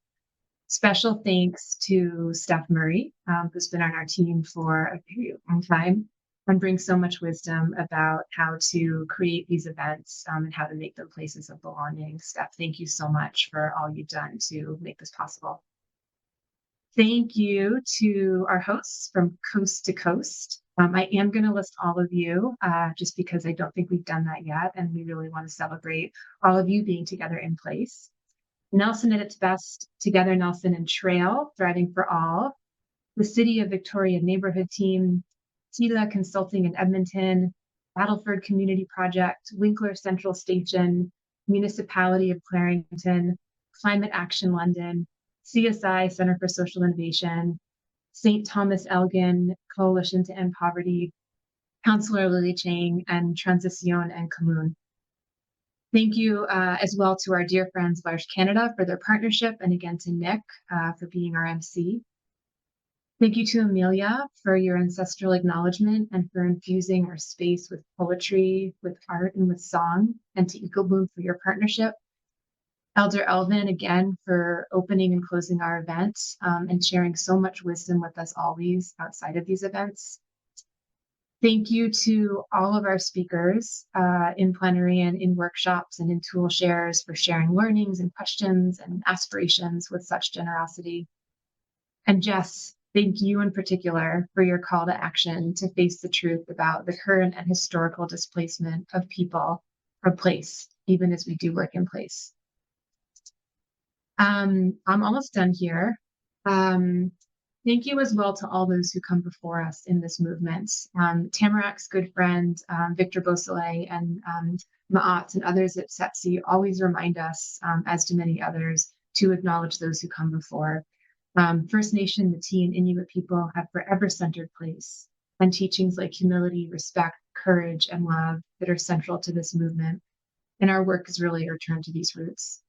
Special thanks to Steph Murray, who's been on our team for a very long time and brings so much wisdom about how to create these events and how to make them places of belonging. Steph, thank you so much for all you've done to make this possible. Thank you to our hosts from coast to coast. I am going to list all of you just because I don't think we've done that yet, and we really want to celebrate all of you being together in place. Nelson at its best, Together Nelson and Trail, Thriving for All, the City of Victoria Neighborhood Team, TILA Consulting in Edmonton, Battleford Community Project, Winkler Central Station, Municipality of Clarington, Climate Action London, CSI Center for Social Innovation, St. Thomas Elgin Coalition to End Poverty, Councillor Lily Chang, and Transition and Commune. Thank you as well to our dear friends Large Canada for their partnership, and again to Nick for being our MC. Thank you to Amelia for your ancestral acknowledgement and for infusing our space with poetry, with art, and with song, and to EcoBloom for your partnership. Elder Alvin, again, for opening and closing our events and sharing so much wisdom with us always outside of these events. Thank you to all of our speakers in plenary and in workshops and in tool shares for sharing learnings and questions and aspirations with such generosity. And Jess, thank you in particular for your call to action to face the truth about the current and historical displacement of people from place, even as we do work in place. I'm almost done here. Thank you as well to all those who come before us in this movement. Tamarack's good friend, Victor Beausoleil, and Ma'at and others at SETSI always remind us, as do many others, to acknowledge those who come before. First Nation, Métis, and Inuit people have forever centered place, and teachings like humility, respect, courage, and love that are central to this movement. And our work is really a return to these roots.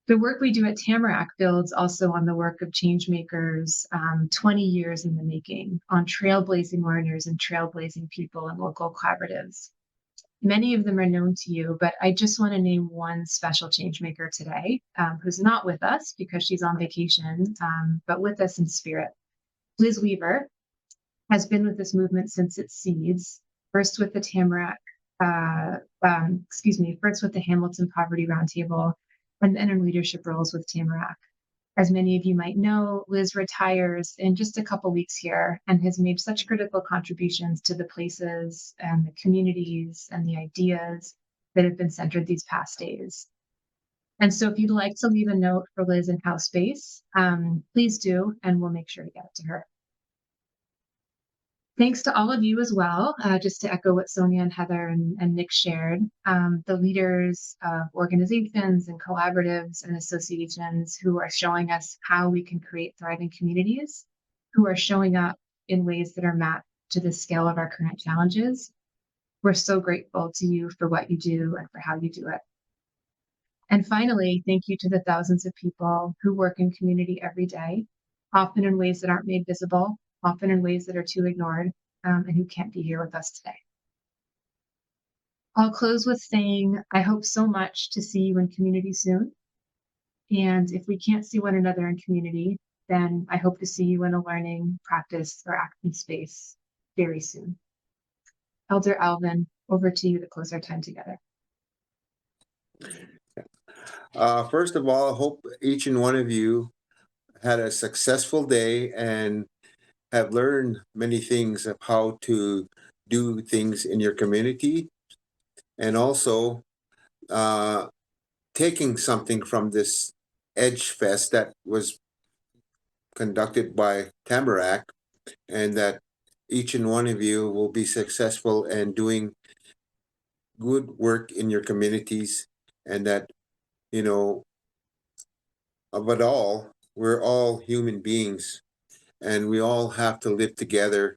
The work we do at Tamarack builds also on the work of changemakers 20 years in the making, on trailblazing learners and trailblazing people and local collaboratives. Many of them are known to you, but I just want to name one special changemaker today, who's not with us because she's on vacation, but with us in spirit. Liz Weaver has been with this movement since its seeds, first with the Tamarack, first with the Hamilton Poverty Roundtable, and then in leadership roles with Tamarack. As many of you might know, Liz retires in just a couple weeks here and has made such critical contributions to the places and the communities and the ideas that have been centered these past days. And so if you'd like to leave a note for Liz in house space, please do, and we'll make sure to get it to her. Thanks to all of you as well, just to echo what Sonia and Heather and Nick shared, the leaders of organizations and collaboratives and associations who are showing us how we can create thriving communities, who are showing up in ways that are mapped to the scale of our current challenges. We're so grateful to you for what you do and for how you do it. And finally, thank you to the thousands of people who work in community every day, often in ways that aren't made visible, often in ways that are too ignored, and who can't be here with us today. I'll close with saying, I hope so much to see you in community soon. And if we can't see one another in community, then I hope to see you in a learning, practice, or acting space very soon. Elder Alvin, over to you to close our time together. First of all, I hope each and one of you had a successful day and have learned many things of how to do things in your community, and also taking something from this Engagefest that was conducted by Tamarack, and that each and one of you will be successful and doing good work in your communities, and that, you know, of it all, we're all human beings, and we all have to live together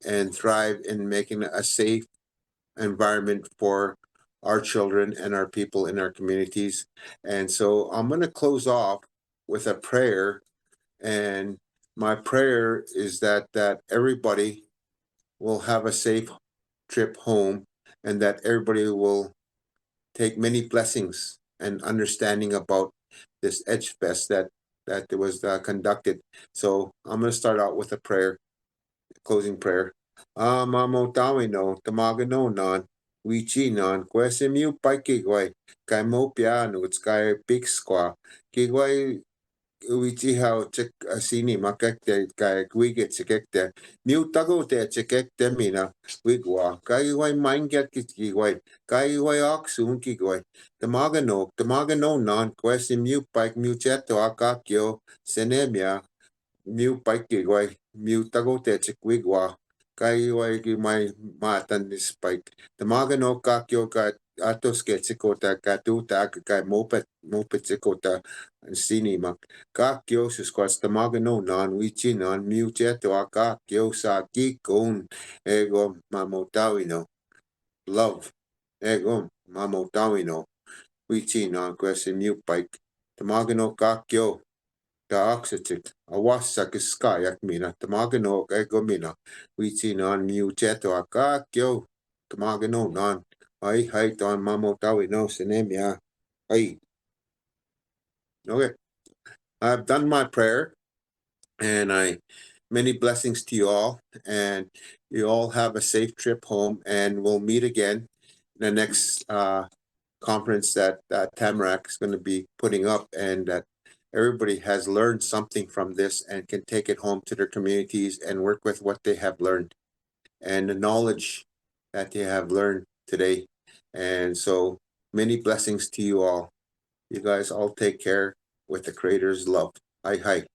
and thrive in making a safe environment for our children and our people in our communities. And so I'm going to close off with a prayer, and my prayer is that everybody will have a safe trip home, and that everybody will take many blessings and understanding about this Edgefest that was conducted. So I'm going to start out with a prayer, closing prayer. Mamo tawi no, tamaga no non, wichi non, kwese miu pai kigwai, kai mo piano, it's kai big squa, kigwai wichi hao chek asini makekte kai gwigit chekekte, miu tago te chekekte mina, wigwa, kai wai manget kigwai, kai wai oxun kigwai, tamaga no non, kwese miu pai miu cheto akakyo, senemia, miu pai kigwai, miu tago te chekwigwa, kai wai ki mai matan this spike. Tamaga no kakyo ka atos ke chikota ka tuta ka mopet chikota sini mak. Kakyo suskwas tamaga no non wichi non miu cheto akakyo sa kikon ego mamotawi no. Love. Ego mamotawi no. Wichi non kwesi miu pike. Tamaga no kakyo. Da oxytic, a wasak is sky at mina, tamagano egomina, wichi non mu cheto aka kyo, tamagano non, I height on mamotawi no sinemia. Hey. Okay. I've done my prayer, and many blessings to you all, and you all have a safe trip home, and we'll meet again in the next conference that Tamarack is going to be putting up, and that everybody has learned something from this and can take it home to their communities and work with what they have learned and the knowledge that they have learned today. And so many blessings to you all. You guys all take care with the Creator's love. Hi.